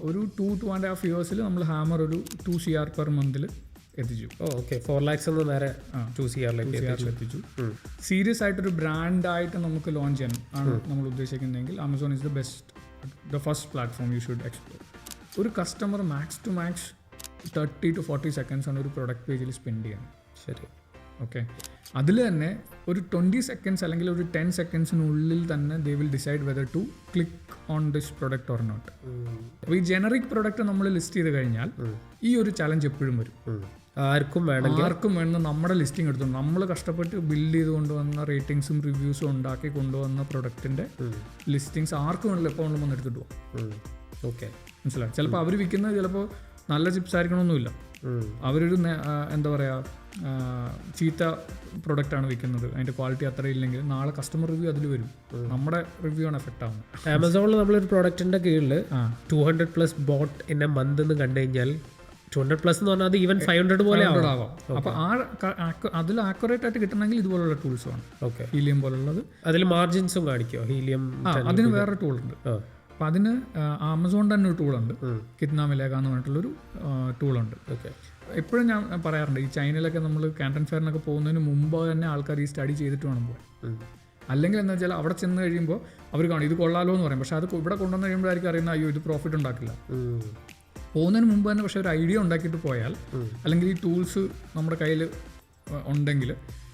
ഒരു 2.5 years നമ്മൾ hammer ഒരു 2 CR per month എത്തിച്ചു. ഓക്കെ 4 lakhs എന്ന് നേരെ 2 CR എത്തിച്ചു. സീരിയസ് ആയിട്ടൊരു ബ്രാൻഡായിട്ട് നമുക്ക് ലോഞ്ച് ചെയ്യാൻ ആണ് നമ്മൾ ഉദ്ദേശിക്കുന്നതെങ്കിൽ Amazon is the first platform you should explore. ഒരു customer max to max 30 to 40 seconds ആണ് ഒരു പ്രൊഡക്റ്റ് പേജിൽ സ്പെൻഡ് ചെയ്യണം. ശരി. ഓക്കെ, അതിൽ തന്നെ ഒരു 20 seconds അല്ലെങ്കിൽ ഒരു 10 secondsനുള്ളിൽ തന്നെ they will decide whether to click on this product or not. അപ്പോൾ ഈ ജനറിക് പ്രൊഡക്റ്റ് നമ്മൾ ലിസ്റ്റ് ചെയ്ത് കഴിഞ്ഞാൽ ഈ ഒരു ചലഞ്ച് എപ്പോഴും വരും. ആർക്കും വേണം നമ്മുടെ ലിസ്റ്റിംഗ് എടുത്തു നമ്മൾ കഷ്ടപ്പെട്ട് ബിൽഡ് ചെയ്ത് കൊണ്ടുവന്ന റേറ്റിംഗ്സും റിവ്യൂസും ഉണ്ടാക്കി കൊണ്ടുവന്ന പ്രൊഡക്റ്റിൻ്റെ ലിസ്റ്റിങ്സ് ആർക്കും വേണമല്ലോ എപ്പോൾ വേണം വന്ന് എടുത്തിട്ട് പോകും. ഓക്കെ, മനസ്സിലായി. ചിലപ്പോൾ അവർ വിൽക്കുന്നത് ചിലപ്പോൾ നല്ല ചിപ്സ് ആയിരിക്കണമെന്നില്ല, അവരൊരു എന്താ പറയുക ചീത്ത പ്രൊഡക്റ്റാണ് വിൽക്കുന്നത്, അതിൻ്റെ ക്വാളിറ്റി അത്ര ഇല്ലെങ്കിൽ നാളെ കസ്റ്റമർ റിവ്യൂ അതിൽ വരും, നമ്മുടെ റിവ്യൂ ആണ് എഫക്റ്റ് ആവുന്നത്. ആമസോണിൽ നമ്മളൊരു പ്രോഡക്റ്റിൻ്റെ കീഴിൽ 200+ ബോട്ട് ഇൻ എ മന്ത് എന്ന് കണ്ടു കഴിഞ്ഞാൽ 200+ എന്ന് പറഞ്ഞാൽ അത് ഈവൻ 500 പോലെ ആവാം. അപ്പോൾ അതിൽ ആക്യുറേറ്റ് ആയിട്ട് കിട്ടണമെങ്കിൽ ഇതുപോലുള്ള ടൂൾസ് വേണം. ഓക്കെ, ഹീലിയം പോലുള്ളത്. അതിൽ മാർജിൻസും കാണിക്കുമോ? ഹീലിയം അതിന് വേറെ ടൂളുണ്ട്. അപ്പം അതിന് ആമസോൺ തന്നെ ഒരു ടൂളുണ്ട്, കിത്ന മിലേഗ എന്ന് പറഞ്ഞിട്ടുള്ളൊരു ടൂളുണ്ട്. ഓക്കെ, എപ്പോഴും ഞാൻ പറയാറുണ്ട്, ഈ ചൈനയിലൊക്കെ നമ്മൾ കാൻട്ടൺ ഫെയറിനൊക്കെ പോകുന്നതിന് മുമ്പ് തന്നെ ആൾക്കാർ ഈ സ്റ്റഡി ചെയ്തിട്ട് വേണം പോകാൻ. അല്ലെങ്കിൽ എന്താ വെച്ചാൽ അവിടെ ചെന്ന് കഴിയുമ്പോൾ അവർ കാണും ഇത് കൊള്ളാലോ എന്ന് പറയും, പക്ഷെ അത് ഇവിടെ കൊണ്ടുവന്ന് കഴിയുമ്പോഴായിരിക്കും അറിയുന്ന അയ്യോ ഇത് പ്രോഫിറ്റ് ഉണ്ടാക്കില്ല. പോകുന്നതിന് മുമ്പ് തന്നെ പക്ഷേ ഒരു ഐഡിയ ഉണ്ടാക്കിയിട്ട് പോയാൽ, അല്ലെങ്കിൽ ഈ ടൂൾസ് നമ്മുടെ കയ്യിൽ ഉണ്ടെങ്കിൽ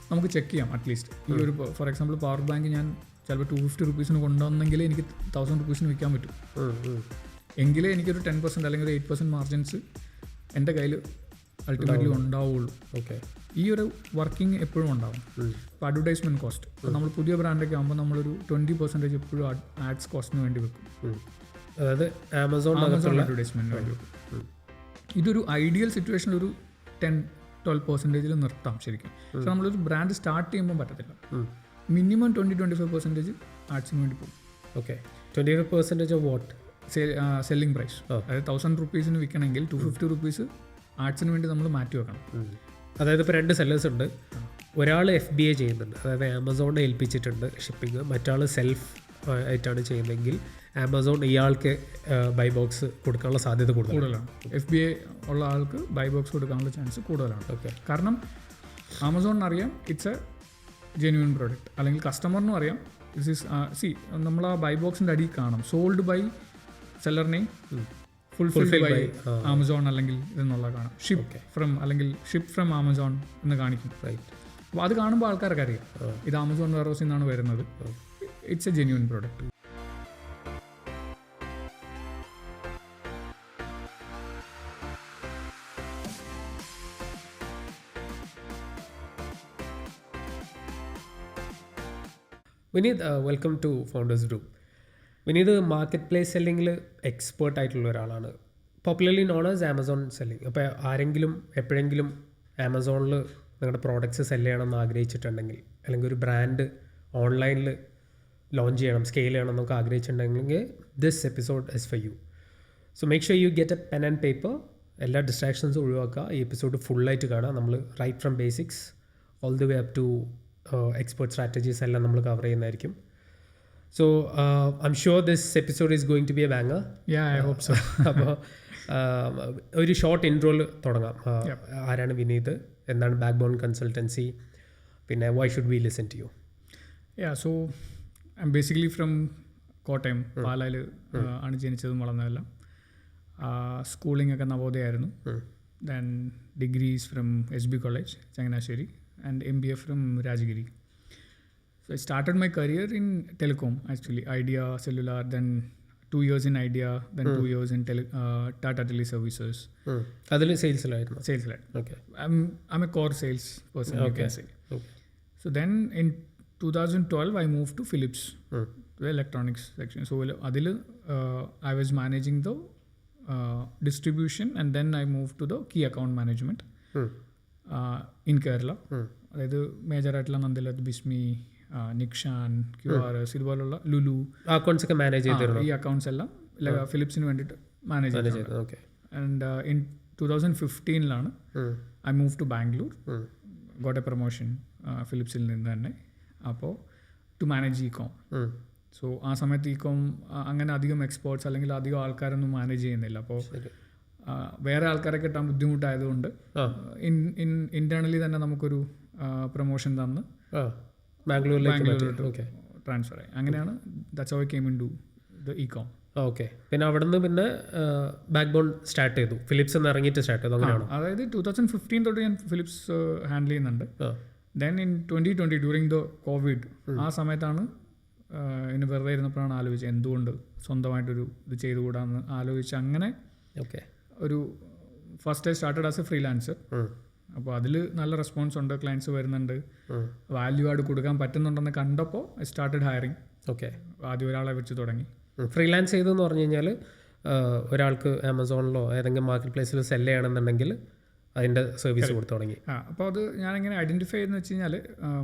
നമുക്ക് ചെക്ക് ചെയ്യാം. അറ്റ്ലീസ്റ്റ് ഈ ഒരു ഫോർ എക്സാമ്പിൾ പവർ ബാങ്ക് ഞാൻ ചിലപ്പോൾ 250 rupees കൊണ്ടുവന്നെങ്കിലേ എനിക്ക് 1000 rupees വിൽക്കാൻ പറ്റും. എങ്കിലേ എനിക്കൊരു 10% അല്ലെങ്കിൽ ഒരു 8% മാർജിൻസ് എൻ്റെ കയ്യിൽ അൾട്ടിമേറ്റ്ലി ഉണ്ടാവുള്ളൂ. ഓക്കെ, ഈ ഒരു വർക്കിംഗ് എപ്പോഴും ഉണ്ടാവും. ഇപ്പോൾ അഡ്വർടൈസ്മെൻറ്റ് കോസ്റ്റ്, ഇപ്പോൾ നമ്മൾ പുതിയ ബ്രാൻഡൊക്കെ ആകുമ്പോൾ നമ്മളൊരു 20% എപ്പോഴും ആഡ്സ് കോസ്റ്റിന് വേണ്ടി വെക്കും, അതായത് ആമസോൺ അഡ്വർടൈസ്മെൻറ്റിന് വേണ്ടി വെക്കും. ഇതൊരു ഐഡിയൽ സിറ്റുവേഷനിൽ ഒരു 10-12% നിർത്താം ശരിക്കും. പക്ഷെ നമ്മളൊരു ബ്രാൻഡ് സ്റ്റാർട്ട് ചെയ്യുമ്പോൾ പറ്റത്തില്ല. മിനിമം 20-25% ആഡ്സിന് വേണ്ടി പോകും. Okay, 25% of what selling price. അതായത് 1000 rupees വിൽക്കണമെങ്കിൽ 250 rupees ആഡ്സിന് വേണ്ടി നമ്മൾ മാറ്റി വെക്കണം. അതായത് ഇപ്പോൾ 2 sellers ഉണ്ട്, ഒരാൾ FBA ചെയ്യുന്നുണ്ട്, അതായത് ആമസോണിനെ ഏൽപ്പിച്ചിട്ടുണ്ട് ഷിപ്പിംഗ്, മറ്റാൾ സെൽഫ് ആയിട്ടാണ് ചെയ്യുന്നതെങ്കിൽ ആമസോൺ ഇയാൾക്ക് ബൈ ബോക്സ് കൊടുക്കാനുള്ള സാധ്യത കൂടുതലാണ്. FBA ഉള്ള ആൾക്ക് ബൈ ബോക്സ് കൊടുക്കാനുള്ള ചാൻസ് കൂടുതലാണ്. ഓക്കെ, കാരണം ആമസോണിന് അറിയാം ഇറ്റ്സ് എ ജെന്യൂൻ പ്രോഡക്റ്റ്, അല്ലെങ്കിൽ കസ്റ്റമറിനും അറിയാം ദിസ് ഈസ് നമ്മൾ ആ ബൈ ബോക്സിൻ്റെ അടിയിൽ കാണാം sold by seller name, fulfilled by Amazon അല്ലെങ്കിൽ ഇതെന്നുള്ള കാണാം, ഷിപ്പ് ഫ്രം അല്ലെങ്കിൽ ഷിപ്പ് ഫ്രം ആമസോൺ എന്ന് കാണിക്കും. റൈറ്റ്. അപ്പോൾ അത് കാണുമ്പോൾ ആൾക്കാർക്ക് അറിയാം ഇത് ആമസോൺ വെയർഹൗസിൽ നിന്നാണ് വരുന്നത്, it's a genuine product. Vineeth, welcome to founders group. Vineeth marketplace സെല്ലിങ്ങിൽ എക്സ്പേർട്ട് ആയിട്ടുള്ള ഒരാളാണ്, popularly known as Amazon selling. അപ്പോൾ ആരെങ്കിലും എപ്പോഴെങ്കിലും ആമസോണിൽ നിങ്ങളുടെ പ്രോഡക്റ്റ്സ് സെല് ചെയ്യണമെന്ന് ആഗ്രഹിച്ചിട്ടുണ്ടെങ്കിൽ, അല്ലെങ്കിൽ ഒരു ബ്രാൻഡ് ഓൺലൈനിൽ ലോഞ്ച് ചെയ്യണം, സ്കെയിൽ ചെയ്യണം എന്നൊക്കെ ആഗ്രഹിച്ചിട്ടുണ്ടെങ്കിൽ this episode is for you. So make sure you get a pen and paper, എല്ലാ ഡിസ്ട്രാക്ഷൻസും ഒഴിവാക്കുക, ഈ എപ്പിസോഡ് ഫുള്ളായിട്ട് കാണാം. നമ്മൾ right from basics all the way up to expert strategies എല്ലാം നമ്മൾ കവർ ചെയ്യുന്നതായിരിക്കും. So I'm sure this episode is going to be a banger. I hope so. അപ്പോൾ ഒരു ഷോർട്ട് ഇൻട്രോയിൽ തുടങ്ങാം. ആരാണ് വിനീത്, എന്താണ് ബാക്ക് ബോൺ കൺസൾട്ടൻസി, പിന്നെ why should we listen to you? So I'm basically from Kottayam, പാലായിൽ ആണ് ജനിച്ചതും വളർന്നതെല്ലാം. സ്കൂളിംഗ് ഒക്കെ നവോദയായിരുന്നു. Then degrees from SB college Changanassery and MBA from Rajagiri. So I started my career in telecom actually, Idea Cellular, then 2 years in Idea, then 2 years in Tata Teleservices. Adile sales laayirunnu? Sales led. Okay. I'm a core sales person, you can say. Okay. So then in 2012 I moved to Philips, the electronics section. So adile I was managing the distribution, and then I moved to the key account management. In Kerala. അതായത് മേജറായിട്ടുള്ള നന്ദലത്, ബിസ്മി, Nikshan, QRS, ഇതുപോലുള്ള Lulu accounts ഒക്കെ manage ചെയ്തിരുന്നു. ഈ accounts എല്ലാം ഫിലിപ്സിന് വേണ്ടിയിട്ട് manage ചെയ്തു. And in 2015 I move to Bangalore, got a promotion ഫിലിപ്സിൽ നിന്ന് തന്നെ. അപ്പോൾ ടു മാനേജ് ഇ-കോം. സോ ആ സമയത്ത് അങ്ങനെ അധികം എക്സ്പേർട്സ് അല്ലെങ്കിൽ അധികം ആൾക്കാരൊന്നും മാനേജ് ചെയ്യുന്നില്ല. അപ്പോൾ വേറെ ആൾക്കാരെ കിട്ടാൻ ബുദ്ധിമുട്ടായതുകൊണ്ട് ഇന്റേണലി തന്നെ നമുക്കൊരു പ്രൊമോഷൻ തന്ന് ബാംഗ്ലൂരിലോട്ട് ട്രാൻസ്ഫർ ആയി. അങ്ങനെയാണ് that's how I came into the E-com. Okay. പിന്നെ അവിടെ നിന്ന് പിന്നെ ബാക്ക് ബോൺ സ്റ്റാർട്ട് ചെയ്തു, ഫിലിപ്സ് എന്ന് ഇറങ്ങിയിട്ട് സ്റ്റാർട്ട് ചെയ്തു, അങ്ങനെയാണോ? അതായത് 2015 തൊട്ട് ഞാൻ ഫിലിപ്സ് ഹാൻഡിൽ ചെയ്യുന്നുണ്ട്. Then in 2020 during the Covid ആ സമയത്താണ് ഇനി വെറുതെ ഇരുന്നപ്പോഴാണ് ആലോചിച്ചത് എന്തുകൊണ്ട് സ്വന്തമായിട്ടൊരു ഇത് ചെയ്തുകൂടാന്ന് ആലോചിച്ച് അങ്ങനെ ഒരു first I started as A freelancer. അപ്പോൾ അതിൽ നല്ല റെസ്പോൺസ് ഉണ്ട്, ക്ലയൻസ് വരുന്നുണ്ട്, വാല്യൂ ആഡ് കൊടുക്കാൻ പറ്റുന്നുണ്ടെന്ന് കണ്ടപ്പോൾ ഐ സ്റ്റാർട്ടഡ് ഹയറിങ്. ഓക്കെ. ആദ്യം ഒരാളെ വെച്ച് തുടങ്ങി. ഫ്രീലാൻസ് ചെയ്തെന്ന് പറഞ്ഞു കഴിഞ്ഞാൽ ഒരാൾക്ക് ആമസോണിലോ ഏതെങ്കിലും മാർക്കറ്റ് പ്ലേസിൽ സെല് ചെയ്യണമെന്നുണ്ടെങ്കിൽ അതിൻ്റെ സർവീസ് കൊടുത്തു തുടങ്ങി. അപ്പോൾ അത് ഞാനിങ്ങനെ ഐഡൻറ്റിഫൈ ചെയ്തെന്ന് വെച്ച് കഴിഞ്ഞാൽ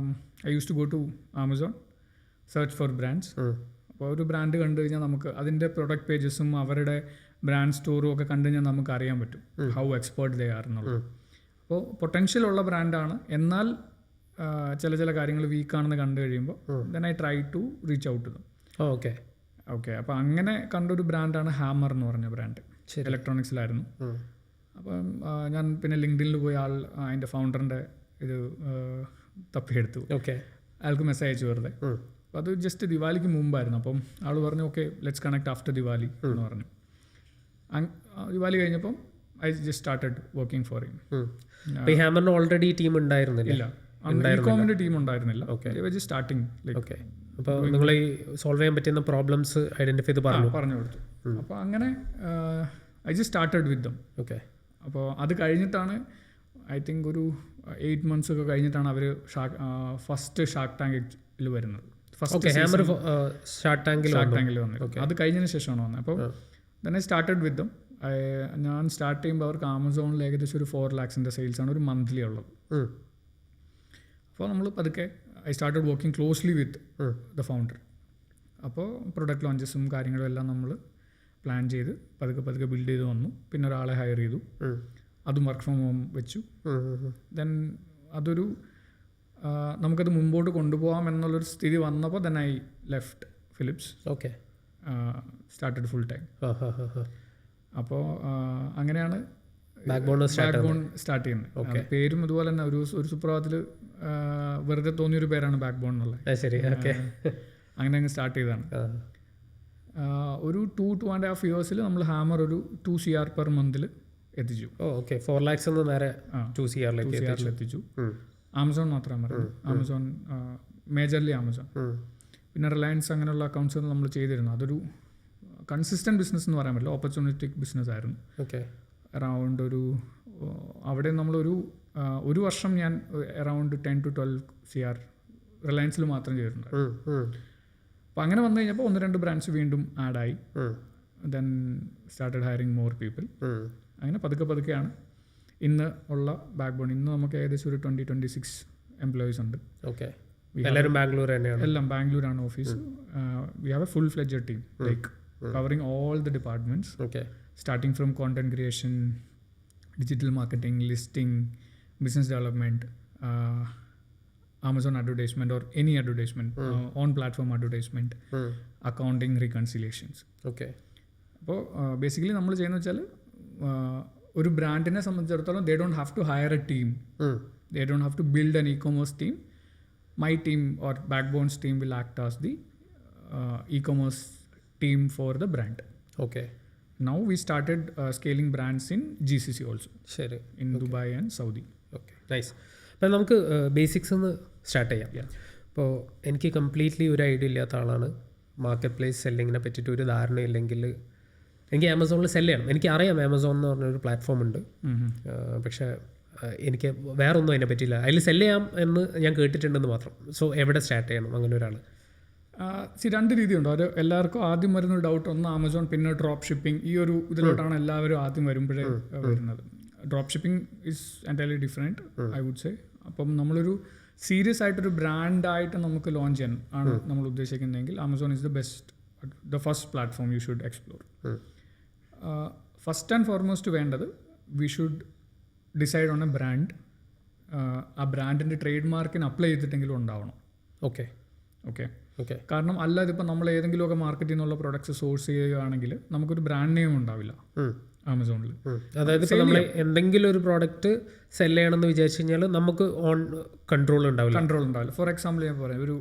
I use to go to Amazon search for brands. അപ്പോൾ ഒരു ബ്രാൻഡ് കണ്ടു കഴിഞ്ഞാൽ നമുക്ക് അതിൻ്റെ പ്രൊഡക്റ്റ് പേജസും അവരുടെ ബ്രാൻഡ് സ്റ്റോറും ഒക്കെ കണ്ടു കഴിഞ്ഞാൽ നമുക്ക് അറിയാൻ പറ്റും ഹൗ എക്സ്പേർട്ട് ദേ ആർ എന്നുള്ളത്. അപ്പോൾ പൊട്ടൻഷ്യൽ ഉള്ള ബ്രാൻഡാണ്, എന്നാൽ ചില കാര്യങ്ങൾ വീക്കാണെന്ന് കണ്ടു കഴിയുമ്പോൾ then I try to reach out to them. Okay. അപ്പോൾ അങ്ങനെ കണ്ടൊരു ബ്രാൻഡാണ് ഹാമർ എന്ന് പറഞ്ഞ ബ്രാൻഡ്. ഇലക്ട്രോണിക്സിലായിരുന്നു. അപ്പം ഞാൻ പിന്നെ ലിങ്ക്ഡിനിൽ പോയി അതിൻ്റെ ഫൗണ്ടറിൻ്റെ ഇത് തപ്പിയെടുത്തു. ഓക്കെ. അയാൾക്ക് മെസ്സേജ് അയച്ചു വെറുതെ. അപ്പോൾ അത് ജസ്റ്റ് ദിവാലിക്ക് മുമ്പായിരുന്നു. അപ്പം ആൾ പറഞ്ഞു okay let's connect after Diwali എന്ന് പറഞ്ഞു. ദിവാലി കഴിഞ്ഞപ്പം I just started working for him. ഹാമറിന് ഓൾറെഡി ടീം ഉണ്ടായിരുന്നില്ല? ഇ-കോമിൻ്റെ ടീം ഉണ്ടായിരുന്നില്ല. Just starting. ഓക്കെ. അപ്പോൾ നിങ്ങൾ ഈ സോൾവ് ചെയ്യാൻ പറ്റുന്ന പ്രോബ്ലംസ് ഐഡന്റിഫൈ ചെയ്ത് പറഞ്ഞു കൊടുത്തു. അപ്പോൾ അങ്ങനെ I just started with dum. Okay. അപ്പോൾ അത് കഴിഞ്ഞിട്ടാണ് ഐ തിങ്ക് ഒരു 8 months ഒക്കെ കഴിഞ്ഞിട്ടാണ് അവർ ഫസ്റ്റ് ഷാർക്ക് ടാങ്കിൽ വരുന്നത്. ഷാർക്ക് ടാങ്കിൽ വന്നത് അത് കഴിഞ്ഞതിന് ശേഷമാണ് വന്നത്. അപ്പോൾ തന്നെ സ്റ്റാർട്ടഡ് വിത്ത് ദം. ഞാൻ സ്റ്റാർട്ട് ചെയ്യുമ്പോൾ അവർക്ക് ആമസോണിൽ ഏകദേശം ഒരു 4 lakhs സെയിൽസാണ് ഒരു മന്ത്ലി ഉള്ളത്. അപ്പോൾ നമ്മൾ പതുക്കെ I started working closely with the founder. അപ്പോൾ പ്രൊഡക്റ്റ് ലോഞ്ചസും കാര്യങ്ങളും എല്ലാം നമ്മൾ പ്ലാൻ ചെയ്ത് പതുക്കെ ബിൽഡ് ചെയ്ത് വന്നു. പിന്നെ ഒരാളെ ഹയർ ചെയ്തു, അതും വർക്ക് ഫ്രം ഹോം വെച്ചു. ദെൻ അതൊരു നമുക്കത് മുമ്പോട്ട് കൊണ്ടുപോകാം എന്നുള്ളൊരു സ്ഥിതി വന്നപ്പോൾ then I left Philips. Okay. Started full time. അപ്പോൾ അങ്ങനെയാണ് ബാക്ക് ബോൺ സ്റ്റാർട്ട് ചെയ്യുന്നത്. പേരും അതുപോലെ തന്നെ ഒരു സുപ്രഭാതത്തിൽ വെറുതെ തോന്നിയൊരു പേരാണ് ബാക്ക് ബോൺ എന്നുള്ളത്. ശരി. ഓക്കെ. അങ്ങനെ അങ്ങ് സ്റ്റാർട്ട് ചെയ്തതാണ്. ഒരു 2.5 years നമ്മൾ ഹാമർ ഒരു 2 CR പെർ മന്തിൽ എത്തിച്ചു. ഓക്കെ. 4 lakhs നേരെ 2 CR എത്തിച്ചു. ആമസോൺ മാത്രം പറഞ്ഞു. Amazon majorly Amazon. പിന്നെ റിലയൻസ് അങ്ങനെയുള്ള അക്കൗണ്ട്സ് നമ്മൾ ചെയ്തിരുന്നു. അതൊരു കൺസിസ്റ്റൻറ്റ് ബിസിനസ് എന്ന് പറയാൻ പറ്റില്ല, ഓപ്പർച്യൂണിറ്റിക് ബിസിനസ് ആയിരുന്നു. ഓക്കെ. അറൗണ്ട് അവിടെ നമ്മളൊരു വർഷം ഞാൻ അറൗണ്ട് 10 to 12 CR റിലയൻസിൽ മാത്രം ചെയ്തിട്ടുണ്ട്. അപ്പോൾ അങ്ങനെ വന്നു കഴിഞ്ഞപ്പോൾ 1-2 ബ്രാൻഡ്സ് വീണ്ടും ആഡായി. Then started hiring more people. അങ്ങനെ പതുക്കെയാണ് ഇന്ന് ഉള്ള ബാക്ക് ബോൺ. ഇന്ന് നമുക്ക് ഏകദേശം ഒരു 20-26 എംപ്ലോയീസ് ഉണ്ട്. ഓക്കെ. എല്ലാവരും ബാംഗ്ലൂർ തന്നെയാണ്? എല്ലാം ബാംഗ്ലൂരാണ് office. We have a full fledged team like covering all the departments. Okay. Starting from content creation, digital marketing, listing, business development, Amazon advertisement or any advertisement, on platform advertisement, accounting, reconciliations. Okay. അപ്പോൾ basically നമ്മൾ ചെയ്യുന്നത് വെച്ചാൽ ഒരു ബ്രാൻഡിനെ സംബന്ധിച്ചിടത്തോളം they don't have to hire a team. They don't have to build an e-commerce team. My team or Backbone's team will act as the e-commerce team for the brand. Okay. Now we started scaling brands in GCC also. ശരി. In Dubai and Saudi. Okay. Nice. അപ്പം നമുക്ക് basics ഒന്ന് start ചെയ്യാം. അപ്പോൾ എനിക്ക് completely ഒരു idea ഇല്ലാത്ത ആളാണ്. മാർക്കറ്റ് പ്ലേസ് സെല്ലിങ്ങിനെ പറ്റിയിട്ട് ഒരു ധാരണയില്ലെങ്കിൽ എനിക്ക് ആമസോണിൽ സെല്ല് ചെയ്യണം. എനിക്കറിയാം ആമസോൺ എന്ന് പറഞ്ഞൊരു പ്ലാറ്റ്ഫോം ഉണ്ട്, പക്ഷേ എനിക്ക് വേറൊന്നും അതിനെ പറ്റിയില്ല. അതിൽ സെല്ല് ചെയ്യാം എന്ന് ഞാൻ കേട്ടിട്ടുണ്ടെന്ന് മാത്രം. സോ എവിടെ സ്റ്റാർട്ട് ചെയ്യണം അങ്ങനെ ഒരാൾ? രണ്ട് രീതിയുണ്ട്. അത് എല്ലാവർക്കും ആദ്യം വരുന്നൊരു ഡൗട്ട്, ഒന്ന് ആമസോൺ, പിന്നെ ഡ്രോപ്പ് ഷിപ്പിംഗ്. ഈ ഒരു ഇതിലോട്ടാണ് എല്ലാവരും ആദ്യം വരുമ്പോഴേ വരുന്നത്. Drop shipping is entirely different I would say. അപ്പം നമ്മളൊരു സീരിയസ് ആയിട്ടൊരു ബ്രാൻഡായിട്ട് നമുക്ക് ലോഞ്ച് ചെയ്യാൻ ആണ് നമ്മൾ ഉദ്ദേശിക്കുന്നതെങ്കിൽ Amazon is the first platform you should explore. First and foremost വേണ്ടത് we should decide on a brand. ആ ബ്രാൻഡിൻ്റെ ട്രേഡ് മാർക്കിന് അപ്ലൈ ചെയ്തിട്ടെങ്കിലും ഉണ്ടാവണം. ഓക്കെ. ഓക്കെ. കാരണം അല്ലാതെ ഇപ്പം നമ്മൾ ഏതെങ്കിലുമൊക്കെ മാർക്കറ്റിൽ നിന്നുള്ള പ്രൊഡക്ട്സ് സോഴ്സ് ചെയ്യുകയാണെങ്കിൽ നമുക്കൊരു ബ്രാൻഡ് നെയിം ഉണ്ടാവില്ല ആമസോണിൽ. അതായത് ഇപ്പോൾ നമ്മൾ എന്തെങ്കിലും ഒരു പ്രോഡക്റ്റ് സെല് ചെയ്യണമെന്ന് വിചാരിച്ചു കഴിഞ്ഞാൽ നമുക്ക് ഓൺ കൺട്രോൾ ഉണ്ടാവില്ല. ഫോർ എക്സാമ്പിൾ ഞാൻ പറയാം, ഒരു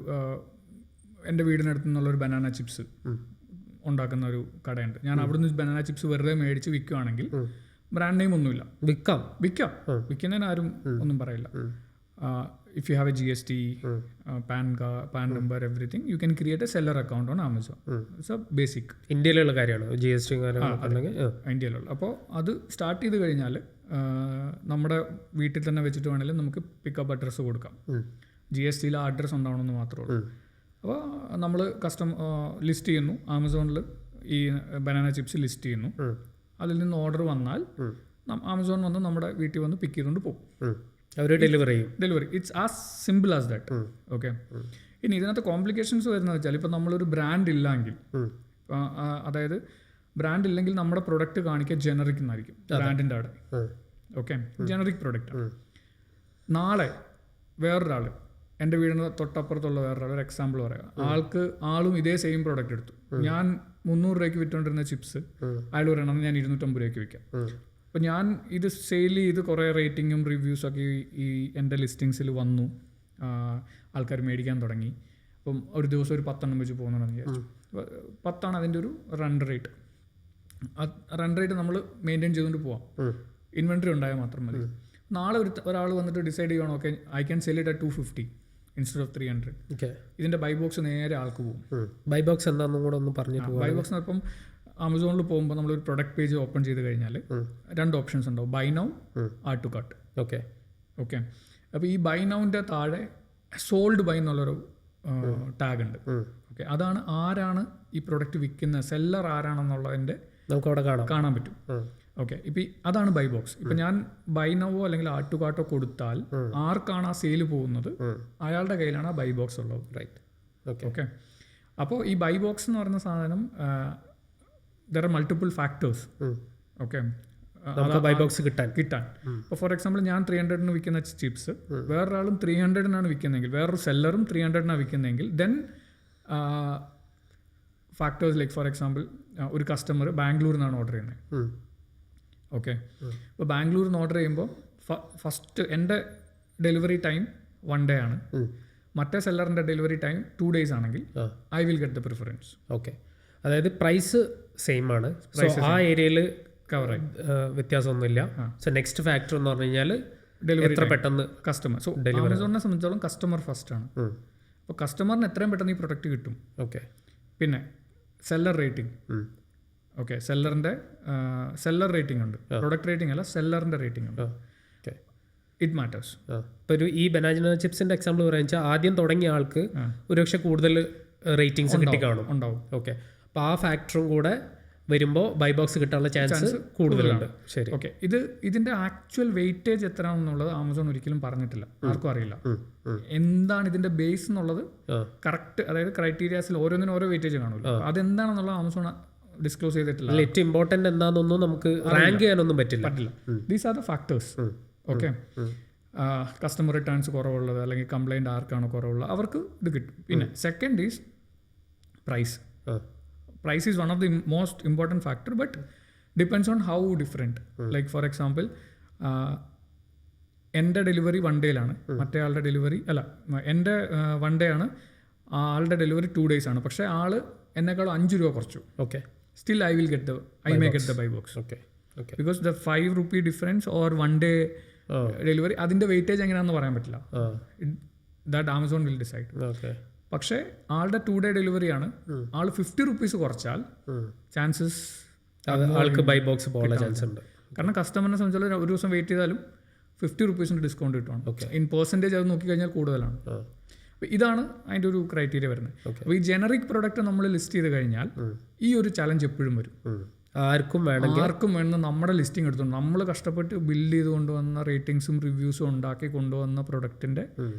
എൻ്റെ വീടിനടുത്ത് നിന്നുള്ള ഒരു ബനാന ചിപ്സ് ഉണ്ടാക്കുന്ന ഒരു കടയുണ്ട്. ഞാൻ അവിടുന്ന് ബനാന ചിപ്സ് വെറുതെ മേടിച്ച് വിൽക്കുകയാണെങ്കിൽ ബ്രാൻഡ് നെയിം ഒന്നുമില്ല. വിൽക്കാം, വിൽക്കുന്നതിന് ആരും ഒന്നും പറയില്ല. If you have A GST, pan number, everything, you can create A seller account on Amazon. It's A basic ഇന്ത്യയിലുള്ള കാര്യമാണ് GST ഇന്ത്യയിലുള്ള. അപ്പോൾ അത് സ്റ്റാർട്ട് ചെയ്ത് കഴിഞ്ഞാൽ നമ്മുടെ വീട്ടിൽ തന്നെ വെച്ചിട്ട് വേണമെങ്കിലും നമുക്ക് പിക്കപ്പ് അഡ്രസ്സ് കൊടുക്കാം. GSTയിൽ ആ അഡ്രസ്സ് ഉണ്ടാവണമെന്ന് മാത്രമേ ഉള്ളൂ. അപ്പോൾ നമ്മൾ ലിസ്റ്റ് ചെയ്യുന്നു ആമസോണിൽ, ഈ ബനാന ചിപ്സ് ലിസ്റ്റ് ചെയ്യുന്നു. അതിൽ നിന്ന് ഓർഡർ വന്നാൽ ആമസോൺ വന്ന് നമ്മുടെ വീട്ടിൽ വന്ന് പിക്ക് ചെയ്തുകൊണ്ട് പോകും. അവർ delivery. It's as simple as that. Okay. ഇനി ഇതിനകത്ത് കോംപ്ലിക്കേഷൻസ് വരുന്നത് വെച്ചാൽ ഇപ്പം നമ്മളൊരു ബ്രാൻഡ് ഇല്ലെങ്കിൽ, അതായത് ബ്രാൻഡ് ഇല്ലെങ്കിൽ നമ്മുടെ പ്രൊഡക്റ്റ് കാണിക്കുക ജനറിക് എന്നായിരിക്കും ബ്രാൻഡിൻ്റെ അവിടെ. Okay, generic product. നാളെ വേറൊരാൾ, എൻ്റെ വീടിന് തൊട്ടപ്പുറത്തുള്ള വേറൊരാൾ, ഒരു എക്സാമ്പിൾ പറയാം, ആളും ഇതേ സെയിം പ്രോഡക്റ്റ് എടുത്തു. ഞാൻ 300 രൂപയ്ക്ക് വിറ്റുകൊണ്ടിരുന്ന ചിപ്സ് അയാൾ പറയണം ഞാൻ 250 രൂപയ്ക്ക് വിൽക്കാം. അപ്പോൾ ഞാൻ ഇത് സെയിൽ ചെയ്ത് കുറേ റേറ്റിങ്ങും റിവ്യൂസൊക്കെ ഈ എൻ്റെ ലിസ്റ്റിങ്സിൽ വന്നു, ആൾക്കാർ മേടിക്കാൻ തുടങ്ങി. അപ്പം ഒരു ദിവസം ഒരു 10 എണ്ണം വെച്ച് പോകുന്നുണ്ടെന്ന് വിചാരിച്ചു. 10 അതിൻ്റെ ഒരു റൺ റേറ്റ്. റൺ റേറ്റ് നമ്മൾ മെയിൻറ്റെയിൻ ചെയ്തുകൊണ്ട് പോവാം, ഇൻവെൻട്രി ഉണ്ടായാൽ മാത്രം മതി. നാളെ ഒരാൾ വന്നിട്ട് ഡിസൈഡ് ചെയ്യണം, okay I can sell it at 250 instead of 300. ഇതിൻ്റെ ബൈ ബോക്സ് നേരെ ആൾക്ക് പോകും. ബൈ ബോക്സ് എന്താണെന്നും കൂടെ ഒന്ന് പറഞ്ഞിട്ട്. ബൈ ബോക്സ് ഇപ്പം ആമസോണിൽ പോകുമ്പോൾ നമ്മളൊരു പ്രൊഡക്റ്റ് പേജ് ഓപ്പൺ ചെയ്ത് കഴിഞ്ഞാൽ 2 ഓപ്ഷൻസ് ഉണ്ടാവും, buy now, add to cart. Okay. അപ്പോൾ ഈ ബൈ നൗവിൻ്റെ താഴെ സോൾഡ് ബൈ എന്നുള്ളൊരു ടാഗ് ഉണ്ട്. ഓക്കെ, അതാണ് ആരാണ് ഈ പ്രൊഡക്റ്റ് വിൽക്കുന്ന സെല്ലർ ആരാണെന്നുള്ളതിൻ്റെ നമുക്ക് അവിടെ കാണാൻ പറ്റും. ഓക്കെ, ഇപ്പം അതാണ് ബൈ ബോക്സ്. ഇപ്പം ഞാൻ ബൈ നവോ അല്ലെങ്കിൽ ആഡ് ടു കാർട്ടോ കൊടുത്താൽ ആർക്കാണ് ആ സെയിൽ പോകുന്നത് അയാളുടെ കയ്യിലാണ് ആ ബൈ ബോക്സ് ഉള്ളത്. റൈറ്റ്. ഓക്കെ. അപ്പോൾ ഈ ബൈ ബോക്സ് എന്ന് പറയുന്ന സാധനം there are multiple factors. Okay, buy box കിട്ടാൻ. ഇപ്പോൾ ഫോർ എക്സാമ്പിൾ ഞാൻ 300 വിൽക്കുന്ന ചിപ്സ് വേറൊരാളും 300 വിൽക്കുന്നതെങ്കിൽ, വേറൊരു സെല്ലറും 300 വിൽക്കുന്നതെങ്കിൽ, then factors like for example ഒരു കസ്റ്റമർ ബാംഗ്ലൂരിൽ നിന്നാണ് ഓർഡർ ചെയ്യുന്നത്. ഓക്കെ, ഇപ്പോൾ ബാംഗ്ലൂരിൽ നിന്ന് ഓർഡർ ചെയ്യുമ്പോൾ ഫസ്റ്റ് എൻ്റെ ഡെലിവറി ടൈം 1 day ആണ്, മറ്റേ സെല്ലറിൻ്റെ ഡെലിവറി ടൈം 2 days ആണെങ്കിൽ I will get the preference. Okay, അതായത് പ്രൈസ് സെയിം ആണ്, ആ ഏരിയയിൽ കവർ ആയി വ്യത്യാസമൊന്നുമില്ല. സോ നെക്സ്റ്റ് ഫാക്ടർ എന്ന് പറഞ്ഞു കഴിഞ്ഞാൽ ഡെലിവറി എത്ര പെട്ടെന്ന് കസ്റ്റമർ. സോ ആമസോണിനെ സംബന്ധിച്ചോളം കസ്റ്റമർ ഫസ്റ്റ് ആണ്. അപ്പോൾ കസ്റ്റമറിന് എത്രയും പെട്ടെന്ന് ഈ പ്രൊഡക്റ്റ് കിട്ടും. ഓക്കെ. പിന്നെ seller rating. Okay, seller rating ഉണ്ട്, പ്രൊഡക്റ്റ് റേറ്റിംഗ് അല്ല, സെല്ലറിൻ്റെ റേറ്റിംഗ് ഉണ്ട്. It matters. ഇപ്പോൾ ഈ ബനാന ചിപ്സിൻ്റെ എക്സാമ്പിൾ പറയാന്ന് വെച്ചാൽ ആദ്യം തുടങ്ങിയ ആൾക്ക് ഒരുപക്ഷെ കൂടുതൽ റേറ്റിംഗ്സ് കിട്ടിക്കാണും. ഉണ്ടാവും. ഓക്കെ, അപ്പോൾ ആ ഫാക്ടറും കൂടെ വരുമ്പോൾ ബൈ ബോക്സ് കിട്ടാനുള്ള ചാൻസ് കൂടുതലുണ്ട്. ശരി. ഓക്കെ, ഇതിൻ്റെ ആക്ച്വൽ വെയിറ്റേജ് എത്രയാണെന്നുള്ളത് ആമസോൺ ഒരിക്കലും പറഞ്ഞിട്ടില്ല, ആർക്കും അറിയില്ല. എന്താണ് ഇതിൻ്റെ ബേസ് എന്നുള്ളത് കറക്റ്റ്, അതായത് ക്രൈറ്റീരിയാസിൽ ഓരോന്നിനും ഓരോ വെയിറ്റേജ് കാണുമല്ലോ, അതെന്താണെന്നുള്ളത് ആമസോൺ ഡിസ്ക്ലോസ് ചെയ്തിട്ടില്ല. ഏറ്റവും ഇമ്പോർട്ടൻ്റ് എന്താണെന്നൊന്നും നമുക്ക് റാങ്ക് ചെയ്യാനൊന്നും പറ്റില്ല. These are the factors. Okay, customer returns കുറവുള്ളത് അല്ലെങ്കിൽ കംപ്ലൈൻറ്റ് ആർക്കാണോ കുറവുള്ളത് അവർക്ക് ഇത് കിട്ടും. പിന്നെ second is price. Price is one of the most important factor, but depends on how different. Like for example, എൻ്റെ ഡെലിവറി 1 day മറ്റേ ആളുടെ ഡെലിവറി അല്ല, എൻ്റെ 1 day ആണ്, ആളുടെ ഡെലിവറി 2 days ആണ്. പക്ഷേ ആള് എന്നെക്കാളും 5 രൂപ കുറച്ചു. Okay, still I will get the buy box. Okay, because the 5 rupee difference or 1 day delivery, അതിൻ്റെ വെയിറ്റേജ് എങ്ങനെയാണെന്ന് പറയാൻ പറ്റില്ല. That Amazon will decide. Okay, പക്ഷേ ആളുടെ 2 day ഡെലിവറി ആണ്, ആൾ 50 rupees കുറച്ചാൽ ചാൻസസ് ആൾക്ക് ബൈ ബോക്സ് പോകാനുള്ള ചാൻസ് ഉണ്ട്. കാരണം കസ്റ്റമറിനെ സംബന്ധിച്ചുള്ള ഒരു ദിവസം വെയിറ്റ് ചെയ്താലും 50 rupees ഡിസ്കൗണ്ട് കിട്ടും. ഇൻ പെർസെൻറ്റേജ് അത് നോക്കിക്കഴിഞ്ഞാൽ കൂടുതലാണ്. അപ്പോൾ ഇതാണ് അതിൻ്റെ ഒരു ക്രൈറ്റീരിയ വരുന്നത്. അപ്പോൾ ഈ ജനറിക് പ്രൊഡക്റ്റ് നമ്മൾ ലിസ്റ്റ് ചെയ്ത് കഴിഞ്ഞാൽ ഈ ഒരു ചലഞ്ച് എപ്പോഴും വരും. ആർക്കും വേണമെന്ന് നമ്മുടെ ലിസ്റ്റിംഗ് എടുത്തുകൊണ്ട് നമ്മൾ കഷ്ടപ്പെട്ട് ബിൽഡ് ചെയ്ത് കൊണ്ടുവന്ന റേറ്റിംഗ്സും റിവ്യൂസും ഉണ്ടാക്കി കൊണ്ടുവന്ന പ്രൊഡക്റ്റിൻ്റെ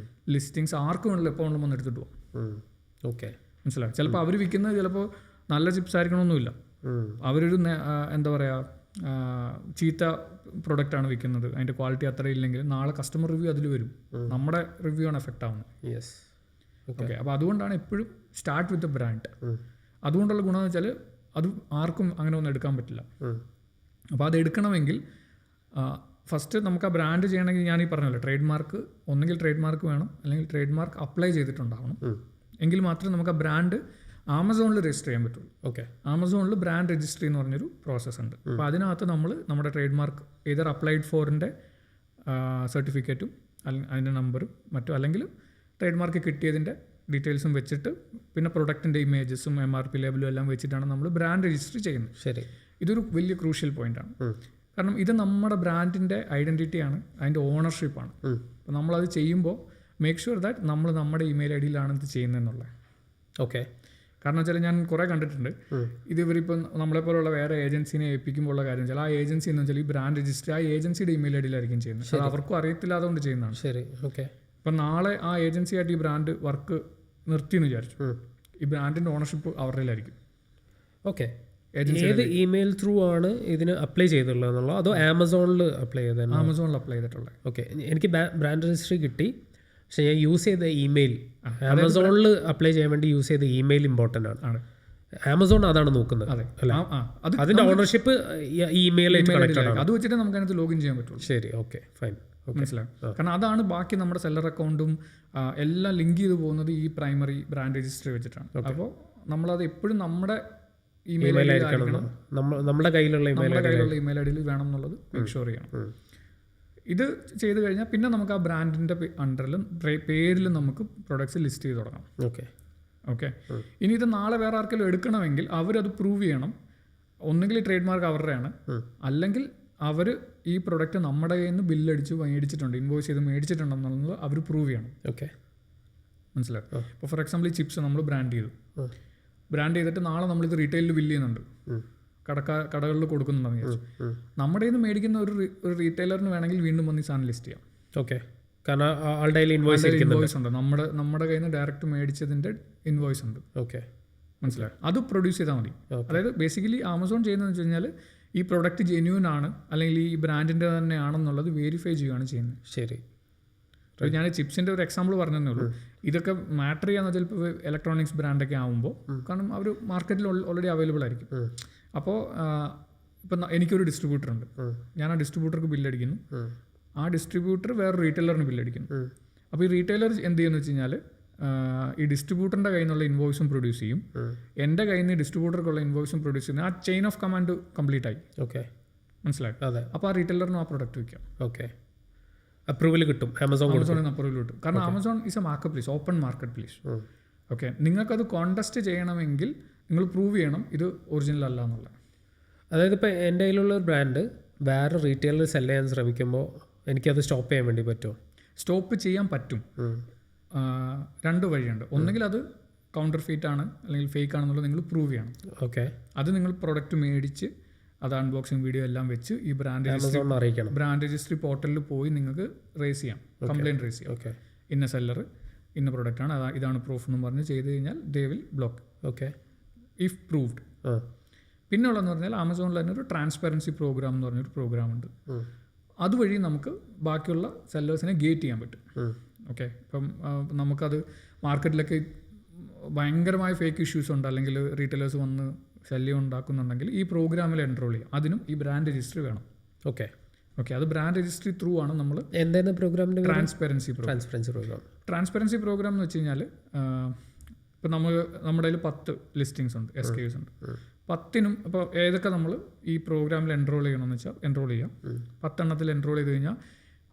ലിസ്റ്റിങ്സ് ആർക്കും വേണമെങ്കിലും എപ്പോൾ കൊണ്ടുവന്ന് എടുത്തിട്ട് പോകും. ഓക്കെ, മനസ്സിലായി. ചിലപ്പോൾ അവർ വിൽക്കുന്നത് ചിലപ്പോൾ നല്ല ചിപ്സ് ആയിരിക്കണമെന്നില്ല, അവരൊരു എന്താ പറയുക ചീത്ത പ്രൊഡക്റ്റാണ് വിൽക്കുന്നത്, അതിൻ്റെ ക്വാളിറ്റി അത്ര ഇല്ലെങ്കിൽ നാളെ കസ്റ്റമർ റിവ്യൂ അതിൽ വരും, നമ്മുടെ റിവ്യൂ ആണ് എഫക്റ്റ് ആവുന്നത്. യെസ്. ഓക്കെ. അപ്പോൾ അതുകൊണ്ടാണ് എപ്പോഴും സ്റ്റാർട്ട് വിത്ത് ബ്രാൻഡ്. അതുകൊണ്ടുള്ള ഗുണമെന്ന് വെച്ചാൽ അത് ആർക്കും അങ്ങനെ ഒന്നും എടുക്കാൻ പറ്റില്ല. അപ്പോൾ അത് എടുക്കണമെങ്കിൽ ഫസ്റ്റ് നമുക്ക് ആ ബ്രാൻഡ് ചെയ്യണമെങ്കിൽ ഞാൻ ഈ പറഞ്ഞല്ലോ, ട്രേഡ് മാർക്ക് ഒന്നെങ്കിൽ ട്രേഡ് മാർക്ക് വേണം, അല്ലെങ്കിൽ ട്രേഡ് മാർക്ക് അപ്ലൈ ചെയ്തിട്ടുണ്ടാവണം. എങ്കിൽ മാത്രമേ നമുക്ക് ആ ബ്രാൻഡ് ആമസോണിൽ രജിസ്റ്റർ ചെയ്യാൻ പറ്റുള്ളൂ. ഓക്കെ. ആമസോണിൽ ബ്രാൻഡ് രജിസ്റ്റർ എന്ന് പറഞ്ഞൊരു പ്രോസസ്സ് ഉണ്ട്. അപ്പോൾ അതിനകത്ത് നമ്മൾ നമ്മുടെ ട്രേഡ് മാർക്ക് ഏതർ അപ്ലൈഡ് ഫോറിൻ്റെ സർട്ടിഫിക്കറ്റും അതിൻ്റെ നമ്പറും മറ്റും, അല്ലെങ്കിൽ ട്രേഡ് മാർക്ക് കിട്ടിയതിൻ്റെ ഡീറ്റെയിൽസും വെച്ചിട്ട് പിന്നെ പ്രൊഡക്റ്റിൻ്റെ ഇമേജസും MRP ലേബലും എല്ലാം വെച്ചിട്ടാണ് നമ്മൾ ബ്രാൻഡ് രജിസ്റ്റർ ചെയ്യുന്നത്. ശരി. ഇതൊരു വലിയ ക്രൂഷ്യൽ പോയിൻ്റാണ്. കാരണം ഇത് നമ്മുടെ ബ്രാൻഡിൻ്റെ ഐഡൻറ്റിറ്റിയാണ്, അതിൻ്റെ ഓണർഷിപ്പാണ്. അപ്പോൾ നമ്മളത് ചെയ്യുമ്പോൾ മേക്ക് ഷുവർ ദാറ്റ് നമ്മൾ നമ്മുടെ ഇമെയിൽ ID യിലാണ് ഇത് ചെയ്യുന്നതെന്നുള്ളത്. ഓക്കെ. കാരണം വെച്ചാൽ ഞാൻ കുറേ കണ്ടിട്ടുണ്ട്, ഇത് ഇവരിപ്പം നമ്മളെപ്പോലുള്ള വേറെ ഏജൻസിനെ ഏൽപ്പിക്കുമ്പോൾ ഉള്ള കാര്യം വെച്ചാൽ ആ ഏജൻസി എന്ന് വെച്ചാൽ ഈ ബ്രാൻഡ് രജിസ്റ്റർ ആ ഏജൻസിയുടെ ഇമെയിൽ ID യിലായിരിക്കും ചെയ്യുന്നത്. അത് അവർക്കും അറിയത്തില്ലാതുകൊണ്ട് ചെയ്യുന്നതാണ്. ശരി. ഓക്കെ. ഇപ്പം നാളെ ആ ഏജൻസിയായിട്ട് ഈ ബ്രാൻഡ് വർക്ക് നിർത്തിയെന്ന് വിചാരിച്ചു, ഈ ബ്രാൻഡിൻ്റെ ഓണർഷിപ്പ് അവരുടെയിലായിരിക്കും. ഓക്കെ. ഏത് ഇമെയിൽ ത്രൂ ആണ് ഇതിന് അപ്ലൈ ചെയ്തിട്ടുള്ളത് എന്നുള്ളത്, അതോ ആമസോണിൽ അപ്ലൈ ചെയ്തത്? ആമസോണിൽ അപ്ലൈ ചെയ്തിട്ടുള്ളത്. ഓക്കെ. എനിക്ക് ബ്രാൻഡ് രജിസ്ട്രി കിട്ടി, പക്ഷേ ഞാൻ യൂസ് ചെയ്ത ഇമെയിൽ ആമസോണിൽ അപ്ലൈ ചെയ്യാൻ വേണ്ടി യൂസ് ചെയ്ത ഇമെയിൽ ഇമ്പോർട്ടൻ്റ് ആണ്. ആമസോൺ അതാണ് നോക്കുന്നത്. അതിൻ്റെ ഓണർഷിപ്പ് ഇമെയിൽ കണക്റ്റഡ് ആണ്. അത് വെച്ചിട്ട് നമുക്ക് അതിനകത്ത് ലോഗിൻ ചെയ്യാൻ പറ്റുള്ളൂ. ശരി. Okay, fine. മനസ്സിലാവും. കാരണം അതാണ് ബാക്കി നമ്മുടെ സെല്ലർ അക്കൗണ്ടും എല്ലാം ലിങ്ക് ചെയ്ത് പോകുന്നത് ഈ പ്രൈമറി ബ്രാൻഡ് രജിസ്റ്റർ വെച്ചിട്ടാണ്. അപ്പോൾ നമ്മളത് എപ്പോഴും നമ്മുടെ ഇമെയിൽ ആയിരിക്കണം, നമ്മുടെ കയ്യിലുള്ള ഇമെയിൽ ID യിൽ വേണം എന്നുള്ളത് മേക്ക് ഷുവർ ചെയ്യണം. ഇത് ചെയ്ത് കഴിഞ്ഞാൽ പിന്നെ നമുക്ക് ആ ബ്രാൻഡിൻ്റെ അണ്ടറിലും പേരിലും നമുക്ക് പ്രൊഡക്ട്സ് ലിസ്റ്റ് ചെയ്ത് തുടങ്ങാം. ഓക്കെ. ഇനി ഇത് നാളെ വേറെ ആർക്കെങ്കിലും എടുക്കണമെങ്കിൽ അവരത് പ്രൂവ് ചെയ്യണം. ഒന്നുകിൽ ട്രേഡ് മാർക്ക് അവരുടെയാണ്, അല്ലെങ്കിൽ അവർ ഈ പ്രൊഡക്റ്റ് നമ്മുടെ കയ്യിൽ നിന്ന് ബില്ലടിച്ച് മേടിച്ചിട്ടുണ്ട്, ഇൻവോയ്സ് ചെയ്ത് മേടിച്ചിട്ടുണ്ടെന്നുള്ളത് അവർ പ്രൂവ് ചെയ്യണം. ഓക്കെ, മനസ്സിലായി. ഇപ്പോൾ ഫോർ എക്സാമ്പിൾ ഈ ചിപ്സ് നമ്മൾ ബ്രാൻഡ് ചെയ്തു, ബ്രാൻഡ് ചെയ്തിട്ട് നാളെ നമ്മളിത് റീറ്റെയിലിൽ ബില്ല് ചെയ്യുന്നുണ്ട്, കടകളിൽ കൊടുക്കുന്നുണ്ടെന്ന് വിചാരിച്ചു. നമ്മുടെ കയ്യിൽ നിന്ന് മേടിക്കുന്ന ഒരു റീറ്റെയിലറിന് വേണമെങ്കിൽ വീണ്ടും വന്ന് ഈ സാധനം ലിസ്റ്റ് ചെയ്യാം. ഓക്കെ, കാരണം ആളുടെ ഇൻവോയ്സ് ഉണ്ട്, നമ്മുടെ കയ്യിൽ നിന്ന് ഡയറക്റ്റ് മേടിച്ചതിൻ്റെ ഇൻവോയ്സ് ഉണ്ട്. ഓക്കെ, മനസ്സിലായി. അത് പ്രൊഡ്യൂസ് ചെയ്താൽ മതി. അതായത് ബേസിക്കലി ആമസോൺ ചെയ്യുന്നതെന്ന് വെച്ച് കഴിഞ്ഞാൽ ഈ പ്രൊഡക്റ്റ് ജെന്യൂൻ ആണ് അല്ലെങ്കിൽ ഈ ബ്രാൻഡിൻ്റെ തന്നെയാണെന്നുള്ളത് വെരിഫൈ ചെയ്യുകയാണ് ചെയ്യുന്നത്. ശരി. അപ്പോൾ ഞാൻ ചിപ്സിൻ്റെ ഒരു എക്സാമ്പിൾ പറഞ്ഞതേ ഉള്ളൂ. ഇതൊക്കെ മാറ്റർ ചെയ്യാന്ന് വെച്ചാൽ ഇപ്പോൾ ഇലക്ട്രോണിക്സ് ബ്രാൻഡൊക്കെ ആകുമ്പോൾ, കാരണം അവർ മാർക്കറ്റിൽ ഓൾറെഡി അവൈലബിൾ ആയിരിക്കും. അപ്പോൾ ഇപ്പം എനിക്കൊരു ഡിസ്ട്രിബ്യൂട്ടർ ഉണ്ട്, ഞാൻ ആ ഡിസ്ട്രിബ്യൂട്ടർക്ക് ബില്ലടിക്കുന്നു, ആ ഡിസ്ട്രിബ്യൂട്ടർ വേറെ റീറ്റെയിലറിന് ബില്ലടിക്കുന്നു. അപ്പോൾ ഈ റീറ്റെയിലർ എന്ത് ചെയ്യുമെന്ന് വെച്ച് കഴിഞ്ഞാൽ ഈ ഡിസ്ട്രിബ്യൂട്ടറിൻ്റെ കയ്യിൽ നിന്നുള്ള ഇൻവോയ്സും പ്രൊഡ്യൂസ് ചെയ്യും, എൻ്റെ കയ്യിൽ നിന്ന് ഡിസ്ട്രിബ്യൂട്ടർക്കുള്ള ഇൻവോയ്സും പ്രൊഡ്യൂസ് ചെയ്യുന്ന ആ ചെയിൻ ഓഫ് കമാൻഡ് കംപ്ലീറ്റ് ആയി. ഓക്കെ, മനസ്സിലായി. അതെ. അപ്പോൾ ആ റീറ്റെയിലറിനും ആ പ്രൊഡക്റ്റ് വയ്ക്കാം. ഓക്കെ, അപ്രൂവൽ കിട്ടും, ആമസോണിൽ നിന്ന് അപ്രൂവൽ കിട്ടും. കാരണം Amazon is A market place, open market place. Okay, നിങ്ങൾക്കത് കോൺടെസ്റ്റ് ചെയ്യണമെങ്കിൽ നിങ്ങൾ പ്രൂവ് ചെയ്യണം ഇത് ഒറിജിനൽ അല്ല എന്നുള്ളത്. അതായത് ഇപ്പോൾ എൻ്റെ കയ്യിലുള്ള ഒരു ബ്രാൻഡ് വേറെ റീറ്റെയിലർ സെല് ചെയ്യാൻ ശ്രമിക്കുമ്പോൾ എനിക്കത് സ്റ്റോപ്പ് ചെയ്യാൻ വേണ്ടി പറ്റുമോ? സ്റ്റോപ്പ് ചെയ്യാൻ പറ്റും. രണ്ട് വഴിയുണ്ട്. ഒന്നുകിൽ അത് കൗണ്ടർ ഫീറ്റ് ആണ് അല്ലെങ്കിൽ ഫേക്ക് ആണെന്നുള്ളത് നിങ്ങൾ പ്രൂവ് ചെയ്യണം. ഓക്കെ, അത് നിങ്ങൾ പ്രൊഡക്റ്റ് മേടിച്ച് അത് അൺബോക്സിങ് വീഡിയോ എല്ലാം വെച്ച് ഈ ബ്രാൻഡ് അറിയിക്കണം. ബ്രാൻഡ് രജിസ്ട്രി പോർട്ടലിൽ പോയി നിങ്ങൾക്ക് റേസ് ചെയ്യാം, കംപ്ലയിൻറ്റ് റേസ് ചെയ്യാം. ഓക്കെ, ഇന്ന സെല്ലർ ഇന്ന പ്രൊഡക്റ്റാണ്, ഇതാണ് പ്രൂഫ് എന്ന് പറഞ്ഞ് ചെയ്ത് കഴിഞ്ഞാൽ they will block. Okay, if proved. പിന്നെ ഉള്ളതെന്ന് പറഞ്ഞാൽ ആമസോണിൽ തന്നെ ഒരു ട്രാൻസ്പെറൻസി പ്രോഗ്രാം എന്ന് പറഞ്ഞൊരു പ്രോഗ്രാം ഉണ്ട്. അതുവഴി നമുക്ക് ബാക്കിയുള്ള സെല്ലേഴ്സിനെ ഗേറ്റ് ചെയ്യാൻ പറ്റും. ഓക്കെ, ഇപ്പം നമുക്കത് മാർക്കറ്റിലൊക്കെ ഭയങ്കരമായ ഫേക്ക് ഇഷ്യൂസ് ഉണ്ട്, അല്ലെങ്കിൽ റീറ്റെയിലേഴ്സ് വന്ന് ശല്യം ഉണ്ടാക്കുന്നുണ്ടെങ്കിൽ ഈ പ്രോഗ്രാമിൽ എൻറോൾ ചെയ്യാം. അതിനും ഈ ബ്രാൻഡ് രജിസ്ട്രി വേണം. ഓക്കെ, ഓക്കെ, അത് ബ്രാൻഡ് രജിസ്ട്രി ത്രൂ ആണ് നമ്മൾ. എന്തായിരുന്നു പ്രോഗ്രാമിൻ്റെ? Transparency programme. ട്രാൻസ്പെറൻസി പ്രോഗ്രാം എന്ന് വെച്ച് കഴിഞ്ഞാൽ ഇപ്പം നമ്മുടെ കയ്യിൽ 10 ലിസ്റ്റിങ്സ് ഉണ്ട്, SKUs ഉണ്ട്. 10നും ഇപ്പോൾ ഏതൊക്കെ നമ്മൾ ഈ പ്രോഗ്രാമിൽ എൻറോൾ ചെയ്യണമെന്ന് വെച്ചാൽ എൻറോൾ ചെയ്യാം. 10 എണ്ണത്തിൽ എൻറോൾ ചെയ്ത് കഴിഞ്ഞാൽ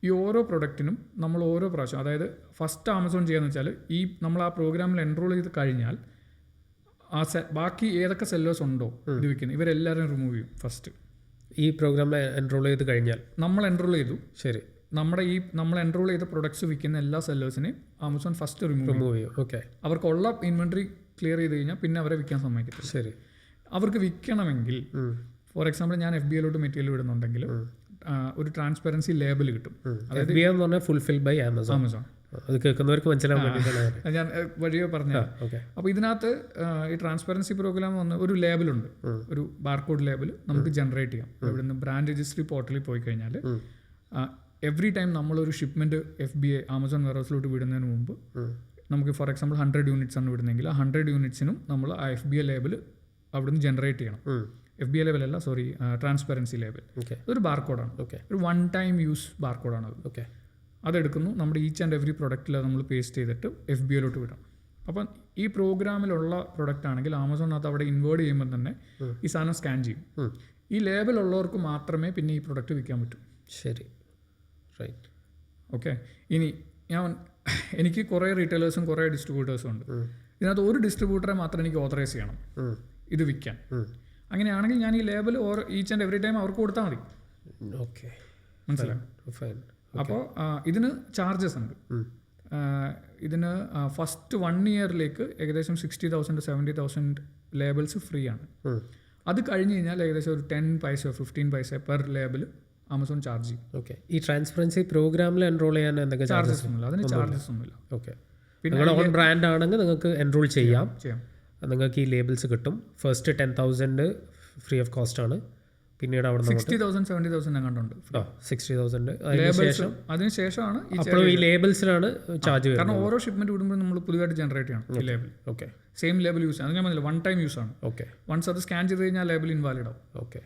ഈ ഓരോ പ്രൊഡക്റ്റിനും നമ്മൾ ഓരോ പ്രാവശ്യം, അതായത് ഫസ്റ്റ് ആമസോൺ ചെയ്യാന്ന് വെച്ചാൽ ഈ നമ്മൾ ആ പ്രോഗ്രാമിൽ എൻറോൾ ചെയ്ത് കഴിഞ്ഞാൽ ആ ബാക്കി ഏതൊക്കെ സെല്ലേഴ്സ് ഉണ്ടോ ഇത് വിൽക്കുന്നത് ഇവരെല്ലാവരും റിമൂവ് ചെയ്യും ഫസ്റ്റ്. ഈ പ്രോഗ്രാമിൽ എൻറോൾ ചെയ്ത് കഴിഞ്ഞാൽ നമ്മൾ എൻറോൾ ചെയ്തു, ശരി, നമ്മൾ എൻറോൾ ചെയ്ത പ്രൊഡക്ട്സ് വിൽക്കുന്ന എല്ലാ സെല്ലേഴ്സിനെയും ആമസോൺ ഫസ്റ്റ് റിമൂവ് ചെയ്യും. ഓക്കെ, അവർക്കുള്ള ഇൻവെൻട്രി ക്ലിയർ ചെയ്ത് കഴിഞ്ഞാൽ പിന്നെ അവരെ വിൽക്കാൻ സമ്മതിക്കത്തില്ല. ശരി. അവർക്ക് വിൽക്കണമെങ്കിൽ ഫോർ എക്സാമ്പിൾ ഞാൻ FBAയിലോട്ട് മെറ്റീരിയൽ വിടുന്നുണ്ടെങ്കിൽ ഒരു ട്രാൻസ്പെറൻസി ലേബൽ കിട്ടും. അതായത് FBA എന്ന് പറഞ്ഞാൽ ഫുൾഫിൽ ബൈ ആമസോൺ. അത് കേൾക്കുന്നവർക്ക് മനസ്സിലാവാൻ വേണ്ടിയിട്ടാണ് ഞാൻ വഴിയോ പറഞ്ഞത്. അപ്പോൾ ഇതിനകത്ത് ഈ ട്രാൻസ്പെറൻസി പ്രോഗ്രാം വന്ന് ഒരു ലേബലുണ്ട്, ഒരു ബാർകോഡ് ലേബൽ നമുക്ക് ജനറേറ്റ് ചെയ്യാം. ഇവിടുന്ന് ബ്രാൻഡ് രജിസ്ട്രി പോർട്ടലിൽ പോയി കഴിഞ്ഞാൽ എവറി ടൈം നമ്മളൊരു ഷിപ്മെൻറ്റ് FBA ആമസോൺ വെയർഹൗസിലോട്ട് വിടുന്നതിന് മുമ്പ് നമുക്ക് ഫോർ എക്സാമ്പിൾ 100 യൂണിറ്റ്സ് ആണ് വിടുന്നെങ്കിൽ ആ 100 യൂണിറ്റ്സിനും നമ്മൾ ആ FBA ലേബിൾ അവിടുന്ന് ജനറേറ്റ് ചെയ്യണം. FBA ലേബൽ അല്ല, സോറി, ട്രാൻസ്പെറൻസി ലേബൽ. അതൊരു ബാർകോഡാണ്, ഒരു വൺ ടൈം യൂസ് ബാർകോഡാണ് അത്. അതെടുക്കുന്നു, നമ്മുടെ ഈച്ച് ആൻഡ് എവറി പ്രൊഡക്റ്റിൽ നമ്മൾ പേസ്റ്റ് ചെയ്തിട്ട് FBAയിലോട്ട് വിടാം. അപ്പം ഈ പ്രോഗ്രാമിലുള്ള പ്രൊഡക്റ്റ് ആണെങ്കിൽ ആമസോണിനകത്ത് അവിടെ ഇൻവേർഡ് ചെയ്യുമ്പോൾ തന്നെ ഈ സാധനം സ്കാൻ ചെയ്യും. ഈ ലേബൽ ഉള്ളവർക്ക് മാത്രമേ പിന്നെ ഈ പ്രൊഡക്റ്റ് വിൽക്കാൻ പറ്റൂ. ശരി, റൈറ്റ്. ഓക്കെ. ഇനി എനിക്ക് കുറേ റീറ്റെയിലേഴ്സും കുറേ ഡിസ്ട്രിബ്യൂട്ടേഴ്സും ഉണ്ട്. ഇതിനകത്ത് ഒരു ഡിസ്ട്രിബ്യൂട്ടറെ മാത്രം എനിക്ക് ഓതറൈസ് ചെയ്യണം ഇത് വിൽക്കാൻ. അങ്ങനെയാണെങ്കിൽ ഞാൻ ഈ label each and every time അവർക്ക് കൊടുത്താൽ മതി. ഓക്കെ, മനസ്സിലാവും. അപ്പോൾ ഇതിന് ചാർജസ് ഉണ്ട്. ഇതിന് ഫസ്റ്റ് 1 ഇയറിലേക്ക് ഏകദേശം 60,000 to 70,000 ലേബിൾസ് ഫ്രീ ആണ്. അത് കഴിഞ്ഞ് കഴിഞ്ഞാൽ ഏകദേശം ഒരു 10 പൈസ 15 പൈസ പെർ ലേബിൾ ആമസോൺ ചാർജ് ചെയ്യും. ഓക്കെ. ഈ ട്രാൻസ്പെറൻസി പ്രോഗ്രാമിൽ എൻറോൾ ചെയ്യാൻ എന്തൊക്കെ ചാർജസ് ഒന്നുമില്ല, അതിന് ചാർജസ് ഒന്നുമില്ല. ഓക്കെ. പിന്നെ ഓൺ ബ്രാൻഡ് ആണെങ്കിൽ നിങ്ങൾക്ക് എൻറോൾ ചെയ്യാം, നിങ്ങൾക്ക് ഈ ലേബിൾസ് കിട്ടും. ഫസ്റ്റ് 10,000 ഫ്രീ ഓഫ് കോസ്റ്റ് ആണ്. പിന്നീട് അവിടെ 60,000 70,000 അങ്ങോട്ടുണ്ട് 60,000. അതിനുശേഷമാണ് അപ്പോഴും ഈ ലേബിൾസിലാണ് ചാർജ് വരുന്നത്. കാരണം ഓരോ ഷിപ്മെന്റ് വിടുമ്പോൾ നമ്മൾ പുതിയതായിട്ട് ജനറേറ്റ് ചെയ്യണം ഈ label. Okay. Same label use ചെയ്യാം. അത് ഞാൻ പറഞ്ഞില്ല, വൺ ടൈം യൂസ് ആണ്. ഓക്കെ. വൺസ് അത് സ്കാൻ ചെയ്ത് കഴിഞ്ഞാൽ ലേബിൾ ഇൻവാലിഡ് ആവും. ഓക്കെ.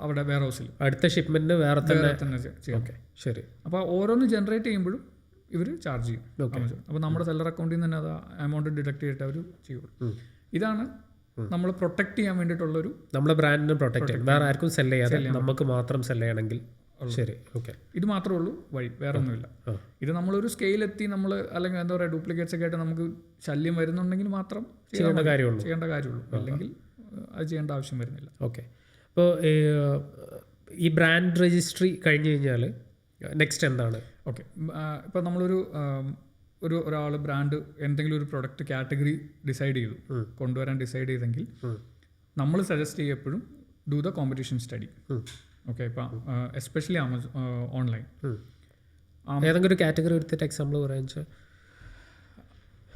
അവിടെ വെയർ ഹൗസിൽ അടുത്ത ഷിപ്മെന്റ് വേറെ തന്നെ ചെയ്യാം. ഓക്കെ, ശരി. അപ്പോൾ ഓരോന്ന് ജനറേറ്റ് ചെയ്യുമ്പോഴും ഇവർ ചാർജ് ചെയ്യും. അപ്പോൾ നമ്മുടെ സെല്ലർ അക്കൗണ്ടിൽ നിന്ന് തന്നെ അത് എമൗണ്ട് ഡിഡക്ട് ചെയ്തിട്ട് അവർ ചെയ്യും. ഇതാണ് നമ്മൾ പ്രൊട്ടക്ട് ചെയ്യാൻ വേണ്ടിയിട്ടുള്ളൊരു, നമ്മുടെ ബ്രാൻഡിനെ പ്രൊട്ടക്ട് ചെയ്യാൻ, വേറെ ആർക്കും സെല് ചെയ്യാതെ നമുക്ക് മാത്രം സെല് ചെയ്യണമെങ്കിൽ. ശരി, ഓക്കെ. ഇത് മാത്രമേ ഉള്ളൂ വഴി, വേറെ ഒന്നുമില്ല. ഇത് നമ്മളൊരു സ്കെയിലെത്തി നമ്മൾ അല്ലെങ്കിൽ എന്താ പറയുക ഡ്യൂപ്ലിക്കേറ്റ്സ് ഒക്കെ ആയിട്ട് നമുക്ക് ശല്യം വരുന്നുണ്ടെങ്കിൽ മാത്രം ചെയ്യേണ്ട കാര്യമുള്ളൂ, അല്ലെങ്കിൽ അത് ചെയ്യേണ്ട ആവശ്യം വരുന്നില്ല. ഓക്കെ. അപ്പോൾ ഈ ബ്രാൻഡ് രജിസ്ട്രി കഴിഞ്ഞ് കഴിഞ്ഞാൽ നെക്സ്റ്റ് എന്താണ്? ഓക്കെ. ഇപ്പോൾ നമ്മളൊരു ഒരാൾ ബ്രാൻഡ് എന്തെങ്കിലും ഒരു പ്രൊഡക്റ്റ് കാറ്റഗറി ഡിസൈഡ് ചെയ്തു, കൊണ്ടുവരാൻ ഡിസൈഡ് ചെയ്തെങ്കിൽ നമ്മൾ സജസ്റ്റ് ചെയ്യപ്പോഴും do the competition study. Okay. ഇപ്പം എസ്പെഷ്യലി ഓൺലൈൻ ഏതെങ്കിലും ഒരു കാറ്റഗറി എടുത്തിട്ട് എക്സാമ്പിൾ പറയാൻ വെച്ചാൽ,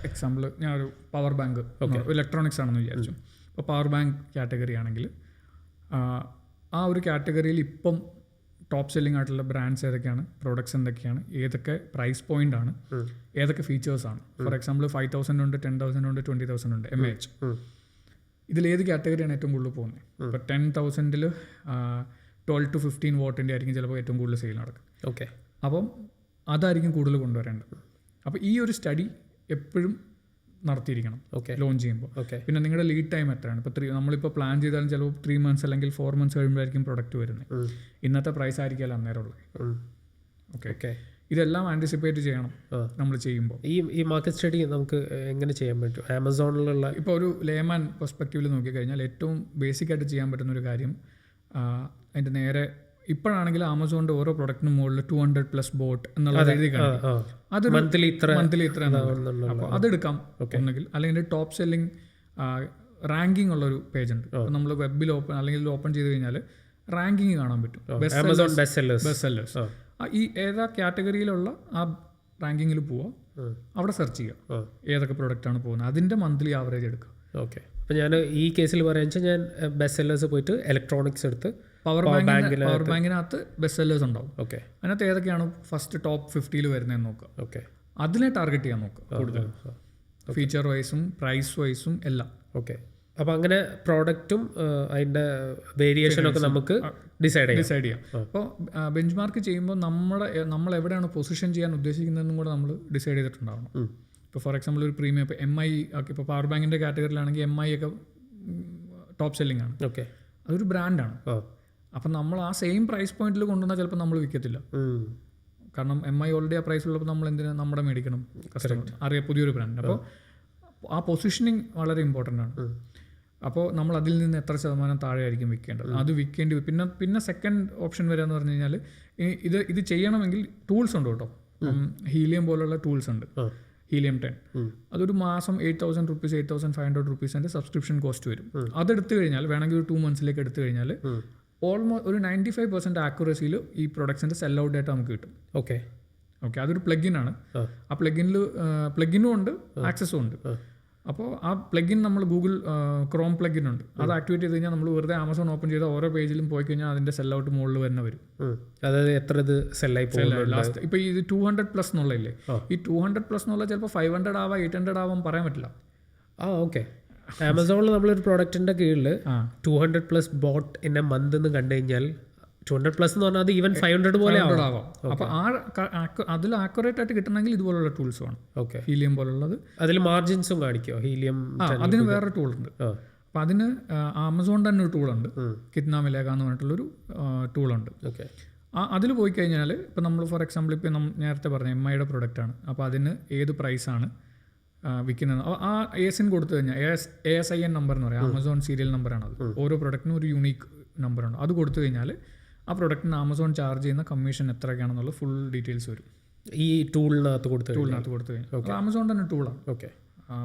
എക്സാമ്പിൾ ഞാനൊരു പവർ ബാങ്ക് ഇലക്ട്രോണിക്സ് ആണെന്ന് വിചാരിച്ചു. അപ്പോൾ പവർ ബാങ്ക് കാറ്റഗറി ആണെങ്കിൽ ആ ഒരു കാറ്റഗറിയിൽ ഇപ്പം ടോപ്പ് സെല്ലിംഗ് ആയിട്ടുള്ള ബ്രാൻഡ്സ് ഏതൊക്കെയാണ്, പ്രോഡക്ട്സ് എന്തൊക്കെയാണ്, ഏതൊക്കെ പ്രൈസ് പോയിന്റ് ആണ്, ഏതൊക്കെ ഫീച്ചേഴ്സ് ആണ്. ഫോർ എക്സാമ്പിൾ 5,000 ഉണ്ട്, 10,000 ഉണ്ട്, 20,000 ഉണ്ട് MAH. ഇതിലേത് കാറ്റഗറിയാണ് ഏറ്റവും കൂടുതൽ പോകുന്നത്? ഇപ്പോൾ 10,000 12 to 15 വാട്ടിൻ്റെ ആയിരിക്കും ചിലപ്പോൾ ഏറ്റവും കൂടുതൽ സെയിൽ നടക്കും. ഓക്കെ. അപ്പം അതായിരിക്കും കൂടുതൽ കൊണ്ടുവരേണ്ടത്. അപ്പോൾ ഈ ഒരു സ്റ്റഡി എപ്പോഴും നടത്തിയിരിക്കണം ലോഞ്ച് ചെയ്യുമ്പോൾ. പിന്നെ നിങ്ങളുടെ ലീഡ് ടൈം എത്രയാണ്? ഇപ്പോൾ നമ്മളിപ്പോൾ പ്ലാൻ ചെയ്താലും ചിലപ്പോൾ 3 months അല്ലെങ്കിൽ 4 months കഴിയുമ്പോഴായിരിക്കും പ്രൊഡക്റ്റ് വരുന്നത്. ഇന്നത്തെ പ്രൈസ് ആയിരിക്കുമല്ലോ അന്നേരം ഉള്ളത്. ഓക്കെ. ഇതെല്ലാം ആൻറ്റിസിപ്പേറ്റ് ചെയ്യണം നമ്മൾ ചെയ്യുമ്പോൾ. ഈ മാർക്കറ്റ് സ്റ്റഡി നമുക്ക് എങ്ങനെ ചെയ്യാൻ പറ്റും? ആമസോണിലുള്ള ഇപ്പോൾ ഒരു ലേമാൻ പെർസ്പെക്റ്റീവിൽ നോക്കിക്കഴിഞ്ഞാൽ ഏറ്റവും ബേസിക് ആയിട്ട് ചെയ്യാൻ പറ്റുന്ന ഒരു കാര്യം, അതിൻ്റെ നേരെ ഇപ്പോഴാണെങ്കിൽ ആമസോണിൻ്റെ ഓരോ പ്രൊഡക്റ്റിനും മുകളിൽ 200+ ബോട്ട് എന്നുള്ളത് എഴുതി കാണും. അത് മന്ത്ലി ഇത്ര അപ്പോൾ അതെടുക്കാം ഒന്നെങ്കിൽ, അല്ലെങ്കിൽ ടോപ്പ് സെല്ലിംഗ് റാങ്കിങ് ഉള്ളൊരു പേജ് ഉണ്ട്. അപ്പോൾ നമ്മൾ വെബിൽ അല്ലെങ്കിൽ ഓപ്പൺ ചെയ്ത് കഴിഞ്ഞാൽ റാങ്കിങ് കാണാൻ പറ്റും. ബെസ്റ്റ് സെല്ലേഴ്സ് ഈ ഏതാ കാറ്റഗറിയിലുള്ള ആ റാങ്കിങ്ങിൽ പോവുക, അവിടെ സെർച്ച് ചെയ്യുക ഏതൊക്കെ പ്രൊഡക്റ്റാണ് പോകുന്നത്, അതിൻ്റെ മന്ത്ലി ആവറേജ് എടുക്കുക. ഓക്കെ. അപ്പോൾ ഞാൻ ഈ കേസിൽ പറയാൻ വെച്ചാൽ ഞാൻ ബെസ്റ്റ് സെല്ലേഴ്സ് പോയിട്ട് ഇലക്ട്രോണിക്സ് എടുത്ത് പവർ ബാങ്കിനകത്ത് ബെസ്റ്റ് സെല്ലേഴ്സ് ഉണ്ടാവും. ഓക്കെ. അതിനകത്ത് ഏതൊക്കെയാണ് ഫസ്റ്റ് ടോപ്പ് 50 വരുന്നതെന്ന് നോക്കുക. ഓക്കെ. അതിനെ ടാർഗറ്റ് ചെയ്യാൻ നോക്കുക കൂടുതൽ, ഫീച്ചർ വൈസും പ്രൈസ് വൈസും എല്ലാം. ഓക്കെ. അപ്പോൾ അങ്ങനെ പ്രോഡക്റ്റും അതിൻ്റെ വേരിയേഷനൊക്കെ നമുക്ക് ഡിസൈഡ് ചെയ്യാം. അപ്പോൾ ബെഞ്ച് മാർക്ക് ചെയ്യുമ്പോൾ നമ്മൾ എവിടെയാണ് പൊസിഷൻ ചെയ്യാൻ ഉദ്ദേശിക്കുന്നതെന്നും കൂടെ നമ്മൾ ഡിസൈഡ് ചെയ്തിട്ടുണ്ടാവണം. ഇപ്പോൾ ഫോർ എക്സാമ്പിൾ ഒരു പ്രീമിയം ഇപ്പോൾ MI ഒക്കെ, ഇപ്പോൾ പവർ ബാങ്കിൻ്റെ കാറ്റഗറിയിലാണെങ്കിൽ MI ഒക്കെ ടോപ്പ് സെല്ലിംഗ് ആണ്. ഓക്കെ. അതൊരു ബ്രാൻഡാണ്. അപ്പം നമ്മൾ ആ സെയിം പ്രൈസ് പോയിന്റിൽ കൊണ്ടുവന്നാൽ ചിലപ്പോൾ നമ്മൾ വിൽക്കത്തില്ല. കാരണം MI ഓൾറെഡി ആ പ്രൈസിലുള്ളപ്പോൾ നമ്മൾ എന്തിനാ നമ്മുടെ മേടിക്കണം? കസ്റ്റമർ അറിയാം പുതിയൊരു ബ്രാൻഡ്. അപ്പോൾ ആ പൊസിഷനിങ് വളരെ ഇമ്പോർട്ടൻ്റ് ആണ്. അപ്പോൾ നമ്മൾ അതിൽ നിന്ന് എത്ര ശതമാനം താഴെ ആയിരിക്കും വിൽക്കേണ്ടത്, അത് വിൽക്കേണ്ടി. പിന്നെ സെക്കൻഡ് ഓപ്ഷൻ വരിക എന്ന് പറഞ്ഞു കഴിഞ്ഞാൽ ഇത് ചെയ്യണമെങ്കിൽ ടൂൾസ് ഉണ്ട് കേട്ടോ. ഹീലിയം പോലുള്ള ടൂൾസ് ഉണ്ട്, ഹീലിയം 10. അതൊരു മാസം 8,000 rupees 8,500 rupees സബ്സ്ക്രിപ്ഷൻ കോസ്റ്റ് വരും. അതെടുത്തു കഴിഞ്ഞാൽ വേണമെങ്കിൽ ഒരു 2 months എടുത്തു കഴിഞ്ഞാൽ ഓൾമോസ്റ്റ് ഒരു 95% ആക്യുറസിയിൽ ഈ പ്രൊഡക്ട്സിൻ്റെ സെൽ ഔട്ട് ഡേറ്റ നമുക്ക് കിട്ടും. ഓക്കെ. അതൊരു പ്ലഗിൻ ആണ്. ആ പ്ലഗിനും ഉണ്ട് ആക്സസും ഉണ്ട്. അപ്പോൾ ആ പ്ലഗിൻ നമ്മൾ ഗൂഗിൾ ക്രോം പ്ലഗിൻ ഉണ്ട്, അത് ആക്ടിവേറ്റ് ചെയ്ത് കഴിഞ്ഞാൽ നമ്മൾ വെറുതെ ആമസോൺ ഓപ്പൺ ചെയ്ത ഓരോ പേജിലും പോയി കഴിഞ്ഞാൽ അതിൻ്റെ സെൽ ഔട്ട് മുകളിൽ തന്നെ വരും. അതായത് എത്ര ഇത് സെല്ലായി പോകും ലാസ്റ്റ് ഇപ്പോൾ ഇത് 200+ എന്നുള്ളതില്ലേ, ഈ 200+ എന്നുള്ള ചിലപ്പോൾ 500 ആവാം 800 ആവാം പറയാൻ പറ്റില്ല. ഓക്കെ. ആമസോണിൽ നമ്മളൊരു പ്രോഡക്റ്റിൻ്റെ കീഴിൽ 200+ ബോട്ട് ഇൻ എ മന്ത് എന്ന് കണ്ടു കഴിഞ്ഞാൽ 200+ എന്ന് പറഞ്ഞാൽ അത് ഈവൻ 500 പോലെ ആവാം. അപ്പോൾ അതിൽ ആക്യുറേറ്റ് ആയിട്ട് കിട്ടണമെങ്കിൽ ഇതുപോലുള്ള ടൂൾസ് വേണം. ഓക്കെ. ഹീലിയം പോലുള്ളത്. അതിൽ മാർജിൻസും കാണിക്കുമോ? ഹീലിയം അതിന് വേറെ ടൂളുണ്ട്. അപ്പം അതിന് ആമസോൺ തന്നെ ഒരു ടൂളുണ്ട്, കിത്നാമിലേക എന്ന് പറഞ്ഞിട്ടുള്ളൊരു ടൂളുണ്ട്. ഓക്കെ. അതിൽ പോയി കഴിഞ്ഞാൽ ഇപ്പോൾ നമ്മൾ ഫോർ എക്സാമ്പിൾ ഇപ്പോൾ നേരത്തെ പറഞ്ഞ MIയുടെ പ്രൊഡക്റ്റാണ്, അപ്പോൾ അതിന് ഏത് പ്രൈസാണ് വിൽക്കുന്നത് ആ ASIN കൊടുത്തു കഴിഞ്ഞാൽ ASIN നമ്പർ എന്ന് പറയാം, ആമസോൺ സീരിയൽ നമ്പറാണ് അത്. ഓരോ പ്രൊഡക്റ്റിനും ഒരു യൂണീക്ക് നമ്പറുണ്ട്. അത് കൊടുത്തു കഴിഞ്ഞാൽ ആ പ്രൊഡക്റ്റിന് ആമസോൺ ചാർജ് ചെയ്യുന്ന കമ്മീഷൻ എത്രയൊക്കെയാണെന്നുള്ള ഫുൾ ഡീറ്റെയിൽസ് വരും ഈ ടൂളിനകത്ത് കൊടുത്തു കഴിഞ്ഞാൽ. ആമസോൺ തന്നെ ടൂളാണ്. ഓക്കെ.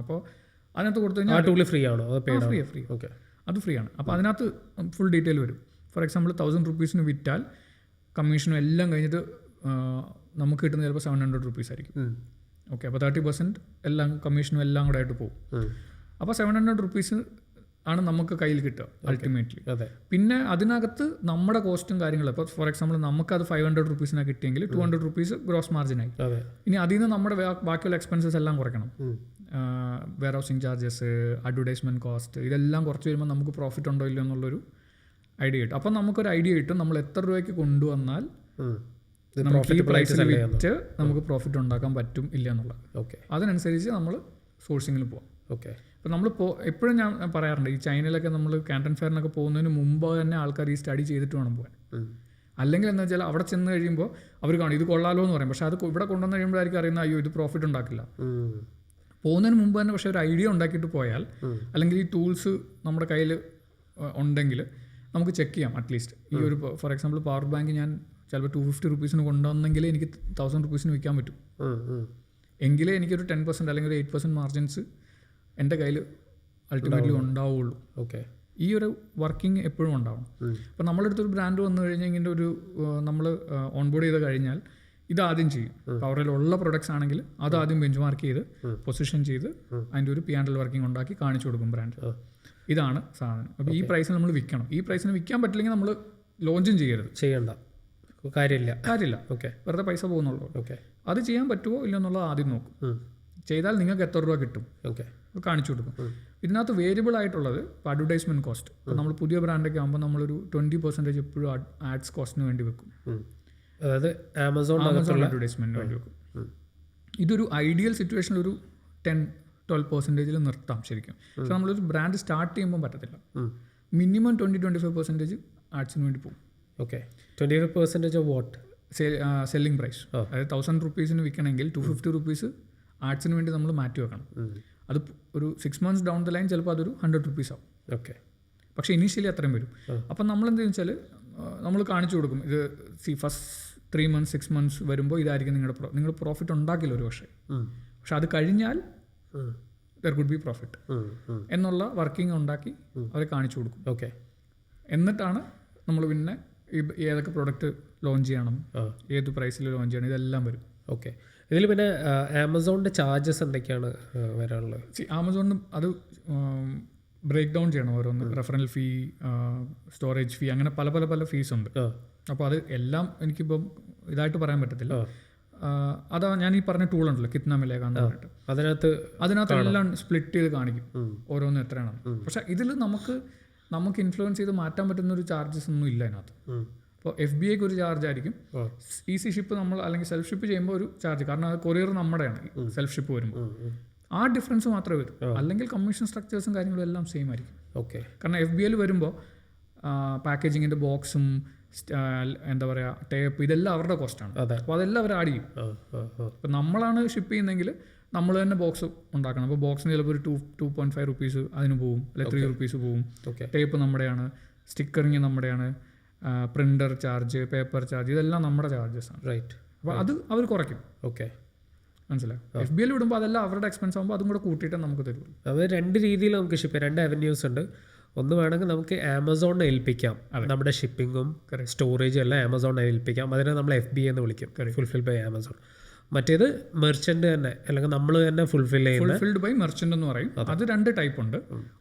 അപ്പോൾ അതിനകത്ത് കൊടുത്തു കഴിഞ്ഞാൽ ടൂൾ ഫ്രീ ആണോ? ഫ്രീ. ഓക്കെ, അത് ഫ്രീ ആണ്. അപ്പോൾ അതിനകത്ത് ഫുൾ ഡീറ്റെയിൽ വരും. ഫോർ എക്സാമ്പിൾ 1000 rupees വിറ്റാൽ കമ്മീഷനും എല്ലാം കഴിഞ്ഞിട്ട് നമുക്ക് കിട്ടുന്നത് ചിലപ്പോൾ 700 rupees ആയിരിക്കും. ഓക്കെ, അപ്പോൾ 30% എല്ലാം കമ്മീഷനും എല്ലാം കൂടെ ആയിട്ട് പോകും. അപ്പോൾ 700 rupees ആണ് നമുക്ക് കയ്യിൽ കിട്ടുക അൾട്ടിമേറ്റ്ലി. പിന്നെ അതിനകത്ത് നമ്മുടെ കോസ്റ്റും കാര്യങ്ങളും, ഇപ്പോൾ ഫോർ എക്സാമ്പിൾ നമുക്കത് 500 rupees കിട്ടിയെങ്കിൽ 200 rupees ഗ്രോസ് മാർജിനായി. ഇനി അതിൽ നിന്ന് നമ്മുടെ ബാക്കിയുള്ള എക്സ്പെൻസസ് എല്ലാം കുറയ്ക്കണം. Warehousing charges, advertisement cost, ഇതെല്ലാം കുറച്ച് വരുമ്പോൾ നമുക്ക് പ്രോഫിറ്റ് ഉണ്ടോ ഇല്ലയോ എന്നുള്ളൊരു ഐഡിയ കിട്ടും. അപ്പം നമുക്കൊരു ഐഡിയ കിട്ടും നമ്മൾ എത്ര രൂപയ്ക്ക് കൊണ്ടുവന്നാൽ നമുക്ക് ഈ പ്രൈസിൽ വിറ്റ് നമുക്ക് പ്രോഫിറ്റ് ഉണ്ടാക്കാൻ പറ്റും ഇല്ല എന്നുള്ളത്. ഓക്കെ. അതിനനുസരിച്ച് നമ്മൾ സോഴ്സിങ്ങിൽ പോകാം. ഓക്കെ. ഇപ്പോൾ നമ്മൾ എപ്പോഴും ഞാൻ പറയാറുണ്ട്, ഈ ചൈനയിലൊക്കെ നമ്മൾ കാൻട്ടൺ ഫെയറിനൊക്കെ പോകുന്നതിന് മുമ്പ് തന്നെ ആൾക്കാർ ഈ സ്റ്റഡി ചെയ്തിട്ട് വേണം പോകാൻ. അല്ലെങ്കിൽ എന്താ വെച്ചാൽ അവിടെ ചെന്ന് കഴിയുമ്പോൾ അവർ കാണും ഇത് കൊള്ളാലോ എന്ന് പറയും, പക്ഷേ അത് ഇവിടെ കൊണ്ടുവന്ന് കഴിയുമ്പോഴായിരിക്കും അറിയുന്നത് അയ്യോ ഇത് പ്രോഫിറ്റ് ഉണ്ടാക്കില്ല. പോകുന്നതിന് മുമ്പ് തന്നെ പക്ഷേ ഒരു ഐഡിയ ഉണ്ടാക്കിയിട്ട് പോയാൽ, അല്ലെങ്കിൽ ഈ ടൂൾസ് നമ്മുടെ കയ്യിൽ ഉണ്ടെങ്കിൽ നമുക്ക് ചെക്ക് ചെയ്യാം. അറ്റ്ലീസ്റ്റ് ഈ ഒരു ഫോർ എക്സാമ്പിൾ പവർ ബാങ്ക് ഞാൻ ചിലപ്പോൾ 250 rupees കൊണ്ടുവന്നെങ്കിലേ എനിക്ക് 1000 rupees വിൽക്കാൻ പറ്റും. എങ്കിലേ എനിക്കൊരു 10% അല്ലെങ്കിൽ ഒരു 8% മാർജിൻസ് എൻ്റെ കയ്യിൽ അൾട്ടിമേറ്റ്ലി ഉണ്ടാവുള്ളൂ. ഓക്കെ. ഈ ഒരു വർക്കിംഗ് എപ്പോഴും ഉണ്ടാവണം. അപ്പോൾ നമ്മളെടുത്തൊരു ബ്രാൻഡ് വന്നു കഴിഞ്ഞാൽ ഇങ്ങനെ ഒരു നമ്മൾ ഓൺബോർഡ് ചെയ്ത് കഴിഞ്ഞാൽ ഇതാദ്യം ചെയ്യും. അവരിലുള്ള പ്രൊഡക്ട്സ് ആണെങ്കിൽ അതാദ്യം ബെഞ്ച് മാർക്ക് ചെയ്ത് പൊസിഷൻ ചെയ്ത് അതിൻ്റെ ഒരു P&L വർക്കിംഗ് ഉണ്ടാക്കി കാണിച്ചു കൊടുക്കും ബ്രാൻഡ്. ഇതാണ് സാധനം. അപ്പോൾ ഈ പ്രൈസിന് നമ്മൾ വിൽക്കണം. ഈ പ്രൈസിന് വിൽക്കാൻ പറ്റില്ലെങ്കിൽ നമ്മൾ ലോഞ്ചും ചെയ്യണ്ട, കാര്യമില്ല. ഓക്കെ, വെറുതെ പൈസ പോകുന്നുള്ളൂ. ഓക്കെ, അത് ചെയ്യാൻ പറ്റുമോ ഇല്ലെന്നുള്ളത് ആദ്യം നോക്കും. ചെയ്താൽ നിങ്ങൾക്ക് എത്ര രൂപ കിട്ടും ഓക്കെ കാണിച്ചു കൊടുക്കും. ഇതിനകത്ത് വേരിയബിൾ ആയിട്ടുള്ളത് ഇപ്പോൾ അഡ്വർടൈസ്മെൻറ്റ് കോസ്റ്റ്. ഇപ്പോൾ നമ്മൾ പുതിയ ബ്രാൻഡൊക്കെ ആകുമ്പോൾ നമ്മളൊരു 20% എപ്പോഴും ആഡ്സ് കോസ്റ്റിന് വേണ്ടി വെക്കും. അതായത് ആമസോൺ അഡ്വർടൈസ്മെൻറ്റിന് വേണ്ടി വെക്കും. ഇതൊരു ഐഡിയൽ സിറ്റുവേഷനിൽ ഒരു 10-12% നിർത്താം ശരിക്കും. പക്ഷെ നമ്മളൊരു ബ്രാൻഡ് സ്റ്റാർട്ട് ചെയ്യുമ്പോൾ പറ്റത്തില്ല. മിനിമം 20-25% ആഡ്സിന് വേണ്ടി പോകും. Okay. 25% of what? Selling price. അതായത് 1000 rupees വിൽക്കണമെങ്കിൽ 250 rupees ആഡ്സിന് വേണ്ടി നമ്മൾ മാറ്റി വെക്കണം. അത് ഒരു 6 months ഡൗൺ ദ ലൈൻ ചിലപ്പോൾ അതൊരു 100 rupees ആവും. ഓക്കെ. പക്ഷേ ഇനീഷ്യലി അത്രയും വരും. അപ്പം നമ്മൾ എന്താണെന്ന് വെച്ചാൽ നമ്മൾ കാണിച്ചു കൊടുക്കും ഇത് ഫസ്റ്റ് 3 months 6 months വരുമ്പോൾ ഇതായിരിക്കും നിങ്ങൾ പ്രോഫിറ്റ് ഉണ്ടാക്കില്ല ഒരു പക്ഷെ അത് കഴിഞ്ഞാൽ ദർ കുഡ് ബി പ്രോഫിറ്റ് എന്നുള്ള വർക്കിംഗ് ഉണ്ടാക്കി അവരെ കാണിച്ചു കൊടുക്കും. ഓക്കെ. എന്നിട്ടാണ് നമ്മൾ പിന്നെ ഏതൊക്കെ പ്രൊഡക്റ്റ് ലോഞ്ച് ചെയ്യണം, ഏത് പ്രൈസിൽ ലോഞ്ച് ചെയ്യണം, ഇതെല്ലാം വരും. ഓക്കെ. ഇതിൽ പിന്നെ ആമസോണിൻ്റെ ചാർജസ് എന്തൊക്കെയാണ് വരാനുള്ളത്? ആമസോണിന് അത് ബ്രേക്ക് ഡൗൺ ചെയ്യണം ഓരോന്ന്. റെഫറൽ ഫീ, സ്റ്റോറേജ് ഫീ, അങ്ങനെ പല ഫീസ് ഉണ്ട്. അപ്പോൾ അത് എല്ലാം എനിക്കിപ്പം ഇതായിട്ട് പറയാൻ പറ്റത്തില്ല. അതാ ഞാൻ ഈ പറഞ്ഞ ടൂൾ ഉണ്ടല്ലോ കിത്നാമിലേക എന്ന് പറഞ്ഞിട്ട്, അതിനകത്ത് എല്ലാം സ്പ്ലിറ്റ് ചെയ്ത് കാണിക്കും ഓരോന്നും എത്രയാണ്. പക്ഷേ ഇതിൽ നമുക്ക് ഇൻഫ്ലുവൻസ് ചെയ്ത് മാറ്റാൻ പറ്റുന്ന ഒരു ചാർജസ് ഒന്നും ഇല്ല അതിനകത്ത്. അപ്പോൾ FBAക്ക് ഒരു ചാർജ് ആയിരിക്കും, ഈസി ഷിപ്പ് നമ്മൾ അല്ലെങ്കിൽ സെൽഫ് ഷിപ്പ് ചെയ്യുമ്പോൾ ഒരു ചാർജ്, കാരണം അത് കൊറിയർ നമ്മുടെയാണ് സെൽഫ് ഷിപ്പ് വരുമ്പോൾ. ആ ഡിഫറൻസ് മാത്രമേ വരും. അല്ലെങ്കിൽ കമ്മീഷൻ സ്ട്രക്ചേഴ്സും കാര്യങ്ങളും എല്ലാം സെയിം ആയിരിക്കും. ഓക്കെ. കാരണം FBAയിൽ വരുമ്പോൾ പാക്കേജിങ്ങിൻ്റെ ബോക്സും എന്താ പറയുക ടേപ്പ് ഇതെല്ലാം അവരുടെ കോസ്റ്റാണ്. അപ്പോൾ അതെല്ലാം അവർ ആഡ് ചെയ്യും. ഇപ്പം നമ്മളാണ് ഷിപ്പ് ചെയ്യുന്നതെങ്കിൽ നമ്മൾ തന്നെ ബോക്സ് ഉണ്ടാക്കണം. അപ്പോൾ ബോക്സിന് ചിലപ്പോൾ ഒരു 2.5 rupees അതിന് പോവും, അല്ലെങ്കിൽ 3 rupees പോവും. ടേപ്പ് നമ്മുടെയാണ്, സ്റ്റിക്കറിങ് നമ്മുടെയാണ്, പ്രിൻ്റർ ചാർജ്, പേപ്പർ ചാർജ്, ഇതെല്ലാം നമ്മുടെ ചാർജസ് ആണ്. റൈറ്റ്. അപ്പോൾ അത് അവർ കുറയ്ക്കും. ഓക്കെ, മനസ്സിലായി. FBAയിൽ വിടുമ്പോൾ അതെല്ലാം അവരുടെ എക്സ്പെൻസ് ആകുമ്പോൾ അതും കൂടെ കൂട്ടിയിട്ട് നമുക്ക് തരുള്ളൂ. അത് 2 രീതിയിൽ നമുക്ക് ഷിപ്പ് ചെയ്യാം, 2 അവന്യൂസ് ഉണ്ട്. ഒന്ന് വേണമെങ്കിൽ നമുക്ക് ആമസോണിനെ ഏൽപ്പിക്കാം, നമ്മുടെ ഷിപ്പിങ്ങും സ്റ്റോറേജും എല്ലാം ആമസോണിനെ ഏൽപ്പിക്കാം. അതിനെ നമ്മൾ FBA എന്ന് വിളിക്കും, ഫുൾഫിൽ ബൈ ആമസോൺ. മറ്റേത് മെർച്ചൻ്റ് തന്നെ അല്ലെങ്കിൽ നമ്മൾ തന്നെ ഫുൾഫിൽ ചെയ്യുന്ന ഫുൾഫിൽഡ് ബൈ മെർച്ചൻ്റ് എന്ന് പറയും. അത് 2 ടൈപ്പ് ഉണ്ട്.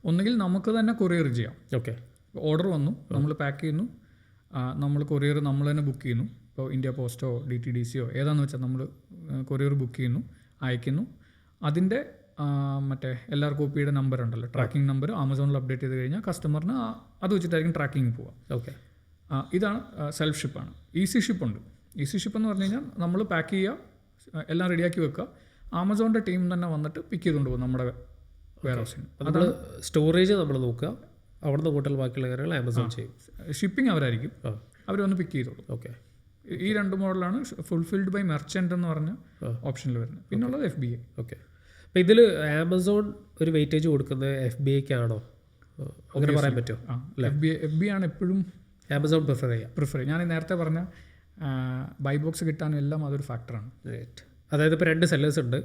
ഒന്നുകിൽ നമുക്ക് തന്നെ കൊറിയർ ചെയ്യാം. ഓക്കെ, ഓർഡർ വന്നു, നമ്മൾ പാക്ക് ചെയ്യുന്നു, നമ്മൾ കൊറിയർ നമ്മൾ തന്നെ ബുക്ക് ചെയ്യുന്നു. ഇപ്പോൾ ഇന്ത്യ പോസ്റ്റോ DTDCയോ ഏതാണെന്ന് വെച്ചാൽ നമ്മൾ കൊറിയർ ബുക്ക് ചെയ്യുന്നു, അയക്കുന്നു. അതിൻ്റെ മറ്റേ LR കോപ്പിയുടെ നമ്പർ ഉണ്ടല്ലോ, ട്രാക്കിംഗ് നമ്പർ ആമസോണിൽ അപ്ഡേറ്റ് ചെയ്ത് കഴിഞ്ഞാൽ കസ്റ്റമറിന് അത് വെച്ചിട്ടായിരിക്കും ട്രാക്കിംഗ് പോവുക. ഓക്കെ, ഇതാണ് സെൽഫ് ഷിപ്പാണ്. ഈസി ഷിപ്പുണ്ട്. ഈസി ഷിപ്പ് എന്ന് പറഞ്ഞു കഴിഞ്ഞാൽ നമ്മൾ പാക്ക് ചെയ്യുക, എല്ലാം റെഡിയാക്കി വെക്കുക, ആമസോണിൻ്റെ ടീം തന്നെ വന്നിട്ട് പിക്ക് ചെയ്തുകൊണ്ട് പോകും നമ്മുടെ വെയർ ഹൗസിന്. നമ്മൾ സ്റ്റോറേജ് നമ്മൾ നോക്കുക, അവിടെ നിന്ന് കൂട്ടൽ ബാക്കിയുള്ള കാര്യങ്ങൾ ആമസോൺ ചെയ്യും. ഷിപ്പിംഗ് അവരായിരിക്കും, അവർ വന്ന് പിക്ക് ചെയ്തോളൂ. ഓക്കെ, ഈ 2 മോഡലാണ് ഫുൾഫിൽഡ് ബൈ മെർച്ചൻ്റ് എന്ന് പറഞ്ഞ ഓപ്ഷനിൽ വരുന്നത്. പിന്നുള്ളത് FBA. ഓക്കെ, അപ്പോൾ ഇതിൽ ആമസോൺ ഒരു വെയിറ്റേജ് കൊടുക്കുന്നത് FBAക്ക് ആണോ, അങ്ങനെ പറയാൻ പറ്റുമോ? FBA ആണ് എപ്പോഴും ആമസോൺ പ്രിഫർ ചെയ്യാം. ഞാൻ നേരത്തെ പറഞ്ഞ ബൈ ബോക്സ് കിട്ടാനും എല്ലാം അതൊരു ഫാക്ടറാണ്. അതായത് ഇപ്പോൾ 2 സെല്ലേഴ്സ് ഉണ്ട്.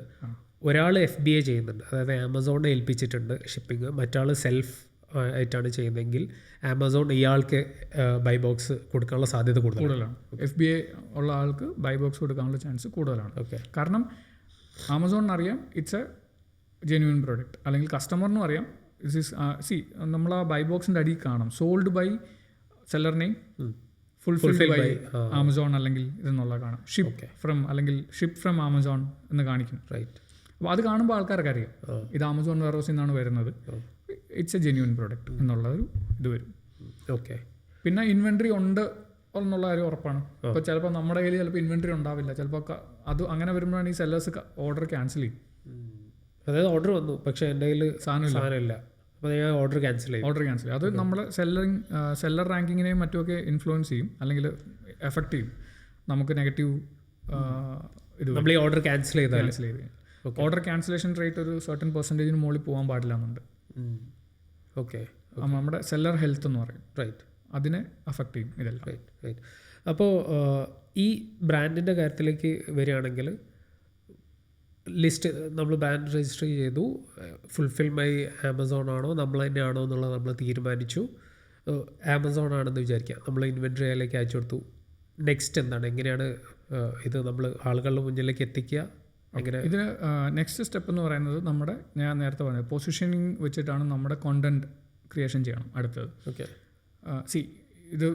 ഒരാൾ FBA ചെയ്യുന്നുണ്ട്, അതായത് ആമസോണിനെ ഏൽപ്പിച്ചിട്ടുണ്ട് ഷിപ്പിംഗ്, മറ്റാൾ സെൽഫ് ആയിട്ടാണ് ചെയ്യുന്നതെങ്കിൽ ആമസോൺ ഇയാൾക്ക് ബൈ ബോക്സ് കൊടുക്കാനുള്ള സാധ്യത കൂടുതലാണ്. FBA ഉള്ള ആൾക്ക് ബൈ ബോക്സ് കൊടുക്കാനുള്ള ചാൻസ് കൂടുതലാണ്. ഓക്കെ, കാരണം ആമസോണിന് അറിയാം ഇറ്റ്സ് എ ജെന്യൂൻ പ്രോഡക്റ്റ്, അല്ലെങ്കിൽ കസ്റ്റമറിനും അറിയാം നമ്മൾ ആ ബൈ ബോക്സിൻ്റെ അടിയിൽ കാണാം sold by seller name, fulfilled by Amazon അല്ലെങ്കിൽ ഇതെന്നുള്ള കാണാം, ഷിപ്പ് ഫ്രം അല്ലെങ്കിൽ ഷിപ്പ് ഫ്രം ആമസോൺ എന്ന് കാണിക്കും. റൈറ്റ്. അപ്പോൾ അത് കാണുമ്പോൾ ആൾക്കാർക്ക് അറിയാം ഇത് ആമസോൺ വെയർ ഹൗസിൽ നിന്നാണ് വരുന്നത്, ഇറ്റ്സ് എ ജെന്യൂൻ പ്രോഡക്റ്റ് എന്നുള്ളൊരു ഇത് വരും. ഓക്കെ, പിന്നെ ഇൻവെൻട്രി ഉണ്ട് എന്നുള്ള കാര്യം ഉറപ്പാണ്. ഇപ്പോൾ ചിലപ്പോൾ നമ്മുടെ കയ്യിൽ ചിലപ്പോൾ ഇൻവെൻട്രി ഉണ്ടാവില്ല, ചിലപ്പോൾ അത് അങ്ങനെ വരുമ്പോഴാണ് ഈ സെല്ലേഴ്സ് ഓർഡർ ക്യാൻസൽ ചെയ്യും. അതായത് ഓർഡർ വന്നു പക്ഷേ എൻ്റെ കയ്യിൽ സാധനമില്ല, അപ്പോൾ ഞാൻ ഓർഡർ ക്യാൻസൽ ചെയ്യും. അത് നമ്മുടെ സെല്ലർ റാങ്കിങ്ങിനെയും മറ്റുമൊക്കെ ഇൻഫ്ലുവൻസ് ചെയ്യും, അല്ലെങ്കിൽ എഫക്റ്റ് ചെയ്യും. നമുക്ക് നെഗറ്റീവ് ഇത് നമ്മൾ ഈ ഓർഡർ ക്യാൻസൽ ചെയ്ത് ഓർഡർ ക്യാൻസലേഷൻ റേറ്റ് ഒരു സർട്ടൻ പെർസെൻറ്റേജിന് മുകളിൽ പോകാൻ പാടില്ല എന്നുണ്ട്. ഓക്കെ, നമ്മുടെ സെല്ലർ ഹെൽത്ത് എന്ന് പറയും. റൈറ്റ്. അതിനെ അഫക്റ്റ് ചെയ്യും ഇതെല്ലാം. റൈറ്റ്. അപ്പോൾ ഈ ബ്രാൻഡിൻ്റെ കാര്യത്തിലേക്ക് വരികയാണെങ്കിൽ ലിസ്റ്റ് നമ്മൾ ബ്രാൻഡ് രജിസ്റ്റർ ചെയ്തു, ഫുൾഫിൽ ബൈ ആമസോൺ ആണോ നമ്മൾ തന്നെയാണോ എന്നുള്ളത് നമ്മൾ തീരുമാനിച്ചു. ആമസോൺ ആണെന്ന് വിചാരിക്കുക, നമ്മൾ ഇൻവെൻട്രി അതിലേക്ക് അയച്ചു കൊടുത്തു. നെക്സ്റ്റ് എന്താണ്, എങ്ങനെയാണ് ഇത് നമ്മൾ ആളുകളുടെ മുന്നിലേക്ക് എത്തിക്കുക? എങ്ങനെ ഇതിന് നെക്സ്റ്റ് സ്റ്റെപ്പ് എന്ന് പറയുന്നത് നമ്മുടെ ഞാൻ നേരത്തെ പറഞ്ഞത് പൊസിഷനിങ് വെച്ചിട്ടാണ് നമ്മുടെ കോണ്ടന്റ് ക്രിയേഷൻ ചെയ്യണം അടുത്തത്. ഓക്കെ, ഇത്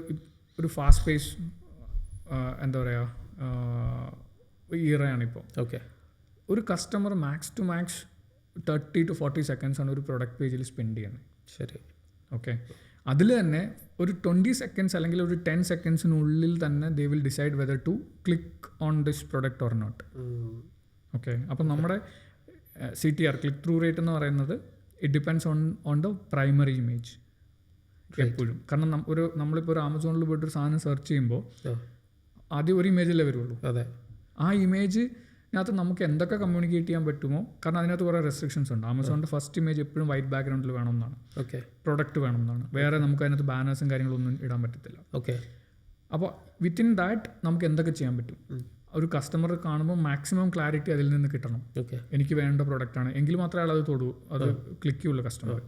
ഒരു ഫാസ്റ്റ് പേസ് എന്താ പറയുക ഈറയാണിപ്പോൾ. ഓക്കെ, ഒരു customer max to max 30 to 40 seconds ആണ് ഒരു പ്രൊഡക്റ്റ് പേജിൽ സ്പെൻഡ് ചെയ്യുന്നത്. ശരി. ഓക്കെ, അതിൽ തന്നെ ഒരു 20 seconds അല്ലെങ്കിൽ ഒരു 10 secondsനുള്ളിൽ തന്നെ they will decide whether to click on this product or not. Okay, അപ്പം നമ്മുടെ CTR ക്ലിക്ക് ത്രൂ റേറ്റ് എന്ന് പറയുന്നത് it depends on the primary image എപ്പോഴും. കാരണം നമ്മളിപ്പോൾ ഒരു ആമസോണിൽ പോയിട്ട് ഒരു സാധനം സെർച്ച് ചെയ്യുമ്പോൾ ആദ്യം ഒരു ഇമേജല്ലേ വരുള്ളൂ. അതെ, ആ ഇമേജിനകത്ത് നമുക്ക് എന്തൊക്കെ കമ്മ്യൂണിക്കേറ്റ് ചെയ്യാൻ പറ്റുമോ, കാരണം അതിനകത്ത് കുറേ റെസ്ട്രിക്ഷൻസ് ഉണ്ട്. ആമസോണിൻ്റെ ഫസ്റ്റ് ഇമേജ് എപ്പോഴും വൈറ്റ് ബാക്ക്ഗ്രൗണ്ടിൽ വേണമെന്നാണ്. ഓക്കെ, പ്രൊഡക്റ്റ് വേണമെന്നാണ്. വേറെ നമുക്ക് അതിനകത്ത് ബാനേഴ്സും കാര്യങ്ങളൊന്നും ഇടാൻ പറ്റത്തില്ല. ഓക്കെ, അപ്പോൾ വിത്തിൻ ദാറ്റ് നമുക്ക് എന്തൊക്കെ ചെയ്യാൻ പറ്റും? ഒരു കസ്റ്റമർ കാണുമ്പോൾ മാക്സിമം ക്ലാരിറ്റി അതിൽ നിന്ന് കിട്ടണം. ഓക്കെ, എനിക്ക് വേണ്ട പ്രൊഡക്റ്റാണ് എങ്കിൽ മാത്രമേ അയാൾ അത് തൊടൂ, അത് ക്ലിക്ക് ചെയ്യുള്ളൂ കസ്റ്റമർ.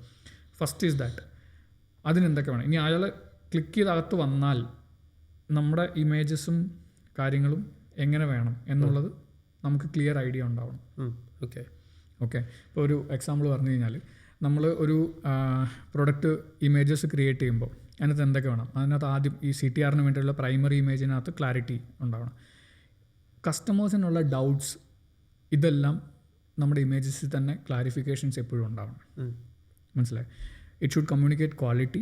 First is that. അതിനെന്തൊക്കെ വേണം? ഇനി അയാൾ ക്ലിക്ക് ചെയ്ത് അകത്ത് വന്നാൽ നമ്മുടെ ഇമേജസും കാര്യങ്ങളും എങ്ങനെ വേണം എന്നുള്ളത് നമുക്ക് ക്ലിയർ ഐഡിയ ഉണ്ടാവണം. ഓക്കെ, ഓക്കെ, ഇപ്പോൾ ഒരു എക്സാമ്പിൾ പറഞ്ഞു കഴിഞ്ഞാൽ നമ്മൾ ഒരു പ്രൊഡക്റ്റ് ഇമേജസ് ക്രിയേറ്റ് ചെയ്യുമ്പോൾ അതിനകത്ത് എന്തൊക്കെ വേണം? അതിനകത്ത് ആദ്യം ഈ CTRന് വേണ്ടിയുള്ള പ്രൈമറി ഇമേജിനകത്ത് ക്ലാരിറ്റി ഉണ്ടാവണം. കസ്റ്റമേഴ്സിനുള്ള ഡൗട്ട്സ് ഇതെല്ലാം നമ്മുടെ ഇമേജസിൽ തന്നെ ക്ലാരിഫിക്കേഷൻസ് എപ്പോഴും ഉണ്ടാവണം. മനസ്സിലായി? It should communicate quality,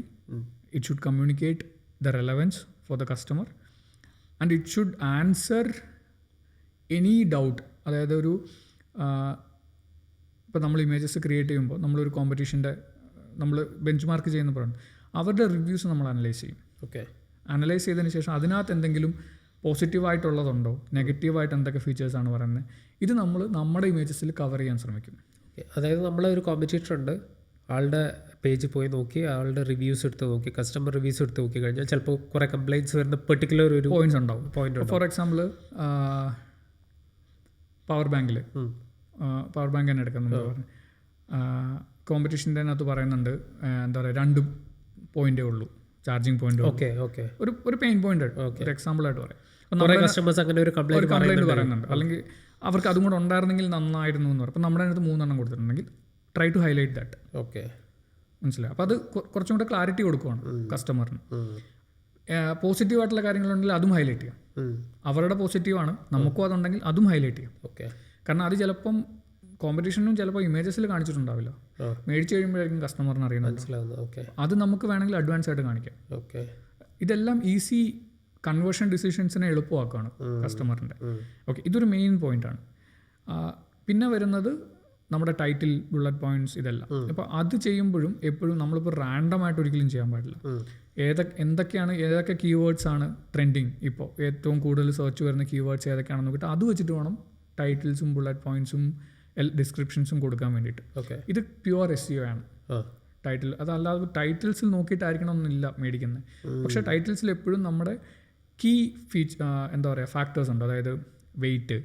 it should communicate the relevance for the customer and it should answer any doubt. അതായത് ഒരു ഇപ്പോൾ നമ്മൾ ഇമേജസ് ക്രിയേറ്റ് ചെയ്യുമ്പോൾ നമ്മളൊരു കോമ്പറ്റീഷൻ്റെ നമ്മൾ ബെഞ്ച് മാർക്ക് ചെയ്യുന്ന പറയുന്നത് അവരുടെ റിവ്യൂസ് നമ്മൾ അനലൈസ് ചെയ്യും. ഓക്കെ, അനലൈസ് ചെയ്തതിന് ശേഷം അതിനകത്ത് എന്തെങ്കിലും പോസിറ്റീവായിട്ടുള്ളതുണ്ടോ, നെഗറ്റീവായിട്ട് എന്തൊക്കെ ഫീച്ചേഴ്സാണ് പറയുന്നത്, ഇത് നമ്മൾ നമ്മുടെ ഇമേജസിൽ കവർ ചെയ്യാൻ ശ്രമിക്കും. അതായത് നമ്മളെ ഒരു കോമ്പറ്റീറ്റർ ഉണ്ട്, ആളുടെ പേജ് പോയി നോക്കി ആളുടെ റിവ്യൂസ് എടുത്ത് നോക്കി, കസ്റ്റമർ റിവ്യൂസ് എടുത്ത് നോക്കി കഴിഞ്ഞാൽ ചിലപ്പോൾ കുറേ കംപ്ലയിൻറ്റ്സ് വരുന്ന പെർട്ടിക്കുലർ ഒരു പോയിന്റ്സ് ഉണ്ടാവും. പോയിന്റ് ഫോർ എക്സാമ്പിൾ പവർ ബാങ്കിൽ തന്നെ എടുക്കാം. നമ്മൾ കോമ്പറ്റീഷൻ്റെ അതിനകത്ത് പറയുന്നുണ്ട് എന്താ പറയുക 2 പോയിന്റേ ഉള്ളൂ ചാർജിങ് പോയിന്റ്. ഓക്കെ, ഓക്കെ, ഒരു പെയിൻ പോയിന്റ് ഒരു എക്സാമ്പിൾ ആയിട്ട് പറയാം. കസ്റ്റമേഴ്സ് അങ്ങനെ ഒരു കംപ്ലൈൻറ്റ് പറയുന്നുണ്ട്. അല്ലെങ്കിൽ അവർക്ക് അതും കൂടെ ഉണ്ടായിരുന്നെങ്കിൽ നന്നായിരുന്നു എന്ന് പറയും. അപ്പോൾ നമ്മുടെ അടുത്ത് 3 എണ്ണം കൊടുത്തിട്ടുണ്ടെങ്കിൽ try to highlight that. Okay, മനസ്സിലായി. അപ്പോൾ അത് കുറച്ചും കൂടെ ക്ലാരിറ്റി കൊടുക്കുവാണ് കസ്റ്റമറിന്. പോസിറ്റീവായിട്ടുള്ള കാര്യങ്ങളുണ്ടെങ്കിൽ അതും ഹൈലൈറ്റ് ചെയ്യാം. അവരുടെ പോസിറ്റീവാണ്, നമുക്കും അതുണ്ടെങ്കിൽ അതും ഹൈലൈറ്റ് ചെയ്യാം. ഓക്കെ, കാരണം അത് ചിലപ്പം കോമ്പറ്റീഷനും ചിലപ്പോൾ ഇമേജസിൽ കാണിച്ചിട്ടുണ്ടാവില്ല, മേടിച്ച് കഴിയുമ്പോഴായിരിക്കും കസ്റ്റമറിന് അറിയുന്നത്. ഓക്കെ, അത് നമുക്ക് വേണമെങ്കിൽ അഡ്വാൻസ് ആയിട്ട് കാണിക്കാം. ഓക്കെ, ഇതെല്ലാം ഈസി കൺവേർഷൻ ഡിസിഷൻസിനെ എളുപ്പമാക്കുകയാണ് കസ്റ്റമറിൻ്റെ. ഓക്കെ, ഇതൊരു മെയിൻ പോയിൻ്റാണ്. പിന്നെ വരുന്നത് നമ്മുടെ ടൈറ്റിൽ, ബുള്ളറ്റ് പോയിന്റ്സ്, ഇതെല്ലാം. അപ്പോൾ അത് ചെയ്യുമ്പോഴും എപ്പോഴും നമ്മളിപ്പോൾ റാൻഡമായിട്ട് ഒരിക്കലും ചെയ്യാൻ പാടില്ല. ഏതൊക്കെ കീവേഡ്സ് ആണ് ട്രെൻഡിങ്, ഇപ്പോൾ ഏറ്റവും കൂടുതൽ സെർച്ച് വരുന്ന കീവേഡ്സ് ഏതൊക്കെയാണെന്ന് നോക്കിയിട്ട് അത് വെച്ചിട്ട് വേണം ടൈറ്റിൽസും ബുള്ളറ്റ് പോയിന്റ്സും ഡിസ്ക്രിപ്ഷൻസും കൊടുക്കാൻ വേണ്ടിയിട്ട്. ഇത് പ്യുവർ SEO ആണ് ടൈറ്റിൽ. അതല്ലാതെ ടൈറ്റിൽസിൽ നോക്കിയിട്ടായിരിക്കണം എന്നില്ല മേടിക്കുന്നത്. പക്ഷേ ടൈറ്റിൽസിൽ എപ്പോഴും നമ്മുടെ കീ എന്താ പറയുക ഫാക്ടേഴ്സ് ഉണ്ട്. അതായത് വെയിറ്റ്,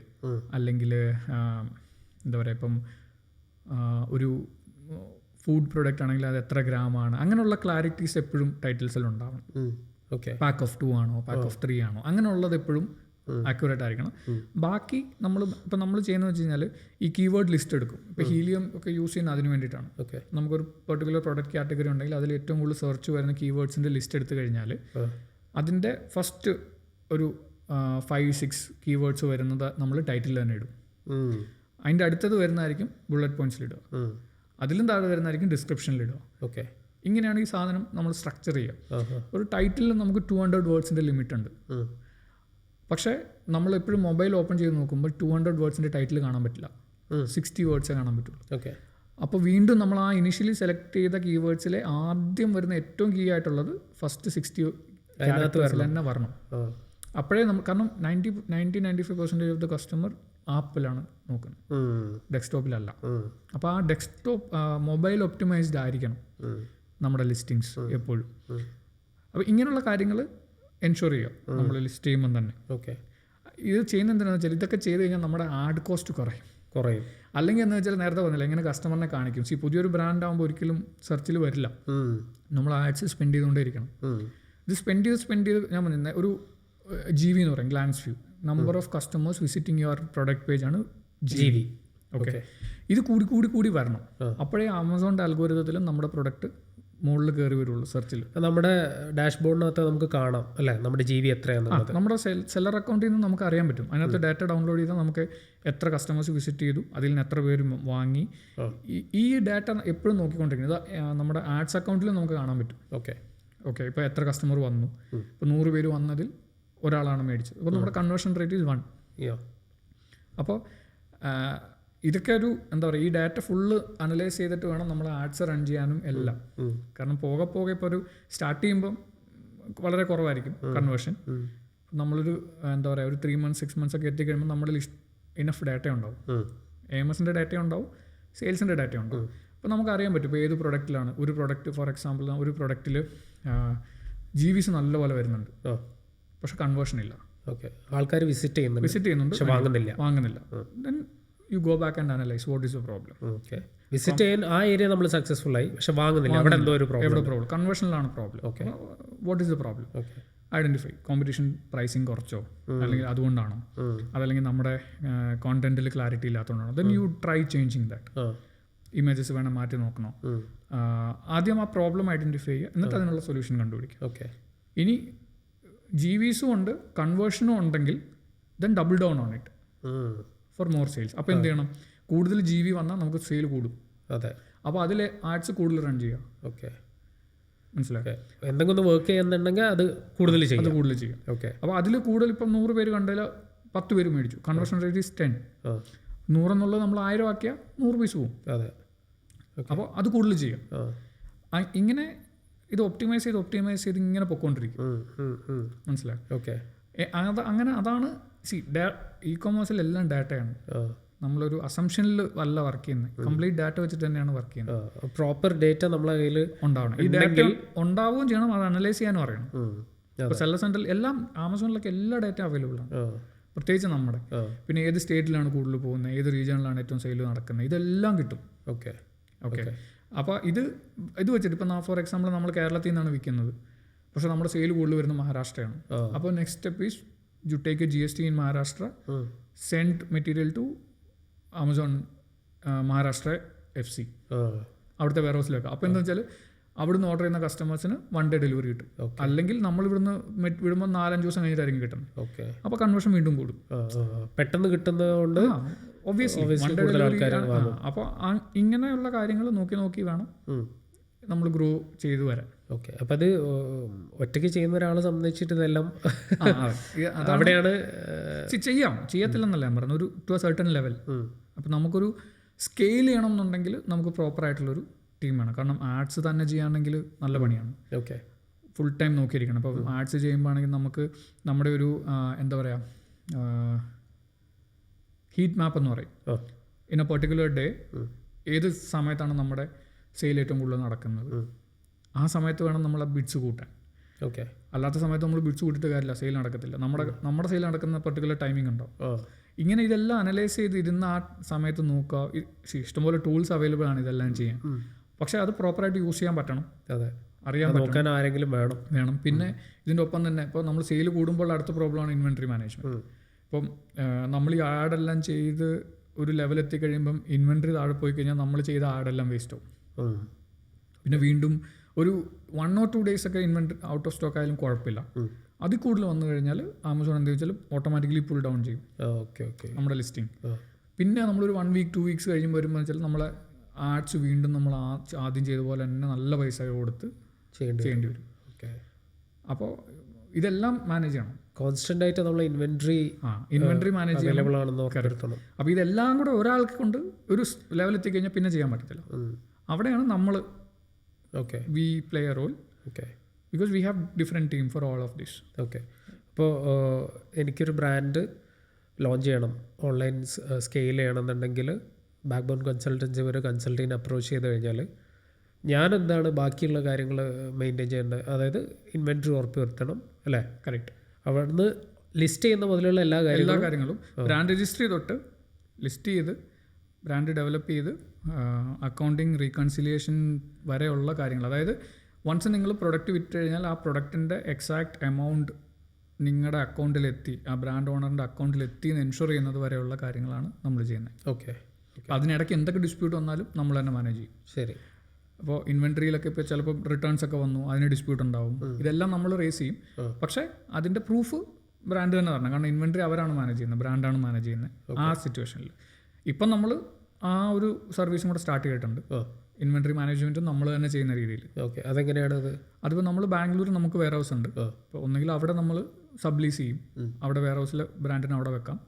അല്ലെങ്കിൽ എന്താ പറയുക, ഇപ്പം ഒരു ഫുഡ് പ്രൊഡക്റ്റ് ആണെങ്കിൽ അത് എത്ര ഗ്രാമാണ്, അങ്ങനെയുള്ള ക്ലാരിറ്റീസ് എപ്പോഴും ടൈറ്റിൽസിൽ ഉണ്ടാവണം. പാക്ക് ഓഫ് 2 ആണോ, പാക്ക് ഓഫ് 3 ആണോ, അങ്ങനെയുള്ളത് എപ്പോഴും ആക്യുറേറ്റ് ആയിരിക്കണം. ബാക്കി നമ്മൾ ചെയ്യുന്നത് വെച്ച് കഴിഞ്ഞാൽ ഈ കീവേഡ് ലിസ്റ്റ് എടുക്കും. ഇപ്പോൾ ഹീലിയം ഒക്കെ യൂസ് ചെയ്യുന്നത് അതിന് വേണ്ടിയിട്ടാണ്. നമുക്കൊരു പെർട്ടിക്കുലർ പ്രൊഡക്റ്റ് കാറ്റഗറി ഉണ്ടെങ്കിൽ അതിൽ ഏറ്റവും കൂടുതൽ സെർച്ച് വരുന്ന കീവേഡ്സിൻ്റെ ലിസ്റ്റ് എടുത്തു കഴിഞ്ഞാൽ അതിൻ്റെ ഫസ്റ്റ് ഒരു 5-6 കീവേഡ്സ് വരുന്നത് നമ്മൾ ടൈറ്റിൽ തന്നെ ഇടും. അതിൻ്റെ അടുത്തത് വരുന്നതായിരിക്കും ബുള്ളറ്റ് പോയിന്റ്സിലിടുക, അതിലും താഴെ വരുന്നതായിരിക്കും ഡിസ്ക്രിപ്ഷനിലിടുക. ഓക്കെ, ഇങ്ങനെയാണ് ഈ സാധനം നമ്മൾ സ്ട്രക്ചർ ചെയ്യുക. ഒരു ടൈറ്റിലിൽ നമുക്ക് 200 വേർഡ്സിൻ്റെ ലിമിറ്റ് ഉണ്ട്. പക്ഷേ നമ്മളെപ്പോഴും മൊബൈൽ ഓപ്പൺ ചെയ്ത് നോക്കുമ്പോൾ 200 വേർഡ്സിൻ്റെ ടൈറ്റിൽ കാണാൻ പറ്റില്ല, 60 വേർഡ്സേ കാണാൻ പറ്റുള്ളൂ. ഓക്കെ, അപ്പോൾ വീണ്ടും നമ്മൾ ആ ഇനിഷ്യലി സെലക്ട് ചെയ്ത കീവേഡ്സിലെ ആദ്യം വരുന്ന ഏറ്റവും കീ ആയിട്ടുള്ളത് ഫസ്റ്റ് 60 തന്നെ വരണം. അപ്പോഴേ കാരണം 90-95% ഓഫ് ദ കസ്റ്റമർ ആപ്പിലാണ് നോക്കുന്നത്, ഡെസ്ക്ടോപ്പിലല്ല. അപ്പോൾ ആ ഡെസ്ക്ടോപ്പ് മൊബൈൽ ഒപ്റ്റിമൈസ്ഡ് ആയിരിക്കണം നമ്മുടെ ലിസ്റ്റിങ്സ് എപ്പോഴും. അപ്പോൾ ഇങ്ങനെയുള്ള കാര്യങ്ങൾ എൻഷുർ ചെയ്യുക നമ്മൾ ലിസ്റ്റ് ചെയ്യുമ്പം തന്നെ. ഓക്കെ, ഇത് ചെയ്യുന്ന എന്തിനാണെന്ന് വെച്ചാൽ ഇതൊക്കെ ചെയ്ത് കഴിഞ്ഞാൽ നമ്മുടെ ആഡ് കോസ്റ്റ് കുറയും. അല്ലെങ്കിൽ എന്ന് വെച്ചാൽ നേരത്തെ പറഞ്ഞില്ല, എങ്ങനെ കസ്റ്റമറിനെ കാണിക്കും. പുതിയൊരു ബ്രാൻഡ് ആകുമ്പോൾ ഒരിക്കലും സെർച്ചിൽ വരില്ല, നമ്മൾ ആഡ്സ് സ്പെൻഡ് ചെയ്തുകൊണ്ടേ ഇരിക്കണം. ഇത് സ്പെൻഡ് ചെയ്ത് ഞാൻ പറഞ്ഞ ഒരു GV എന്ന് പറയും, glance view, number of customers visiting your product page ആണ് GV. ഓക്കെ, ഇത് കൂടി വരണം. അപ്പോഴേ ആമസോണിൻ്റെ അൽഗോരിതത്തിലും നമ്മുടെ പ്രൊഡക്റ്റ് മുകളിൽ കയറി വരുള്ളൂ സെർച്ചിൽ. നമ്മുടെ ഡാഷ്ബോർഡിനകത്ത് നമുക്ക് കാണാം അല്ലേ നമ്മുടെ GV എത്രയാണെന്നുള്ളത്. നമ്മുടെ സെല്ലർ അക്കൗണ്ടിൽ നിന്ന് നമുക്ക് അറിയാൻ പറ്റും. അതിനകത്ത് ഡാറ്റ ഡൗൺലോഡ് ചെയ്താൽ നമുക്ക് എത്ര കസ്റ്റമേഴ്സ് വിസിറ്റ് ചെയ്തു, അതിൽ നിന്ന് എത്ര പേര് വാങ്ങി. ഈ ഡാറ്റ എപ്പോഴും നോക്കിക്കൊണ്ടിരിക്കുന്നത് നമ്മുടെ ആഡ്സ് അക്കൗണ്ടിലും നമുക്ക് കാണാൻ പറ്റും. ഓക്കെ, ഇപ്പോൾ എത്ര കസ്റ്റമർ വന്നു, ഇപ്പോൾ 100 പേര് വന്നതിൽ ഒരാളാണ് മേടിച്ചത്. അപ്പോൾ നമ്മുടെ കൺവേർഷൻ റേറ്റ് ഈസ് 1. അപ്പോൾ ഇതൊക്കെ ഒരു എന്താ പറയുക, ഈ ഡാറ്റ ഫുള്ള് അനലൈസ് ചെയ്തിട്ട് വേണം നമ്മൾ ആഡ്സ് റൺ ചെയ്യാനും എല്ലാം. കാരണം പോകെ ഇപ്പോൾ ഒരു സ്റ്റാർട്ട് ചെയ്യുമ്പം വളരെ കുറവായിരിക്കും കൺവേർഷൻ. നമ്മളൊരു എന്താ പറയുക, ഒരു 3 months 6 months ഒക്കെ എത്തിക്കഴിയുമ്പോൾ നമ്മുടെ ലിസ്റ്റ് ഇനഫ് ഡാറ്റ ഉണ്ടാവും. AMSൻ്റെ ഡാറ്റ ഉണ്ടാവും, സെയിൽസിൻ്റെ ഡാറ്റ ഉണ്ടാവും. അപ്പോൾ നമുക്കറിയാൻ പറ്റും ഇപ്പോൾ ഏത് പ്രൊഡക്റ്റിലാണ്. ഒരു പ്രൊഡക്റ്റ് ഫോർ എക്സാമ്പിൾ, ഒരു പ്രൊഡക്റ്റിൽ GVs നല്ലപോലെ വരുന്നുണ്ട്, പക്ഷെ കൺവേർഷൻ ഇല്ല. ആൾക്കാർ വിസിറ്റ് ചെയ്യുന്നുണ്ട്, വാങ്ങുന്നില്ല. Then you go back and analyse what is the problem. Visit ചെയ്യാൻ ആ ഏരിയ നമ്മൾ സക്സസ്ഫുൾ ആയി, പക്ഷെ വാങ്ങുന്നില്ല, അവിടെ എന്തോ ഒരു പ്രോബ്ലം, കൺവേർഷനിലാണ് problem. What is the problem? Identify. Competition pricing കുറച്ചോ, അല്ലെങ്കിൽ അതുകൊണ്ടാണോ, അതല്ലെങ്കിൽ നമ്മുടെ കോണ്ടന്റിൽ ക്ലാരിറ്റി ഇല്ലാത്തതുകൊണ്ടാണോ? Then you try changing that. Images വേണം മാറ്റി നോക്കണോ? ആദ്യം ആ പ്രോബ്ലം ഐഡന്റിഫൈ ചെയ്യുക, എന്നിട്ട് അതിനുള്ള സൊല്യൂഷൻ കണ്ടുപിടിക്കുക. ഇനി GVസും ഉണ്ട്, കൺവേർഷനും ഉണ്ടെങ്കിൽ then double down on it for more sales. അപ്പോൾ എന്ത് ചെയ്യണം? കൂടുതൽ GV വന്നാൽ നമുക്ക് സെയിൽ കൂടും. അപ്പോൾ അതിൽ ആഡ്സ് കൂടുതൽ റൺ ചെയ്യുക. മനസ്സിലാക്കുക. എന്തെങ്കിലും വർക്ക് ചെയ്യുന്നുണ്ടെങ്കിൽ അത് കൂടുതൽ ചെയ്യും. അപ്പോൾ അതിൽ കൂടുതൽ ഇപ്പം 100 പേര് കണ്ടാൽ 10 പേര് മേടിച്ചു, കൺവേർഷൻ റേറ്റ് ഈസ് 10. 100 എന്നുള്ളത് നമ്മൾ 1000 ആക്കിയാൽ 100 പൈസ പോകും. അപ്പോൾ അത് കൂടുതൽ ചെയ്യും. ഇങ്ങനെ ഇത് ഒപ്റ്റിമൈസ് ചെയ്ത് ഇങ്ങനെ പൊക്കോണ്ടിരിക്കും. മനസ്സിലായി? അതാണ് ഇ-കൊമേഴ്സിൽ എല്ലാം ഡാറ്റയാണ്. നമ്മളൊരു അസംഷനിൽ അല്ല വർക്ക് ചെയ്യുന്നത്, കംപ്ലീറ്റ് ഡാറ്റ വെച്ചിട്ട് തന്നെയാണ് വർക്ക് ചെയ്യുന്നത്. പ്രോപ്പർ ഡേറ്റ നമ്മളെ കയ്യിൽ ഉണ്ടാവണം. ഈ ഡാറ്റ ഉണ്ടാവുകയും ചെയ്യണം, അത് അനലൈസ് ചെയ്യാനും അറിയണം. ഇപ്പോൾ സെല്ലർ സെൻറ്ററിൽ എല്ലാം, ആമസോണിലൊക്കെ എല്ലാ ഡാറ്റ അവൈലബിൾ ആണ്, പ്രത്യേകിച്ച് നമ്മുടെ. പിന്നെ ഏത് സ്റ്റേറ്റിലാണ് കൂടുതൽ പോകുന്നത്, ഏത് റീജിയണിലാണ് ഏറ്റവും സെയിൽ നടക്കുന്നത്, ഇതെല്ലാം കിട്ടും. ഓക്കെ. അപ്പോൾ ഇത് വെച്ചിട്ട് ഇപ്പം ഫോർ എക്സാമ്പിൾ നമ്മൾ കേരളത്തിൽ നിന്നാണ് വിൽക്കുന്നത്, പക്ഷേ നമ്മുടെ സെയിൽ കൂടുതൽ വരുന്നത് മഹാരാഷ്ട്രയാണ്. അപ്പോൾ next step is you take a GST in Maharashtra, send material to Amazon Maharashtra FC, അവിടുത്തെ വെയർ ഹൗസിലേക്ക്. അപ്പോൾ എന്താ വെച്ചാൽ അവിടുന്ന് ഓർഡർ ചെയ്യുന്ന കസ്റ്റമേഴ്സിന് 1 day ഡെലിവറി കിട്ടും. അല്ലെങ്കിൽ നമ്മൾ ഇവിടുന്ന് വിടുമ്പോൾ 4-5 ദിവസം കഴിഞ്ഞിട്ടായിരിക്കും കിട്ടുന്നത്. അപ്പോൾ കൺവേർഷൻ വീണ്ടും കൂടും, പെട്ടെന്ന് കിട്ടുന്നതുകൊണ്ട് ഒബ്വിയസ്ലി 1 day ഡെലിവറി. അപ്പോൾ ഇങ്ങനെയുള്ള കാര്യങ്ങൾ നോക്കി വേണം നമ്മൾ ഗ്രോ ചെയ്തു വരാൻ. ഓക്കെ, അപ്പം അത് ഒറ്റയ്ക്ക് ചെയ്യുന്ന ഒരാളെ സംബന്ധിച്ചിട്ട് ഇതെല്ലാം അവിടെയാണ് ചെയ്യത്തില്ലെന്നല്ല ഞാൻ പറഞ്ഞു, ഒരു ടു എ സർട്ടൺ ലെവൽ. അപ്പം നമുക്കൊരു സ്കെയിൽ ചെയ്യണം എന്നുണ്ടെങ്കിൽ നമുക്ക് പ്രോപ്പറായിട്ടുള്ളൊരു ടീം വേണം. കാരണം ആഡ്സ് തന്നെ ചെയ്യുകയാണെങ്കിൽ നല്ല പണിയാണ്. ഓക്കെ, ഫുൾ ടൈം നോക്കിയിരിക്കണം. അപ്പോൾ ആഡ്സ് ചെയ്യുമ്പോൾ ആണെങ്കിൽ നമുക്ക് നമ്മുടെ ഒരു എന്താ പറയുക, ഹീറ്റ് മാപ്പ് എന്ന് പറയും. ഇൻ എ പെർട്ടിക്കുലർ ഡേ ഏത് സമയത്താണ് നമ്മുടെ സെയിൽ ഏറ്റവും കൂടുതൽ നടക്കുന്നത്, ആ സമയത്ത് വേണം നമ്മൾ ആ ബിഡ്സ് കൂട്ടാൻ. ഓക്കെ, അല്ലാത്ത സമയത്ത് നമ്മൾ ബിഡ്സ് കൂട്ടിയിട്ട് കാര്യമില്ല, സെയിൽ നടക്കത്തില്ല. നമ്മുടെ സെയിൽ നടക്കുന്ന പെർട്ടിക്കുലർ ടൈമിംഗ് ഉണ്ടോ. ഇങ്ങനെ ഇതെല്ലാം അനലൈസ് ചെയ്ത് ഇരുന്ന് ആ സമയത്ത് നോക്കുക. ഇഷ്ടംപോലെ ടൂൾസ് അവൈലബിൾ ആണ് ഇതെല്ലാം ചെയ്യാൻ. പക്ഷെ അത് പ്രോപ്പറായിട്ട് യൂസ് ചെയ്യാൻ പറ്റണം, അറിയാൻ പറ്റണം, ആരെങ്കിലും വേണം. പിന്നെ ഇതിൻ്റെ ഒപ്പം തന്നെ ഇപ്പോൾ നമ്മൾ സെയിൽ കൂടുമ്പോൾ അടുത്ത പ്രോബ്ലമാണ് ഇൻവെൻട്രി മാനേജ്മെൻറ്റ്. ഇപ്പം നമ്മൾ ഈ ആഡെല്ലാം ചെയ്ത് ഒരു ലെവൽ എത്തിക്കഴിയുമ്പം ഇൻവെൻട്രി താഴെ പോയി കഴിഞ്ഞാൽ നമ്മൾ ചെയ്ത ആഡെല്ലാം വേസ്റ്റ് ആവും. പിന്നെ വീണ്ടും ഒരു 1 or 2 days ഒക്കെ ഇൻവെൻട്രി ഔട്ട് ഓഫ് സ്റ്റോക്ക് ആയാലും കുഴപ്പമില്ല. അതിൽ കൂടുതൽ വന്നു കഴിഞ്ഞാൽ ആമസോൺ എന്താ വെച്ചാൽ ഓട്ടോമാറ്റിക്കലി പുൾ ഡൗൺ ചെയ്യും നമ്മുടെ ലിസ്റ്റിംഗ്. പിന്നെ നമ്മളൊരു 1 week 2 weeks കഴിയുമ്പോൾ വരുമ്പോൾ വെച്ചാൽ നമ്മളെ ആഡ്സ് വീണ്ടും നമ്മൾ ആദ്യം ചെയ്ത പോലെ തന്നെ നല്ല പൈസ കൊടുത്ത് ചെയ്യേണ്ടി വരും. അപ്പോൾ ഇതെല്ലാം മാനേജ് ചെയ്യണം കോൺസ്റ്റന്റ് ആയിട്ട്. നമ്മൾ ഇൻവെൻട്രി മാനേജ് ചെയ്യണം. അപ്പോൾ ഇതെല്ലാം കൂടെ ഒരാൾക്ക് കൊണ്ട് ഒരു ലെവൽ എത്തിക്കഴിഞ്ഞാൽ പിന്നെ ചെയ്യാൻ പറ്റത്തില്ല. അവിടെയാണ് നമ്മൾ we play a role. Because we have different team for all of this. Okay, അപ്പോൾ എനിക്കൊരു ബ്രാൻഡ് ലോഞ്ച് ചെയ്യണം, ഓൺലൈൻ സ്കെയിൽ ചെയ്യണമെന്നുണ്ടെങ്കിൽ ബാക്ക് ബോൺ കൺസൾട്ടൻസി ഒരു കൺസൾട്ടിനെ അപ്രോച്ച് ചെയ്ത് കഴിഞ്ഞാൽ ഞാൻ എന്താണ് ബാക്കിയുള്ള കാര്യങ്ങൾ മെയിൻറ്റെയിൻ ചെയ്യേണ്ടത്? അതായത് ഇൻവെൻട്രി ഉറപ്പ് വരുത്തണം അല്ലേ? കറക്റ്റ്. അവിടുന്ന് ലിസ്റ്റ് ചെയ്യുന്ന മുതലുള്ള എല്ലാ കാര്യങ്ങളും ബ്രാൻഡ് രജിസ്റ്റർ തൊട്ട് ലിസ്റ്റ് ചെയ്ത് ബ്രാൻഡ് ഡെവലപ്പ് ചെയ്ത് അക്കൗണ്ടിങ് റീകൺസിലിയേഷൻ വരെയുള്ള കാര്യങ്ങൾ. അതായത് വൺസ് നിങ്ങൾ പ്രൊഡക്റ്റ് വിറ്റ് കഴിഞ്ഞാൽ ആ പ്രൊഡക്റ്റിൻ്റെ എക്സാക്ട് എമൗണ്ട് നിങ്ങളുടെ അക്കൗണ്ടിലെത്തി, ആ ബ്രാൻഡ് ഓണറിൻ്റെ അക്കൗണ്ടിലെത്തി എന്ന് എൻഷുർ ചെയ്യുന്നത് വരെയുള്ള കാര്യങ്ങളാണ് നമ്മൾ ചെയ്യുന്നത്. ഓക്കെ, അതിനിടയ്ക്ക് എന്തൊക്കെ ഡിസ്പ്യൂട്ട് വന്നാലും നമ്മൾ തന്നെ മാനേജ് ചെയ്യും. ശരി. അപ്പോൾ ഇൻവെൻട്രിയിലൊക്കെ ഇപ്പോൾ ചിലപ്പോൾ റിട്ടേൺസ് ഒക്കെ വന്നു, അതിന് ഡിസ്പ്യൂട്ട് ഉണ്ടാവും, ഇതെല്ലാം നമ്മൾ റേസ് ചെയ്യും. പക്ഷേ അതിൻ്റെ പ്രൂഫ് ബ്രാൻഡ് തന്നെ തരണം. കാരണം ഇൻവെൻട്രി അവരാണ് മാനേജ് ചെയ്യുന്നത്, ബ്രാൻഡാണ് മാനേജ് ചെയ്യുന്നത് ആ സിറ്റുവേഷനിൽ. ഇപ്പം നമ്മൾ ആ ഒരു സർവീസും കൂടെ സ്റ്റാർട്ട് ചെയ്തിട്ടുണ്ട്, ഇൻവെൻട്രി മാനേജ്മെൻറ്റും നമ്മൾ തന്നെ ചെയ്യുന്ന രീതിയിൽ. ഓക്കെ, അതെങ്ങനെയാണ് അതിപ്പോൾ നമ്മൾ ബാംഗ്ലൂർ നമുക്ക് വെയർ ഹൗസ് ഉണ്ട്. അപ്പോൾ ഒന്നുകിൽ അവിടെ നമ്മൾ സബ്ലീസ് ചെയ്യും, അവിടെ വെയർ ഹൗസിൽ ബ്രാൻഡിനെ അവിടെ വെക്കാം.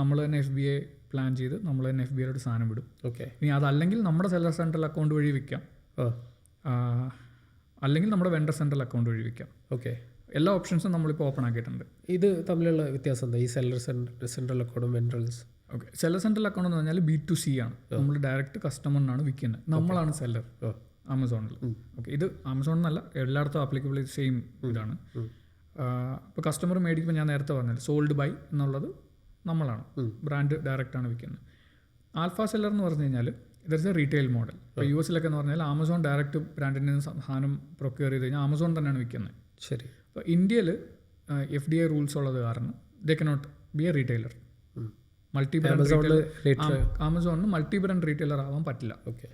നമ്മൾ തന്നെ FBA പ്ലാൻ ചെയ്ത് നമ്മൾ തന്നെ FBAയിലോട്ട് സാധനം വിടും. ഓക്കെ, ഇനി അതല്ലെങ്കിൽ നമ്മുടെ സെല്ലർ സെൻട്രൽ അക്കൗണ്ട് വഴി വിൽക്കാം, അല്ലെങ്കിൽ നമ്മുടെ വെണ്ടർ സെൻട്രൽ അക്കൗണ്ട് വഴി വിൽക്കാം. ഓക്കെ, എല്ലാ ഓപ്ഷൻസും നമ്മളിപ്പോൾ ഓപ്പൺ ആക്കിയിട്ടുണ്ട്. ഇത് തമ്മിലുള്ള വ്യത്യാസം എന്താ, ഈ സെല്ലർ സെൻട്രൽ അക്കൗണ്ടും vendors? Okay, seller central account എന്ന് പറഞ്ഞാൽ B2C ആണ്. നമ്മൾ ഡയറക്റ്റ് കസ്റ്റമറിനാണ് വിൽക്കുന്നത്, നമ്മളാണ് സെല്ലർ ആമസോണിൽ. ഓക്കെ, ഇത് ആമസോൺ എന്നല്ല, എല്ലായിടത്തും ആപ്ലിക്കബിൾ സെയിം ഇതാണ്. ഇപ്പോൾ കസ്റ്റമർ മേടിക്കുമ്പോൾ ഞാൻ നേരത്തെ പറഞ്ഞത് സോൾഡ് ബൈ എന്നുള്ളത് നമ്മളാണ്, ബ്രാൻഡ് ഡയറക്റ്റാണ് വിൽക്കുന്നത്. ആൽഫ സെല്ലർ എന്ന് പറഞ്ഞു കഴിഞ്ഞാൽ ഇതൊരു റീറ്റെയിൽ മോഡൽ. ഇപ്പോൾ US എന്ന് പറഞ്ഞാൽ ആമസോൺ ഡയറക്റ്റ് ബ്രാൻഡിൽ നിന്ന് സാധനം പ്രൊക്യൂർ ചെയ്ത് കഴിഞ്ഞാൽ ആമസോൺ തന്നെയാണ് വിൽക്കുന്നത്. ശരി. അപ്പോൾ ഇന്ത്യയിൽ FDA റൂൾസ് ഉള്ളത് കാരണം they cannot be a retailer. ആമസോണിന് മൾട്ടി ബ്രാൻഡ് റീറ്റെയിലർ ആവാൻ പറ്റില്ല. ഓക്കെ,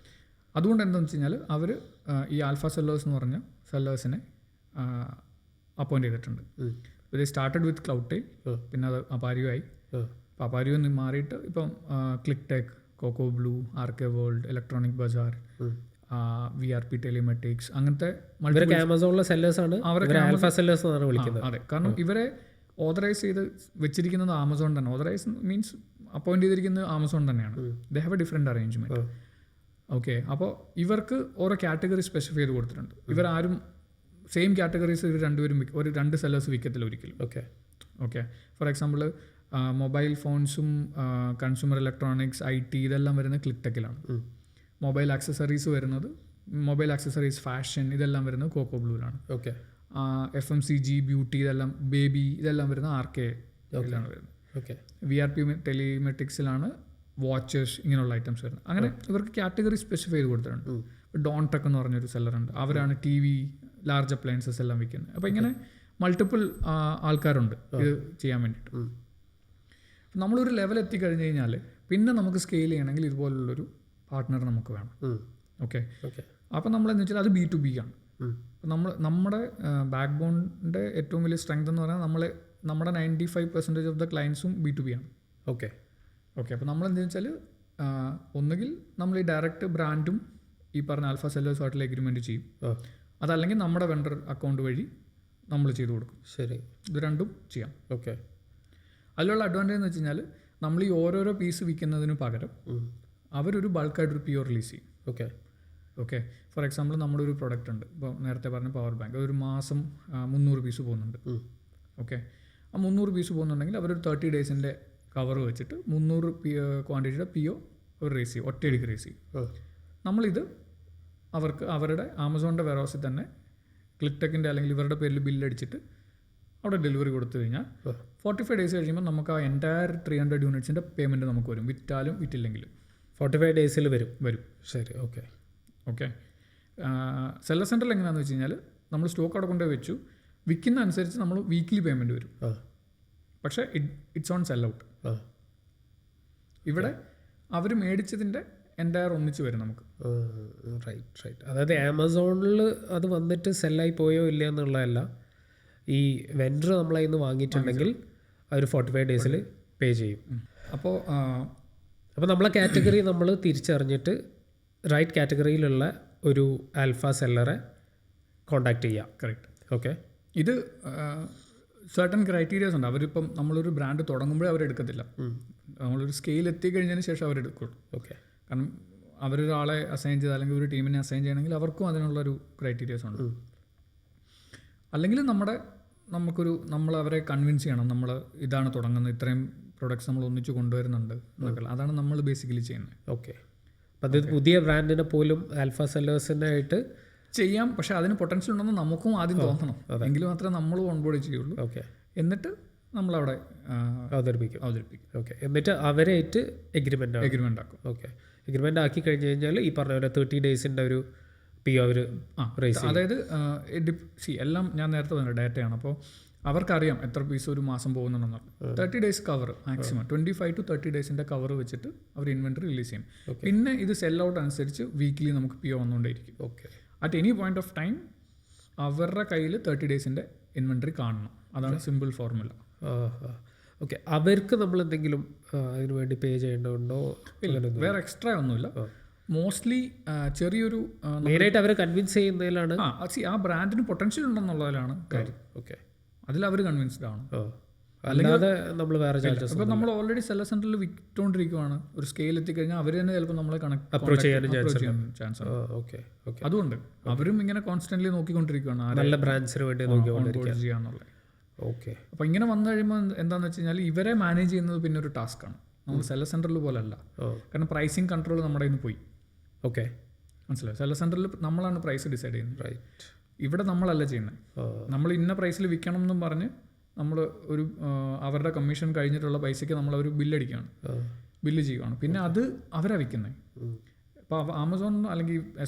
അതുകൊണ്ട് എന്താണെന്ന് വെച്ച് കഴിഞ്ഞാൽ അവർ ഈ ആൽഫ സെല്ലേഴ്സ് എന്ന് പറഞ്ഞ സെല്ലേഴ്സിനെ അപ്പോയിൻ്റ് ചെയ്തിട്ടുണ്ട്. ഇത് സ്റ്റാർട്ടഡ് വിത്ത് ക്ലൗഡ് ടെയിൽ, പിന്നെ അത് അപാരിയോ ആയി. അപ്പോൾ അപാരിയോ നിന്ന് മാറിയിട്ട് ഇപ്പം Clicktech, Cocoblu, RK world, electronic bazaar, VRP telematics, അങ്ങനത്തെ ആമസോണിലെ സെല്ലേഴ്സാണ് ആൽഫ സെല്ലേഴ്സ് എന്നാണ് വിളിക്കുന്നത്. അതെ, കാരണം ഇവരെ ഓതറൈസ് ചെയ്ത് വെച്ചിരിക്കുന്നത് ആമസോൺ തന്നെ. ഓതറൈസ് മീൻസ് അപ്പോയിൻ്റ് ചെയ്തിരിക്കുന്നത് ആമസോൺ തന്നെയാണ്. They have A different arrangement. Okay, അപ്പോൾ ഇവർക്ക് ഓരോ കാറ്റഗറി സ്പെസിഫൈ ചെയ്ത് കൊടുത്തിട്ടുണ്ട്. ഇവരാരും സെയിം കാറ്റഗറീസ് ഇവർ രണ്ടുപേരും ഒരു 2 സെല്ലേഴ്സ് വിൽക്കത്തില്ല ഒരിക്കലും. Okay, okay, for example mobile ഫോൺസും കൺസ്യൂമർ ഇലക്ട്രോണിക്സ്, IT ഇതെല്ലാം വരുന്നത് ക്ലിക്ക് ടെക്കിലാണ്. മൊബൈൽ ആക്സസറീസ് വരുന്നത്, മൊബൈൽ ആക്സസറീസ്, ഫാഷൻ ഇതെല്ലാം വരുന്നത് കോക്കോ ബ്ലൂവിലാണ്. ഓക്കെ, FMCG, ബ്യൂട്ടി ഇതെല്ലാം, ബേബി ഇതെല്ലാം വരുന്നത് RK യിലാണ് വരുന്നത്. ഓക്കെ, VRP ടെലിമെറ്റിക്സിലാണ് വാച്ചസ് ഇങ്ങനെയുള്ള ഐറ്റംസ് വരുന്നത്. അങ്ങനെ ഇവർക്ക് കാറ്റഗറി സ്പെസിഫൈ ചെയ്ത് കൊടുത്തിട്ടുണ്ട്. ഡോൺ ടെക് എന്ന് പറഞ്ഞൊരു സെല്ലറുണ്ട്, അവരാണ് TV ലാർജ് അപ്ലയൻസസ് എല്ലാം വിൽക്കുന്നത്. അപ്പോൾ ഇങ്ങനെ മൾട്ടിപ്പിൾ ആൾക്കാരുണ്ട് ഇത് ചെയ്യാൻ വേണ്ടിയിട്ട്. നമ്മളൊരു ലെവൽ എത്തിക്കഴിഞ്ഞ് കഴിഞ്ഞാൽ പിന്നെ നമുക്ക് സ്കെയിൽ ചെയ്യണമെങ്കിൽ ഇതുപോലുള്ളൊരു പാർട്ട്ണർ നമുക്ക് വേണം. ഓക്കെ, അപ്പോൾ നമ്മളെന്ന് വെച്ചാൽ അത് B2B ആണ്. നമ്മുടെ ബാക്ക് ബോണിൻ്റെ ഏറ്റവും വലിയ സ്ട്രെങ്ത് എന്ന് പറഞ്ഞാൽ നമ്മുടെ 95% ഓഫ് ദ ക്ലയൻസും B2B ആണ്. ഓക്കെ, അപ്പോൾ നമ്മളെന്താ വെച്ചാൽ ഒന്നുകിൽ നമ്മൾ ഈ ഡയറക്റ്റ് ബ്രാൻഡും ഈ പറഞ്ഞ ആൽഫ സെല്ലേഴ്സുമായിട്ടുള്ള എഗ്രിമെൻറ്റ് ചെയ്യും, അതല്ലെങ്കിൽ നമ്മുടെ വെണ്ടർ അക്കൗണ്ട് വഴി നമ്മൾ ചെയ്തു കൊടുക്കും. ശരി, ഇത് രണ്ടും ചെയ്യാം. ഓക്കെ. അതിലുള്ള അഡ്വാൻറ്റേജ് എന്ന് വെച്ച് കഴിഞ്ഞാൽ നമ്മൾ ഈ ഓരോരോ പീസ് വിൽക്കുന്നതിന് പകരം അവരൊരു ബൾക്കായിട്ടൊരു PO റിലീസ് ചെയ്യും. ഓക്കെ, ഫോർ എക്സാമ്പിൾ നമ്മുടെ ഒരു പ്രൊഡക്റ്റ് ഉണ്ട്, ഇപ്പോൾ നേരത്തെ പറഞ്ഞ പവർ ബാങ്ക്, ഒരു മാസം 300 പീസ് പോകുന്നുണ്ട്. ഓക്കെ, ആ 300 പീസ് പോകുന്നുണ്ടെങ്കിൽ അവരൊരു 30 ഡേയ്സിൻ്റെ കവർ വെച്ചിട്ട് 300 ക്വാണ്ടിറ്റിയുടെ PO ഒരു റേസ് ചെയ്യും, ഒറ്റയടിക്ക് റേസ് ചെയ്യും. നമ്മളിത് അവർക്ക് അവരുടെ ആമസോണിൻ്റെ വെയർഹൗസിൽ തന്നെ ക്ലിക്ടെക്കിൻ്റെ അല്ലെങ്കിൽ ഇവരുടെ പേരിൽ ബില്ലടിച്ചിട്ട് അവിടെ ഡെലിവറി കൊടുത്തു കഴിഞ്ഞാൽ 45 ഡേയ്സ് കഴിയുമ്പോൾ നമുക്ക് ആ എൻറ്റയർ 300 യൂണിറ്റ്സിൻ്റെ പേയ്മെൻറ്റ് നമുക്ക് വരും, വിറ്റാലും വിറ്റില്ലെങ്കിലും 45 ഡേയ്സിൽ വരും. ശരി, ഓക്കെ. സെല്ലർ സെൻറ്ററിൽ എങ്ങനെയാണെന്ന് വെച്ച് കഴിഞ്ഞാൽ നമ്മൾ സ്റ്റോക്ക് അവിടെ കൊണ്ടുപോയി വെച്ചു, വിൽക്കുന്ന അനുസരിച്ച് നമ്മൾ വീക്ക്ലി പേയ്മെൻറ്റ് വരും. പക്ഷേ ഇറ്റ്സ് ഓൺ സെൽ ഔട്ട്. ഇവിടെ അവർ മേടിച്ചതിൻ്റെ എൻറ്റയർ ഒന്നിച്ച് വരും നമുക്ക്. റൈറ്റ്. അതായത് ആമസോണിൽ അത് വന്നിട്ട് സെല്ലായി പോയോ ഇല്ല എന്നുള്ളതല്ല, ഈ വെൻഡർ നമ്മളതിൽ നിന്ന് വാങ്ങിയിട്ടുണ്ടെങ്കിൽ അവർ 45 ഡേയ്സിൽ പേ ചെയ്യും. അപ്പോൾ നമ്മളെ കാറ്റഗറി നമ്മൾ തിരിച്ചറിഞ്ഞിട്ട് റൈറ്റ് കാറ്റഗറിയിലുള്ള ഒരു ആൽഫ സെല്ലറെ കോണ്ടാക്ട് ചെയ്യാം. കറക്റ്റ്. ഓക്കെ, ഇത് സർട്ടൻ ക്രൈറ്റീരിയാസ് ഉണ്ട്. അവരിപ്പം നമ്മളൊരു ബ്രാൻഡ് തുടങ്ങുമ്പോഴേ അവരെടുക്കത്തില്ല, നമ്മളൊരു സ്കെയിൽ എത്തിക്കഴിഞ്ഞതിന് ശേഷം അവരെടുക്കുള്ളൂ. ഓക്കെ, കാരണം അവരൊരാളെ അസൈൻ ചെയ്ത് അല്ലെങ്കിൽ ഒരു ടീമിനെ അസൈൻ ചെയ്യണമെങ്കിൽ അവർക്കും അതിനുള്ളൊരു ക്രൈറ്റീരിയാസ് ഉണ്ട്. അല്ലെങ്കിൽ നമ്മൾ അവരെ കൺവിൻസ് ചെയ്യണം, നമ്മൾ ഇതാണ് തുടങ്ങുന്നത്, ഇത്രയും പ്രൊഡക്ട്സ് നമ്മൾ ഒന്നിച്ച് കൊണ്ടുവരുന്നുണ്ട് എന്നൊക്കെ. അതാണ് നമ്മൾ ബേസിക്കലി ചെയ്യുന്നത്. ഓക്കെ, അപ്പം അത് പുതിയ ബ്രാൻഡിനെ പോലും ആൽഫ സെല്ലേഴ്സിനായിട്ട് ചെയ്യാം. പക്ഷേ അതിന് പൊട്ടൻഷ്യൽ ഉണ്ടെന്ന് നമുക്കും ആദ്യം തോന്നണം, എങ്കിൽ മാത്രമേ നമ്മളും ഓൺബോർഡ് ചെയ്യുള്ളൂ. ഓക്കെ, എന്നിട്ട് നമ്മളവിടെ അവതരിപ്പിക്കും. ഓക്കെ, എന്നിട്ട് അവരായിട്ട് എഗ്രിമെൻ്റ് ആക്കും. ഓക്കെ, എഗ്രിമെൻ്റ് ആക്കി കഴിഞ്ഞ് കഴിഞ്ഞാൽ ഈ പറഞ്ഞ പോലെ 30 ഡേയ്സിൻ്റെ ഒരു PO അവർ റേസ് ചെയ്യും. അതായത് എല്ലാം ഞാൻ നേരത്തെ പറഞ്ഞ ഡാറ്റയാണ്. അപ്പോൾ അവർക്കറിയാം എത്ര പീസ് ഒരു മാസം പോകുന്നുണ്ടെന്ന്. 30 ഡേയ്സ് കവർ മാക്സിമം 25 to 30 ഡേയ്സിൻ്റെ കവർ വെച്ചിട്ട് അവർ ഇൻവെൻറ്ററി റിലീസ് ചെയ്യും. പിന്നെ ഇത് സെൽ ഔട്ട് അനുസരിച്ച് വീക്ക്ലി നമുക്ക് PO വന്നുകൊണ്ടേയിരിക്കും. Okay, at any point of time അവരുടെ കയ്യിൽ 30 ഡേയ്സിൻ്റെ ഇൻവെൻറ്ററി കാണണം. അതാണ് സിമ്പിൾ ഫോർമുല. ഓക്കെ, അവർക്ക് നമ്മൾ എന്തെങ്കിലും അതിന് വേണ്ടി പേ ചെയ്യേണ്ടതുണ്ടോ? വേറെ എക്സ്ട്രാ ഒന്നുമില്ല. മോസ്റ്റ്ലി ചെറിയൊരു മെയിനായിട്ട് അവരെ കൺവിൻസ് ചെയ്യുന്നതിലാണ്. ആ ബ്രാൻഡിന് പൊട്ടൻഷ്യൽ ഉണ്ടെന്നുള്ളതിലാണ് കാര്യം. ഓക്കെ, അതിലവർ കൺവിൻസ്ഡ് ആണ്. അല്ലാതെ നമ്മൾ വേറെ ചാർജസ്. ഇപ്പോൾ നമ്മൾ ഓൾറെഡി സെല്ലർ സെൻറ്ററിൽ വിറ്റുകൊണ്ടിരിക്കുവാണ്, ഒരു സ്കെയിൽ എത്തിക്കഴിഞ്ഞാൽ അവർ തന്നെ ചിലപ്പോൾ നമ്മളെ അപ്രോച്ച് ചെയ്യാനും ചാൻസ് ഉണ്ട്. ഓക്കെ, അതുകൊണ്ട് അവരും ഇങ്ങനെ കോൺസ്റ്റന്റ്ലി നോക്കിക്കൊണ്ടിരിക്കുകയാണ് നല്ല ബ്രാൻഡ്സിന് വേണ്ടി ചെയ്യാന്നുള്ളത്. ഓക്കെ, അപ്പോൾ ഇങ്ങനെ വന്നു കഴിയുമ്പോൾ എന്താണെന്ന് വെച്ച് കഴിഞ്ഞാൽ ഇവരെ മാനേജ് ചെയ്യുന്നത് പിന്നെ ഒരു ടാസ്ക്കാണ്. നമ്മൾ സെല്ലർ സെൻറ്ററിൽ പോലെ അല്ല, കാരണം പ്രൈസിങ് കൺട്രോൾ നമ്മുടെ കയ്യിൽ നിന്ന് പോയി. ഓക്കെ, മനസ്സിലായി. സെല്ലർ സെൻറ്ററിൽ നമ്മളാണ് പ്രൈസ് ഡിസൈഡ് ചെയ്യുന്നത്. റൈറ്റ്. ഇവിടെ നമ്മളല്ല ചെയ്യുന്നത്. നമ്മൾ ഇന്ന പ്രൈസിൽ വിൽക്കണം എന്നും പറഞ്ഞ് നമ്മൾ ഒരു അവരുടെ കമ്മീഷൻ കഴിഞ്ഞിട്ടുള്ള പൈസയ്ക്ക് നമ്മളവർ ബില്ല് ചെയ്യുകയാണ്. പിന്നെ അത് അവരാ വിൽക്കുന്നത്. ഇപ്പോൾ ആമസോൺ അല്ലെങ്കിൽ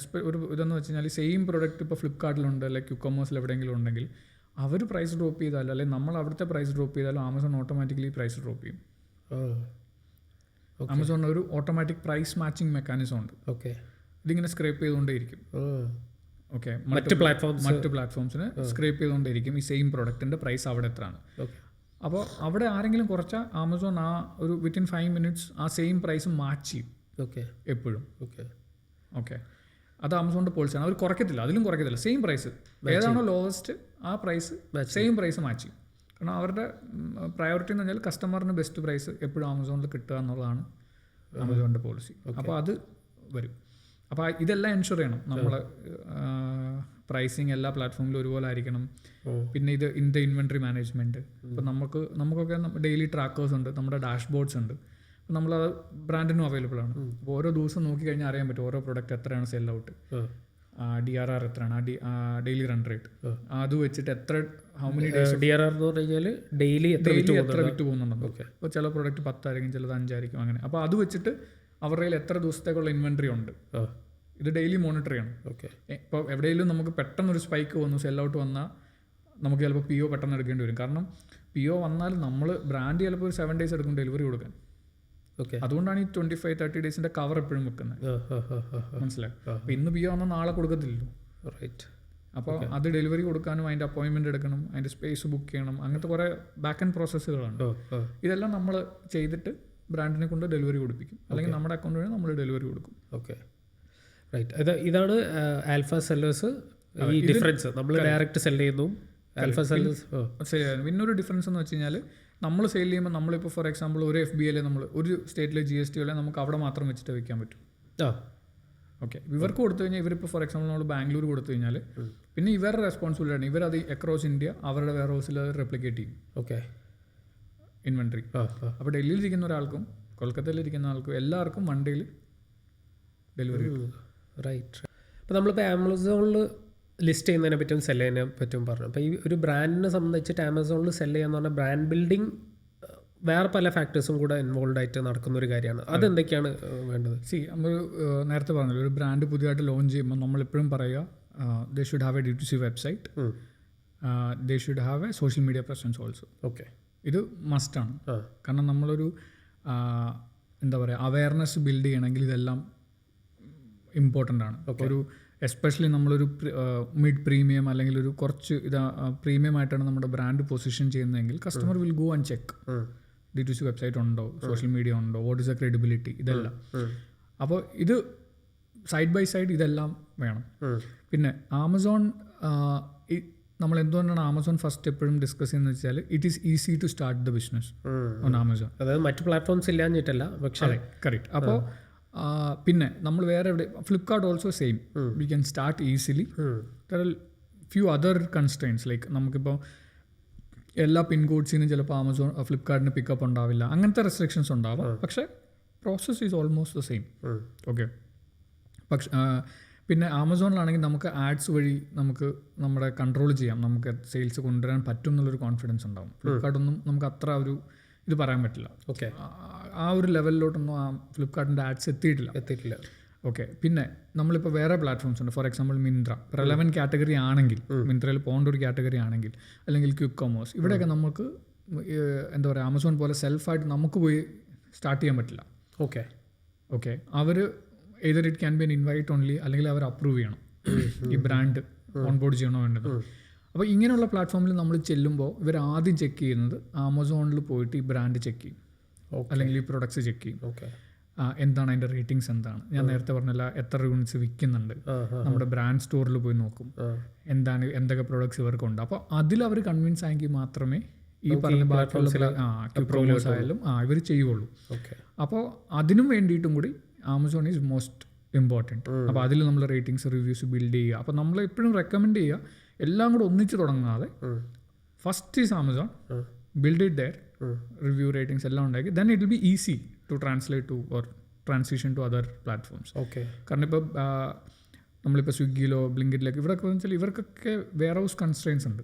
ഒരു ഇതെന്ന് വെച്ച് കഴിഞ്ഞാൽ സെയിം പ്രൊഡക്റ്റ് ഇപ്പോൾ ഫ്ലിപ്കാർട്ടിലുണ്ട്, അല്ലെങ്കിൽ ക്യുക്കമേഴ്സിൽ എവിടെയെങ്കിലും ഉണ്ടെങ്കിൽ അവർ പ്രൈസ് ഡ്രോപ്പ് ചെയ്താലോ അല്ലെങ്കിൽ നമ്മൾ അവിടുത്തെ പ്രൈസ് ഡ്രോപ്പ് ചെയ്താലോ ആമസോൺ ഓട്ടോമാറ്റിക്കലി പ്രൈസ് ഡ്രോപ്പ് ചെയ്യും. ആമസോണിന് ഒരു ഓട്ടോമാറ്റിക് പ്രൈസ് മാച്ചിങ് മെക്കാനിസം ഉണ്ട്. ഓക്കെ, ഇതിങ്ങനെ സ്ക്രേപ്പ് ചെയ്തുകൊണ്ടേയിരിക്കും. ഓക്കെ, മറ്റ് പ്ലാറ്റ്ഫോംസിന് സ്ക്രേപ്പ് ചെയ്തുകൊണ്ടേയിരിക്കും ഈ സെയിം പ്രൊഡക്റ്റിൻ്റെ പ്രൈസ് അവിടെ എത്രയാണ്. അപ്പോൾ അവിടെ ആരെങ്കിലും കുറച്ചാൽ ആമസോൺ ആ ഒരു വിത്തിൻ 5 minutes ആ സെയിം പ്രൈസ് മാച്ച് ചെയ്യും. ഓക്കെ, എപ്പോഴും. ഓക്കെ, അത് ആമസോണിൻ്റെ പോളിസിയാണ്. അവർ കുറയ്ക്കത്തില്ല, അതിലും കുറയ്ക്കത്തില്ല. സെയിം പ്രൈസ് ഏതാണോ ലോവസ്റ്റ് ആ പ്രൈസ് സെയിം പ്രൈസ് മാച്ച് ചെയ്യും. കാരണം അവരുടെ പ്രയോറിറ്റി എന്ന് പറഞ്ഞാൽ കസ്റ്റമറിന് ബെസ്റ്റ് പ്രൈസ് എപ്പോഴും ആമസോണിൽ കിട്ടുക എന്നുള്ളതാണ് ആമസോണിൻ്റെ പോളിസി. അപ്പോൾ അത് വരും. അപ്പോൾ ഇതെല്ലാം എൻഷുർ ചെയ്യണം. നമ്മൾ പ്രൈസിങ് എല്ലാ പ്ലാറ്റ്ഫോമിലും ഒരുപോലെ ആയിരിക്കണം. പിന്നെ ഇത് ഇൻവെൻട്രി മാനേജ്മെൻറ്റ്. ഇപ്പോൾ നമുക്കൊക്കെ ഡെയിലി ട്രാക്കേഴ്സ് ഉണ്ട്, നമ്മുടെ ഡാഷ്ബോർഡ്സ് ഉണ്ട്. നമ്മളത് ബ്രാൻഡിനും അവൈലബിൾ ആണ്. അപ്പോൾ ഓരോ ദിവസം നോക്കിക്കഴിഞ്ഞാൽ അറിയാൻ പറ്റും ഓരോ പ്രൊഡക്റ്റ് എത്രയാണ് സെൽ ഔട്ട്, DRR എത്രയാണ്, ഡെയിലി റൺ റേറ്റ്. അത് വെച്ചിട്ട് എത്ര ഹൗ മെനി ഡേയ്സ് DRR എന്ന് പറഞ്ഞു കഴിഞ്ഞാൽ ഡെയിലി എത്ര വിറ്റ് പോകുന്നുണ്ടോ. ഇപ്പോൾ ചില പ്രൊഡക്റ്റ് 10 ആയിരിക്കും, ചിലത് 5 ആയിരിക്കും, അങ്ങനെ. അപ്പോൾ അത് വെച്ചിട്ട് അവരുടെ കയ്യിൽ എത്ര ദിവസത്തേക്കുള്ള ഇൻവെൻട്രി ഉണ്ട്, ഇത് ഡെയിലി മോണിറ്റർ ചെയ്യണം. ഓക്കെ, ഇപ്പോൾ എവിടെയെങ്കിലും നമുക്ക് പെട്ടെന്നൊരു സ്പൈക്ക് വന്നു, സെൽ ഔട്ട് വന്നാൽ നമുക്ക് ചിലപ്പോൾ PO പെട്ടെന്ന് എടുക്കേണ്ടി വരും. കാരണം PO വന്നാൽ നമ്മൾ ബ്രാൻഡ് ചിലപ്പോൾ ഒരു 7 days എടുക്കും ഡെലിവറി കൊടുക്കാൻ. ഓക്കെ. അതുകൊണ്ടാണ് ഈ 25-30 ഡേയ്സിൻ്റെ കവർ എപ്പോഴും വെക്കുന്നത്. മനസ്സിലായി. അപ്പോൾ ഇന്ന് PO വന്നാൽ നാളെ കൊടുക്കത്തില്ലല്ലോ. റൈറ്റ്. അപ്പോൾ അത് ഡെലിവറി കൊടുക്കാനും അതിൻ്റെ അപ്പോയിൻമെൻറ്റ് എടുക്കണം, അതിൻ്റെ സ്പേസ് ബുക്ക് ചെയ്യണം, അങ്ങനത്തെ കുറേ ബാക്ക് ആൻഡ് പ്രോസസ്സുകളാണ്. ഇതെല്ലാം നമ്മൾ ചെയ്തിട്ട് ബ്രാൻഡിനെ കൊണ്ട് ഡെലിവറി കൊടുപ്പിക്കും, അല്ലെങ്കിൽ നമ്മുടെ അക്കൗണ്ട് വഴി നമ്മൾ ഡെലിവറി കൊടുക്കും. Okay, right. ഇതാണ് ആൽഫ സെല്ലേഴ്സ്. ഈ ഡിഫറൻസ് നമ്മൾ ഡയറക്റ്റ് സെൽ ചെയ്യുന്നു, ആൽഫ സെല്ലേഴ്സ് സെയിൽ ചെയ്യുന്നു. പിന്നൊരു ഡിഫറൻസ് എന്ന് വെച്ച് കഴിഞ്ഞാൽ നമ്മൾ സെയിൽ ചെയ്യുമ്പോൾ നമ്മളിപ്പോൾ ഫോർ എക്സാമ്പിൾ ഒരു FBA നമ്മൾ ഒരു സ്റ്റേറ്റിലെ GST നമുക്ക് അവിടെ മാത്രം വെച്ചിട്ട് വയ്ക്കാൻ പറ്റും. ഓക്കെ, ഇവർക്ക് കൊടുത്തു കഴിഞ്ഞാൽ ഇവരിപ്പോൾ ഫോർ എക്സാമ്പിൾ നമ്മൾ ബാംഗ്ലൂർ കൊടുത്തു കഴിഞ്ഞാൽ പിന്നെ ഇവരുടെ റെസ്പോൺസിബിലിറ്റി ആണ്, ഇവരത് അക്രോസ് ഇന്ത്യ അവരുടെ വെയർ ഹൗസിൽ റെപ്ലിക്കേറ്റ് ചെയ്യും. Okay, inventory. അപ്പോൾ ഡൽഹിയിലിരിക്കുന്ന ഒരാൾക്കും കൊൽക്കത്തയിലിരിക്കുന്ന ആൾക്കും എല്ലാവർക്കും വണ്ടിയിൽ ഡെലിവറി കിട്ടും. റൈറ്റ്. അപ്പോൾ നമ്മളിപ്പോൾ ആമസോണിൽ ലിസ്റ്റ് ചെയ്യുന്നതിനെ പറ്റും സെൽ ചെയ്യുന്നതിനെ പറ്റും പറഞ്ഞു. അപ്പോൾ ഈ ഒരു ബ്രാൻഡിനെ സംബന്ധിച്ചിട്ട് ആമസോണിൽ സെൽ ചെയ്യാന്ന് പറഞ്ഞാൽ ബ്രാൻഡ് ബിൽഡിംഗ് വേറെ പല ഫാക്ടേഴ്സും കൂടെ ഇൻവോൾവ് ആയിട്ട് നടക്കുന്ന ഒരു കാര്യമാണ്. അതെന്തൊക്കെയാണ് വേണ്ടത്? നമ്മൾ നേരത്തെ പറഞ്ഞല്ലോ, ഒരു ബ്രാൻഡ് പുതിയതായിട്ട് ലോഞ്ച് ചെയ്യുമ്പോൾ നമ്മളെപ്പോഴും പറയുക they should have a D2C website, they should have a social media presence also. Okay, ഇത് മസ്റ്റാണ്. കാരണം നമ്മളൊരു എന്താ പറയുക അവയർനെസ് ബിൽഡ് ചെയ്യണമെങ്കിൽ ഇതെല്ലാം ഇമ്പോർട്ടൻ്റ് ആണ്. ഒരു എസ്പെഷ്യലി നമ്മളൊരു മിഡ് പ്രീമിയം അല്ലെങ്കിൽ ഒരു കുറച്ച് പ്രീമിയം ആയിട്ടാണ് നമ്മുടെ ബ്രാൻഡ് പൊസിഷൻ ചെയ്യുന്നതെങ്കിൽ customer will go and check D2C website ഉണ്ടോ, സോഷ്യൽ മീഡിയ ഉണ്ടോ, വാട്ട് ഇസ് എ ക്രെഡിബിലിറ്റി, ഇതെല്ലാം. അപ്പോൾ ഇത് സൈഡ് ബൈ സൈഡ് ഇതെല്ലാം വേണം. പിന്നെ ആമസോൺ നമ്മൾ എന്തുകൊണ്ടാണ് ആമസോൺ ഫസ്റ്റ് എപ്പോഴും ഡിസ്കസ് ചെയ്യുന്നത് വെച്ചാൽ it is easy to start the business on Amazon. അതായത് മറ്റ് പ്ലാറ്റ്ഫോംസ് ഇല്ലാഞ്ഞിട്ടല്ല, പക്ഷേ കറക്റ്റ്. അപ്പോൾ പിന്നെ നമ്മൾ വേറെ എവിടെ Flipkart also same, we can start easily. There are few other constraints like നമുക്കിപ്പോൾ എല്ലാ പിൻകോഡ്സിനും ചിലപ്പോൾ ആമസോൺ ഫ്ലിപ്കാർട്ടിന് പിക്കപ്പ് ഉണ്ടാവില്ല, അങ്ങനത്തെ റെസ്ട്രിക്ഷൻസ് ഉണ്ടാവാം. പക്ഷേ process is almost the same. Okay, പക്ഷേ പിന്നെ ആമസോണിലാണെങ്കിൽ നമുക്ക് ആഡ്സ് വഴി നമുക്ക് നമ്മുടെ കൺട്രോൾ ചെയ്യാം, നമുക്ക് സെയിൽസ് കൊണ്ടുവരാൻ പറ്റും എന്നുള്ളൊരു കോൺഫിഡൻസ് ഉണ്ടാവും. ഫ്ലിപ്കാർട്ടൊന്നും നമുക്ക് അത്ര ഒരു ഇത് പറയാൻ പറ്റില്ല. ഓക്കെ, ആ ഒരു ലെവലിലോട്ടൊന്നും ആ ഫ്ലിപ്കാർട്ടിൻ്റെ ആഡ്സ് എത്തിയിട്ടില്ല. ഓക്കെ, പിന്നെ നമ്മളിപ്പോൾ വേറെ പ്ലാറ്റ്ഫോംസ് ഉണ്ട്. For example Myntra relevant category ആണെങ്കിൽ, മിന്ത്രയിൽ പോകേണ്ട ഒരു കാറ്റഗറി ആണെങ്കിൽ, അല്ലെങ്കിൽ ക്വിക്ക് കൊമേഴ്സ്, ഇവിടെയൊക്കെ നമുക്ക് എന്താ പറയുക ആമസോൺ പോലെ സെൽഫായിട്ട് നമുക്ക് പോയി സ്റ്റാർട്ട് ചെയ്യാൻ പറ്റില്ല. ഓക്കെ, അവർ either it can be an invite only, അല്ലെങ്കിൽ അവർ അപ്രൂവ് ചെയ്യണം ഈ ബ്രാൻഡ് ഓൺബോർഡ് ചെയ്യണോ വേണ്ടത്. അപ്പോൾ ഇങ്ങനെയുള്ള പ്ലാറ്റ്ഫോമിൽ നമ്മൾ ചെല്ലുമ്പോൾ ഇവർ ആദ്യം ചെക്ക് ചെയ്യുന്നത് ആമസോണിൽ പോയിട്ട് ഈ ബ്രാൻഡ് ചെക്ക് ചെയ്യും, അല്ലെങ്കിൽ ഈ പ്രൊഡക്ട്സ് ചെക്ക് ചെയ്യും. എന്താണ് അതിൻ്റെ റേറ്റിംഗ്സ്, എന്താണ് ഞാൻ നേരത്തെ പറഞ്ഞല്ല, എത്ര യൂണിറ്റ്സ് വിൽക്കുന്നുണ്ട്, നമ്മുടെ ബ്രാൻഡ് സ്റ്റോറിൽ പോയി നോക്കും എന്താണ് എന്തൊക്കെ പ്രൊഡക്ട്സ് ഇവർക്കുണ്ട്. അപ്പോൾ അതിൽ അവർ കൺവിൻസ് ആയെങ്കിൽ മാത്രമേ ഈ പറഞ്ഞ ബാക്കിയുള്ള ആയാലും ഇവർ ചെയ്യുള്ളൂ. അപ്പോൾ അതിനും വേണ്ടിയിട്ടും കൂടി ആമസോൺ ഈസ് മോസ്റ്റ് ഇമ്പോർട്ടൻറ്റ്. അപ്പോൾ അതിൽ നമ്മൾ റേറ്റിംഗ്സ് റിവ്യൂസ് ബിൽഡ് ചെയ്യുക. അപ്പോൾ നമ്മൾ എപ്പോഴും റെക്കമെൻഡ് ചെയ്യുക എല്ലാം കൂടെ ഒന്നിച്ച് തുടങ്ങാതെ first is Amazon, build it there, review ratings എല്ലാം ഉണ്ടാക്കി, then it will be easy to translate to or transition to other platforms. കാരണം ഇപ്പോൾ നമ്മളിപ്പോൾ സ്വിഗ്ഗിയിലോ ബ്ലിങ്കിറ്റിലൊക്കെ ഇവിടെയൊക്കെ വെച്ചാൽ ഇവർക്കൊക്കെ വെയർ ഹൗസ് കൺസ്ട്രെയിൻസ് ഉണ്ട്.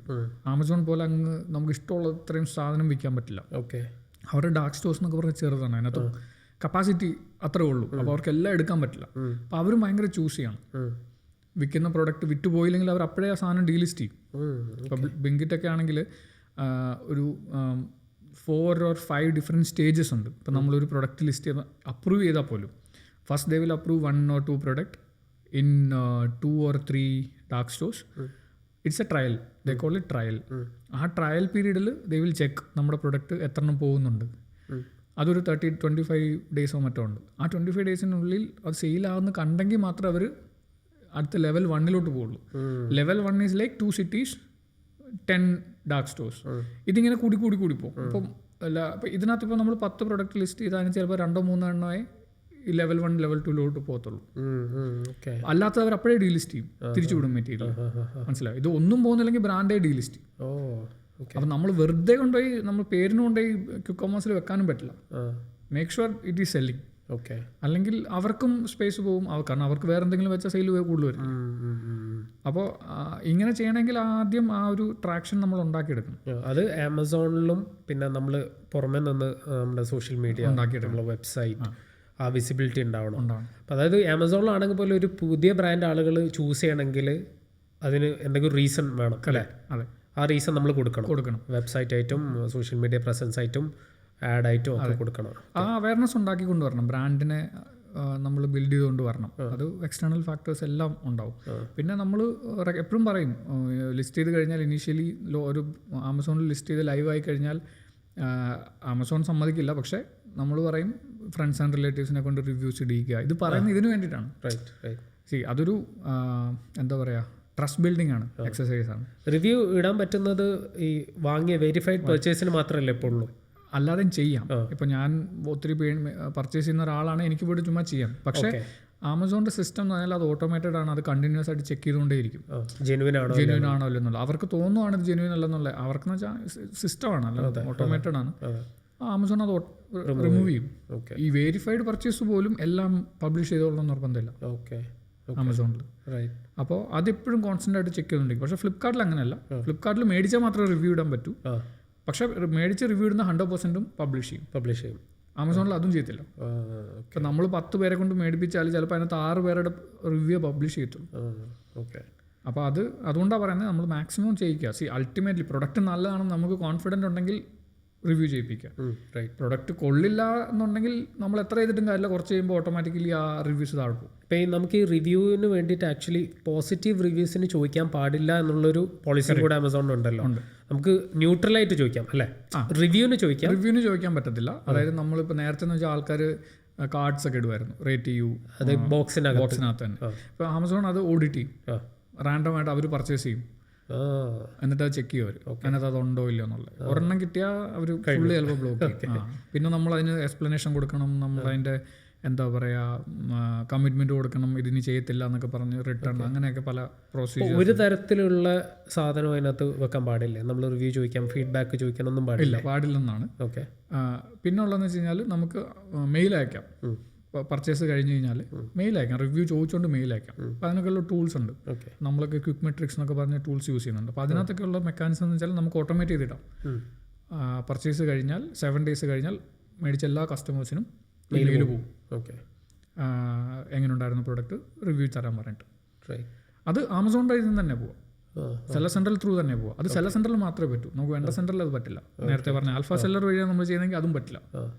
ആമസോൺ പോലെ അങ്ങ് നമുക്ക് ഇഷ്ടമുള്ള ഇത്രയും സാധനം വിൽക്കാൻ പറ്റില്ല. അവരുടെ ഡാർക്ക് സ്റ്റോഴ്സ് എന്നൊക്കെ പറഞ്ഞാൽ ചെറുതാണ്, അതിനകത്ത് കപ്പാസിറ്റി അത്രേ ഉള്ളൂ. അപ്പോൾ അവർക്ക് എല്ലാം എടുക്കാൻ പറ്റില്ല. അപ്പോൾ അവരും ഭയങ്കര ചൂസ് ചെയ്യണം. വിൽക്കുന്ന പ്രോഡക്റ്റ് വിറ്റ് പോയില്ലെങ്കിൽ അവർ അപ്പോഴേ ആ സാധനം ഡീലിസ്റ്റ് ചെയ്യും. ഇപ്പോൾ ബ്ലിങ്കിറ്റൊക്കെ ആണെങ്കിൽ ഒരു 4 or 5 ഡിഫറെൻറ്റ് സ്റ്റേജസ് ഉണ്ട്. ഇപ്പോൾ നമ്മളൊരു പ്രൊഡക്റ്റ് ലിസ്റ്റ് ചെയ്ത് അപ്രൂവ് ചെയ്താൽ പോലും first they will approve 1 or 2 product in 2 or 3 dark stores. It's A trial, they call it trial. ആ ട്രയൽ പീരീഡിൽ ദേ വിൽ ചെക്ക് നമ്മുടെ പ്രൊഡക്റ്റ് എത്ര എണ്ണം പോകുന്നുണ്ട്. അതൊരു 25 ഡേയ്സോ മറ്റോ ഉണ്ട്. ആ 25 ഡേയ്സിനുള്ളിൽ അത് സെയിലാകുന്ന കണ്ടെങ്കിൽ മാത്രമേ അവർ അടുത്ത ലെവൽ 1 പോകുള്ളൂ. Level 1 is like 2 cities 10 dark stores. ഇതിങ്ങനെ കൂടി പോകും. അപ്പം അപ്പോൾ ഇതിനകത്ത് ഇപ്പോൾ നമ്മൾ 10 പ്രൊഡക്റ്റ് ലിസ്റ്റ് ചെയ്താൽ ചിലപ്പോൾ 2-3 എണ്ണമേ ഈ ലെവൽ 1 ലെവൽ 2 പോകത്തുള്ളൂ. അല്ലാത്തത് അവർ അപ്പോഴേ ഡീലിസ്റ്റ് ചെയ്യും, തിരിച്ചു വിടും മെറ്റീരിയൽ. മനസ്സിലായി? ഇത് ഒന്നും പോകുന്നില്ലെങ്കിൽ ബ്രാൻഡേ ഡീലിസ്റ്റ് ചെയ്യും. അപ്പം നമ്മൾ വെറുതെ കൊണ്ടുപോയി നമ്മൾ പേരിന് കൊണ്ടുപോയി ക്വിക്ക് കൊമേഴ്സിൽ വെക്കാനും പറ്റില്ല. Make sure it is selling. അല്ലെങ്കിൽ അവർക്കും സ്പേസ് പോകും, കാരണം അവർക്ക് വേറെ എന്തെങ്കിലും വെച്ച സെയിൽ കൂടുതൽ വരും. അപ്പോൾ ഇങ്ങനെ ചെയ്യണമെങ്കിൽ ആദ്യം ആ ഒരു ട്രാക്ഷൻ നമ്മൾ ഉണ്ടാക്കിയെടുക്കണം. അത് ആമസോണിലും പിന്നെ നമ്മൾ പുറമെ നിന്ന് നമ്മുടെ സോഷ്യൽ മീഡിയ ഉണ്ടാക്കിയിട്ടുള്ള വെബ്സൈറ്റ് ആ വിസിബിലിറ്റി ഉണ്ടാവണം. അപ്പം അതായത് ആമസോണിലാണെങ്കിൽ പോലും ഒരു പുതിയ ബ്രാൻഡ് ആളുകൾ ചൂസ് ചെയ്യണമെങ്കിൽ അതിന് എന്തെങ്കിലും റീസൺ വേണം അല്ലേ? അതെ, ആ റീസൺ നമ്മൾ കൊടുക്കണം വെബ്സൈറ്റ് ആയിട്ടും സോഷ്യൽ മീഡിയ പ്രസൻസ് ആയിട്ടും ആഡ് ആയിട്ടും ഒക്കെ കൊടുക്കണം. ആ അവയർനെസ് ഉണ്ടാക്കി കൊണ്ടുവരണം, ബ്രാൻഡിനെ നമ്മൾ ബിൽഡ് ചെയ്തുകൊണ്ട് വരണം. അത് എക്സ്റ്റേണൽ ഫാക്ടേഴ്സ് എല്ലാം ഉണ്ടാവും. പിന്നെ നമ്മൾ എപ്പോഴും പറയും, ലിസ്റ്റ് ചെയ്ത് കഴിഞ്ഞാൽ ഇനീഷ്യലി ഒരു ആമസോണിൽ ലിസ്റ്റ് ചെയ്ത് ലൈവ് ആയി കഴിഞ്ഞാൽ ആമസോൺ സമ്മതിക്കില്ല. പക്ഷേ നമ്മൾ പറയും ഫ്രണ്ട്സ് ആൻഡ് റിലേറ്റീവ്സിനെ കൊണ്ട് റിവ്യൂസ് ഇടിയിക്കുക. ഇത് പറയുന്നത് ഇതിന് വേണ്ടിയിട്ടാണ്. അതൊരു എന്താ പറയുക, ട്രസ്റ്റ് ബിൽഡിംഗ് ആണ്, എക്സസൈസ് ആണ്. റിവ്യൂ ഇടാൻ പറ്റുന്നത് ഈ വാങ്ങിയ വെരിഫൈഡ് പർച്ചേസിന് മാത്രമല്ലേ ഇപ്പോൾ ഉള്ളൂ, അല്ലാതെയും ചെയ്യാം. ഇപ്പോൾ ഞാൻ ഒത്തിരി പർച്ചേസ് ചെയ്യുന്ന ഒരാളാണ്, എനിക്ക് പോയിട്ട് ചുമ്മാ ചെയ്യാം. പക്ഷേ ആമസോണിൻ്റെ സിസ്റ്റം എന്ന് പറഞ്ഞാൽ അത് ഓട്ടോമേറ്റഡ് ആണ്. അത് കണ്ടിന്യൂസ് ആയിട്ട് ചെക്ക് ചെയ്തുകൊണ്ടേയിരിക്കും ജെന്യൂൻ ആണോ അല്ലെന്നുള്ളത്. അവർക്ക് തോന്നുവാണ് ഇത് ജെന്യൂൻ അല്ലെന്നുള്ളത്. അവർക്കെന്ന് വെച്ചാൽ സിസ്റ്റമാണ്, അല്ല ഓട്ടോമേറ്റഡ് ആണ്. ആമസോൺ അത് റിമൂവ് ചെയ്യും. ഈ വെരിഫൈഡ് പർച്ചേസ് പോലും എല്ലാം പബ്ലിഷ് ചെയ്തോളണം നിർബന്ധമില്ല ആമസോണിൽ. അപ്പോൾ അതെപ്പോഴും കോൺസ്റ്റന്റ് ആയിട്ട് ചെക്ക് ചെയ്തുകൊണ്ടിരിക്കും. പക്ഷേ ഫ്ലിപ്കാർട്ടിൽ അങ്ങനെയല്ല. ഫ്ലിപ്കാർട്ടിൽ മേടിച്ചാൽ മാത്രമേ റിവ്യൂ ഇടാൻ പറ്റൂ. പക്ഷേ മേടിച്ച് റിവ്യൂ ഇടുന്ന 100% പബ്ലിഷ് ചെയ്യും. ആമസോണിൽ അതും ചെയ്യത്തില്ല. ഇപ്പം നമ്മൾ 10 പേരെ കൊണ്ട് മേടിപ്പിച്ചാൽ ചിലപ്പോൾ അതിനകത്ത് 6 പേരുടെ റിവ്യൂ പബ്ലിഷ് ചെയ്യത്തുള്ളൂ. അപ്പോൾ അതുകൊണ്ടാണ് പറയുന്നത് നമ്മൾ മാക്സിമം ചെയ്യിക്കുക. അൾട്ടിമേറ്റ്ലി പ്രൊഡക്റ്റ് നല്ലതാണെന്ന് നമുക്ക് കോൺഫിഡൻറ്റ് ഉണ്ടെങ്കിൽ റിവ്യൂ ചെയ്യിപ്പിക്കുക. പ്രൊഡക്റ്റ് കൊള്ളില്ല എന്നുണ്ടെങ്കിൽ നമ്മൾ എത്ര ചെയ്തിട്ടും കാര്യമില്ല, കുറച്ച് കഴിയുമ്പോൾ ഓട്ടോമാറ്റിക്കലി ആ റിവ്യൂസ് താഴെ പോകും. ഇപ്പോൾ നമുക്ക് ഈ റിവ്യൂവിന് വേണ്ടിയിട്ട് ആക്ച്വലി പോസിറ്റീവ് റിവ്യൂസിന് ചോദിക്കാൻ പാടില്ല എന്നുള്ളൊരു പോളിസി കൂടെ ആമസോണിനുണ്ടല്ലോ. നമുക്ക് ന്യൂട്രലായിട്ട് ചോദിക്കാം അല്ലേ, റിവ്യൂവിന് ചോദിക്കാൻ പറ്റത്തില്ല. അതായത് നമ്മളിപ്പോൾ നേരത്തെ എന്ന് വെച്ചാൽ ആൾക്കാർ കാർഡ്സ് ഒക്കെ ഇടുമായിരുന്നു, റേറ്റ് ചെയ്യൂ, അത് ബോക്സിനകത്ത് തന്നെ. ഇപ്പോൾ ആമസോൺ അത് ഓഡിറ്റ് ചെയ്യും, റാൻഡമായിട്ട് അവർ പർച്ചേസ് ചെയ്യും, എന്നിട്ട് അത് ചെക്ക് ചെയ്യും അവർ അതിനകത്ത് അതുണ്ടോ ഇല്ലയോ എന്നുള്ളത്. ഒരെണ്ണം കിട്ടിയാൽ അവർ ഫുള്ളി ചിലപ്പോൾ ബ്ലോക്ക് ചെയ്യും. പിന്നെ നമ്മൾ അതിന് എക്സ്പ്ലനേഷൻ കൊടുക്കണം, നമ്മൾ അതിൻ്റെ എന്താ പറയുക കമ്മിറ്റ്മെൻറ്റ് കൊടുക്കണം, ഇതിന് ചെയ്യത്തില്ല എന്നൊക്കെ പറഞ്ഞ് റിട്ടേൺ, അങ്ങനെയൊക്കെ പല പ്രൊസീജിയർ. ഒരു തരത്തിലുള്ള സാധനം അതിനകത്ത് വെക്കാൻ പാടില്ല, നമ്മൾ റിവ്യൂ ചോദിക്കാം, ഫീഡ്ബാക്ക് ചോദിക്കാനൊന്നും പാടില്ലെന്നാണ്. പിന്നെ ഉള്ളതെന്ന് വെച്ച് കഴിഞ്ഞാൽ നമുക്ക് മെയിൽ അയക്കാം. പർച്ചേസ് കഴിഞ്ഞ് കഴിഞ്ഞാൽ മെയിൽ അയക്കാം, റിവ്യൂ ചോദിച്ചുകൊണ്ട് മെയിൽ അയക്കാം. അപ്പോൾ അതിനൊക്കെയുള്ള ടൂൾസ് ഉണ്ട്. നമ്മളൊക്കെ ക്വിക്ക് മെട്രിക്സ് എന്നൊക്കെ പറഞ്ഞ ടൂൾസ് യൂസ് ചെയ്യുന്നുണ്ട്. അപ്പോൾ അതിനകത്തൊക്കെയുള്ള മെക്കാനിസം എന്ന് വെച്ചാൽ നമുക്ക് ഓട്ടോമേറ്റ് ചെയ്തിടാം. പർച്ചേസ് കഴിഞ്ഞാൽ 7 days കഴിഞ്ഞാൽ മേടിച്ച എല്ലാ കസ്റ്റമേഴ്സിനും മെയിൽ പോകും, എങ്ങനെ ഉണ്ടായിരുന്നു പ്രൊഡക്റ്റ്, റിവ്യൂ തരാൻ പറഞ്ഞിട്ട്. അത് ആമസോണിൻ്റെ ഇതിൽ നിന്ന് തന്നെ പോവാം, സെല്ലർ സെൻട്രൽ ത്രൂ തന്നെ പോവാം. അത് സെല്ലർ സെൻട്രൽ മാത്രമേ പറ്റൂ, നമുക്ക് വെണ്ടർ സെൻട്രൽ അത് പറ്റില്ല. നേരത്തെ പറഞ്ഞ ആൽഫ സെല്ലർ വഴിയാണ് നമ്മൾ ചെയ്യുന്നതെങ്കിൽ അതും പറ്റില്ല.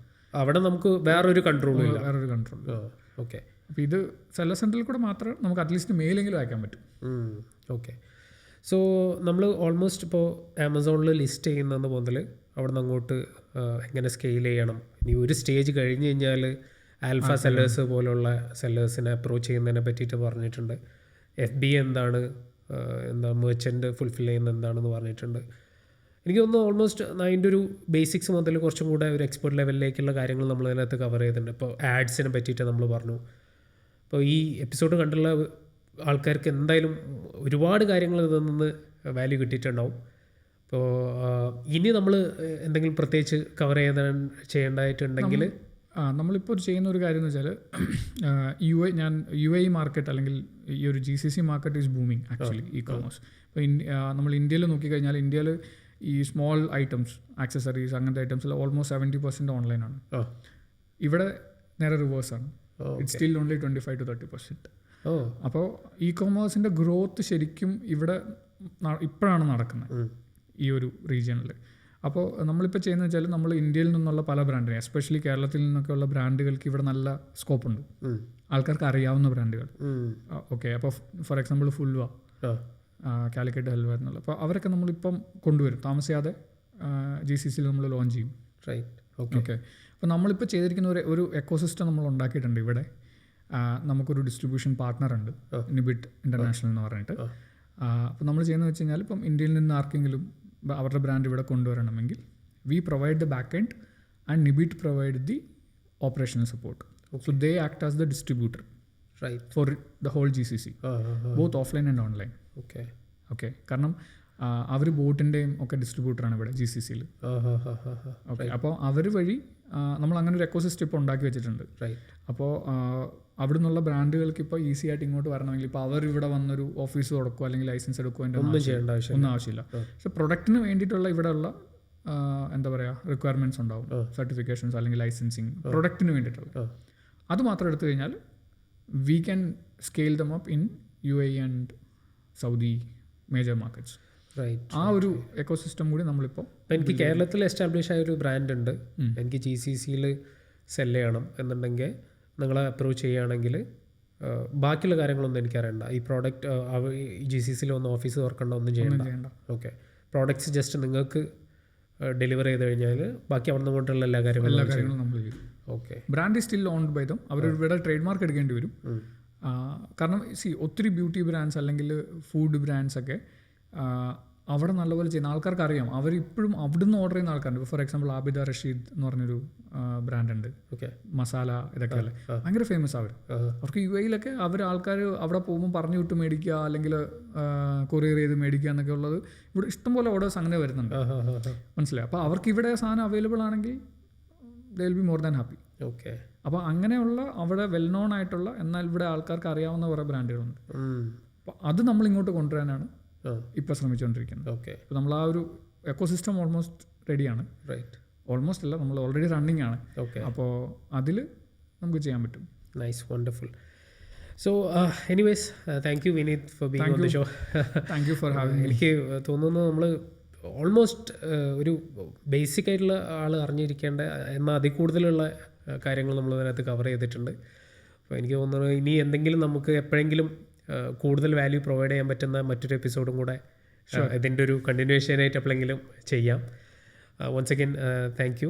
അവിടെ നമുക്ക് വേറൊരു കൺട്രോൾ. ഓക്കെ, അപ്പോൾ ഇത് സെല്ലർ സെൻട്രൽ കൂടെ മാത്രമേ നമുക്ക് അറ്റ്ലീസ്റ്റ് മെയിലെങ്കിലും അയക്കാൻ പറ്റും. ഓക്കെ, സോ നമ്മൾ ഓൾമോസ്റ്റ് ഇപ്പോൾ ആമസോണിൽ ലിസ്റ്റ് ചെയ്യുന്നത് മുതൽ അവിടെ നിന്ന് അങ്ങോട്ട് എങ്ങനെ സ്കെയിൽ ചെയ്യണം, ഇനി ഒരു സ്റ്റേജ് കഴിഞ്ഞ് കഴിഞ്ഞാൽ ആൽഫ സെല്ലേഴ്സ് പോലുള്ള സെല്ലേഴ്സിനെ അപ്രോച്ച് ചെയ്യുന്നതിനെ പറ്റിയിട്ട് പറഞ്ഞിട്ടുണ്ട്. FB എന്താണ്, എന്താ മെർച്ചൻ്റ് ഫുൾഫിൽ ചെയ്യുന്നത് എന്താണെന്ന് പറഞ്ഞിട്ടുണ്ട്. എനിക്ക് തോന്നുന്നു ഓൾമോസ്റ്റ് അതിൻ്റെ ഒരു ബേസിക്സ് മുതൽ കുറച്ചും കൂടെ ഒരു എക്സ്പെർട്ട് ലെവലിലേക്കുള്ള കാര്യങ്ങൾ നമ്മൾ അതിനകത്ത് കവർ ചെയ്തിട്ടുണ്ട്. ഇപ്പോൾ ആഡ്സിനെ പറ്റിയിട്ട് നമ്മൾ പറഞ്ഞു. അപ്പോൾ ഈ എപ്പിസോഡ് കണ്ടുള്ള ആൾക്കാർക്ക് എന്തായാലും ഒരുപാട് കാര്യങ്ങൾ ഇതിൽ നിന്ന് വാല്യൂ കിട്ടിയിട്ടുണ്ടാവും. അപ്പോൾ ഇനി നമ്മൾ എന്തെങ്കിലും പ്രത്യേകിച്ച് കവർ ചെയ്യേണ്ടതായിട്ടുണ്ടെങ്കിൽ നമ്മളിപ്പോൾ ചെയ്യുന്ന ഒരു കാര്യം എന്ന് വെച്ചാൽ UAE മാർക്കറ്റ് അല്ലെങ്കിൽ ഈ ഒരു GCC market is booming actually E commerce. ഇപ്പോൾ നമ്മൾ ഇന്ത്യയിൽ നോക്കിക്കഴിഞ്ഞാൽ ഇന്ത്യയിൽ ഈ സ്മോൾ ഐറ്റംസ്, ആക്സസറീസ്, അങ്ങനത്തെ ഐറ്റംസിൽ ഓൾമോസ്റ്റ് 70% ഓൺലൈനാണ്. ഇവിടെ നേരെ റിവേഴ്സാണ്, ഇറ്റ്സ് സ്റ്റിൽ ഓൺലി 25 to 30%. അപ്പോൾ ഇ കോമേഴ്സിൻ്റെ ഗ്രോത്ത് ശരിക്കും ഇവിടെ ഇപ്പോഴാണ് നടക്കുന്നത് ഈ ഒരു റീജിയണിൽ. അപ്പോൾ നമ്മളിപ്പോൾ ചെയ്യുന്നത് വെച്ചാൽ നമ്മൾ ഇന്ത്യയിൽ നിന്നുള്ള പല ബ്രാൻഡിനെ, എസ്പെഷ്യലി കേരളത്തിൽ നിന്നൊക്കെ ഉള്ള ബ്രാൻഡുകൾക്ക് ഇവിടെ നല്ല സ്കോപ്പുണ്ട്, ആൾക്കാർക്ക് അറിയാവുന്ന ബ്രാൻഡുകൾ. ഓക്കെ, അപ്പോൾ ഫോർ എക്സാമ്പിൾ ഫുൽവ, കാലിക്കറ്റ് ഹൽവ എന്നുള്ള, അപ്പോൾ അവരൊക്കെ നമ്മളിപ്പം കൊണ്ടുവരും, താമസിയാതെ GCCയിൽ നമ്മൾ ലോഞ്ച് ചെയ്യും. ഓക്കെ, അപ്പോൾ നമ്മളിപ്പോൾ ചെയ്തിരിക്കുന്ന ഒരു എക്കോസിസ്റ്റം നമ്മൾ ഉണ്ടാക്കിയിട്ടുണ്ട് ഇവിടെ. നമുക്കൊരു ഡിസ്ട്രിബ്യൂഷൻ പാർട്ട്ണറുണ്ട്, നിബിറ്റ് ഇൻ്റർനാഷണൽ എന്ന് പറഞ്ഞിട്ട്. അപ്പോൾ നമ്മൾ ചെയ്യുന്നത് വെച്ച് കഴിഞ്ഞാൽ ഇപ്പം ഇന്ത്യയിൽ നിന്ന് ആർക്കെങ്കിലും അവരുടെ ബ്രാൻഡ് ഇവിടെ കൊണ്ടുവരണമെങ്കിൽ we provide the back end and നിബിറ്റ് provide the operational support. So they act as the distributor for the whole GCC, both offline and online. Okay, കാരണം അവർ ബോട്ടിൻ്റെയും ഒക്കെ ഡിസ്ട്രിബ്യൂട്ടറാണ് ഇവിടെ GCCയിൽ. ഓക്കെ, അപ്പോൾ അവർ വഴി നമ്മൾ അങ്ങനെ ഒരു എക്കോസിസ്റ്റം ഇപ്പോൾ ഉണ്ടാക്കി വെച്ചിട്ടുണ്ട്. അപ്പോൾ അവിടെ നിന്നുള്ള ബ്രാൻഡുകൾക്ക് ഇപ്പോൾ ഈസി ആയിട്ട് ഇങ്ങോട്ട് വരണമെങ്കിൽ ഇപ്പോൾ അവർ ഇവിടെ വന്നൊരു ഓഫീസ് തുറക്കുക അല്ലെങ്കിൽ ലൈസൻസ് എടുക്കുക ഒന്നും ആവശ്യമില്ല. പക്ഷേ പ്രൊഡക്റ്റിന് വേണ്ടിയിട്ടുള്ള ഇവിടെയുള്ള എന്താ പറയുക റിക്വയർമെൻറ്റ്സ് ഉണ്ടാവും, സർട്ടിഫിക്കേഷൻസ് അല്ലെങ്കിൽ ലൈസൻസിങ് പ്രൊഡക്റ്റിന് വേണ്ടിയിട്ടുള്ള. അത് മാത്രം എടുത്തു കഴിഞ്ഞാൽ we can scale them up in UAE and Saudi major markets. Right. ആ ഒരു എക്കോസിസ്റ്റം കൂടി നമ്മളിപ്പോൾ അപ്പോൾ എനിക്ക് കേരളത്തിൽ എസ്റ്റാബ്ലിഷ് ആയ ഒരു ബ്രാൻഡ് ഉണ്ട്, എനിക്ക് GCCയിൽ സെല് ചെയ്യണം എന്നുണ്ടെങ്കിൽ നിങ്ങളെ അപ്രോച്ച് ചെയ്യുകയാണെങ്കിൽ ബാക്കിയുള്ള കാര്യങ്ങളൊന്നും എനിക്കറിയണ്ട. ഈ പ്രോഡക്റ്റ് GCCയിൽ ഒന്ന് ഓഫീസ് തുറക്കേണ്ട, ഒന്നും ചെയ്യണ്ട. ഓക്കെ, പ്രോഡക്റ്റ്സ് ജസ്റ്റ് നിങ്ങൾക്ക് ഡെലിവർ ചെയ്ത് കഴിഞ്ഞാൽ ബാക്കി അവിടെ നിന്ന് കൊണ്ടുള്ള എല്ലാ കാര്യങ്ങളും നമ്മൾ ചെയ്യും. Okay, brand still owned by them. അവർ ഇവിടെ ട്രേഡ് മാർക്ക് എടുക്കേണ്ടി വരും. കാരണം ഒത്തിരി ബ്യൂട്ടി ബ്രാൻഡ്സ് അല്ലെങ്കിൽ ഫുഡ് ബ്രാൻഡ്സ് ഒക്കെ അവിടെ നല്ലപോലെ ചെയ്യുന്ന ആൾക്കാർക്ക് അറിയാം. അവരിപ്പോഴും അവിടുന്ന് ഓർഡർ ചെയ്യുന്ന ആൾക്കാരുണ്ട്. ഫോർ എക്സാമ്പിൾ ആബിദ റഷീദ് എന്ന് പറഞ്ഞൊരു ബ്രാൻഡ് ഉണ്ട്. ഓക്കെ, മസാല ഇതൊക്കെ അല്ലേ, ഭയങ്കര ഫേമസ് അവർ. അവർക്ക് UAE അവർ ആൾക്കാർ അവിടെ പോകുമ്പോൾ പറഞ്ഞു വിട്ട് മേടിക്കുക അല്ലെങ്കിൽ കൊറിയർ ചെയ്ത് മേടിക്കുക എന്നൊക്കെ ഉള്ളത് ഇവിടെ ഇഷ്ടംപോലെ ഓർഡേഴ്സ് അങ്ങനെ വരുന്നുണ്ട്. മനസ്സിലായി? അപ്പോൾ അവർക്ക് ഇവിടെ സാധനം അവൈലബിൾ ആണെങ്കിൽ they will be more than happy. Okay, അപ്പോൾ അങ്ങനെയുള്ള അവിടെ വെൽ നോൺ ആയിട്ടുള്ള എന്നാൽ ഇവിടെ ആൾക്കാർക്ക് അറിയാവുന്ന കുറേ ബ്രാൻഡുകളുണ്ട്. അപ്പോൾ അത് നമ്മൾ ഇങ്ങോട്ട് കൊണ്ടുവരാനാണ് ഇപ്പോൾ ശ്രമിച്ചുകൊണ്ടിരിക്കുന്നത്. ഓക്കെ, അപ്പോൾ നമ്മൾ ആ ഒരു എക്കോസിസ്റ്റം ഓൾമോസ്റ്റ് റെഡിയാണ്. റൈറ്റ്, ഓൾമോസ്റ്റ് അല്ല, നമ്മൾ ഓൾറെഡി റണ്ണിങ് ആണ്. ഓക്കെ, അപ്പോൾ അതിൽ നമുക്ക് ചെയ്യാൻ പറ്റും. Nice, wonderful. So anyways, thank you Vineeth for being on the show. Thank you for having. എനിക്ക് തോന്നുന്നു നമ്മൾ ഓൾമോസ്റ്റ് ഒരു ബേസിക് ആയിട്ടുള്ള ആൾ അറിഞ്ഞിരിക്കേണ്ട എന്നാൽ അതിൽ കൂടുതലുള്ള കാര്യങ്ങൾ നമ്മൾ അതിനകത്ത് കവർ ചെയ്തിട്ടുണ്ട്. അപ്പോൾ എനിക്ക് തോന്നുന്നു ഇനി എന്തെങ്കിലും നമുക്ക് എപ്പോഴെങ്കിലും കൂടുതൽ വാല്യൂ പ്രൊവൈഡ് ചെയ്യാൻ പറ്റുന്ന മറ്റൊരു എപ്പിസോഡും കൂടെ ഇതിൻ്റെ ഒരു കണ്ടിന്യൂഷനായിട്ട് എപ്പോഴെങ്കിലും ചെയ്യാം. Once again thank U.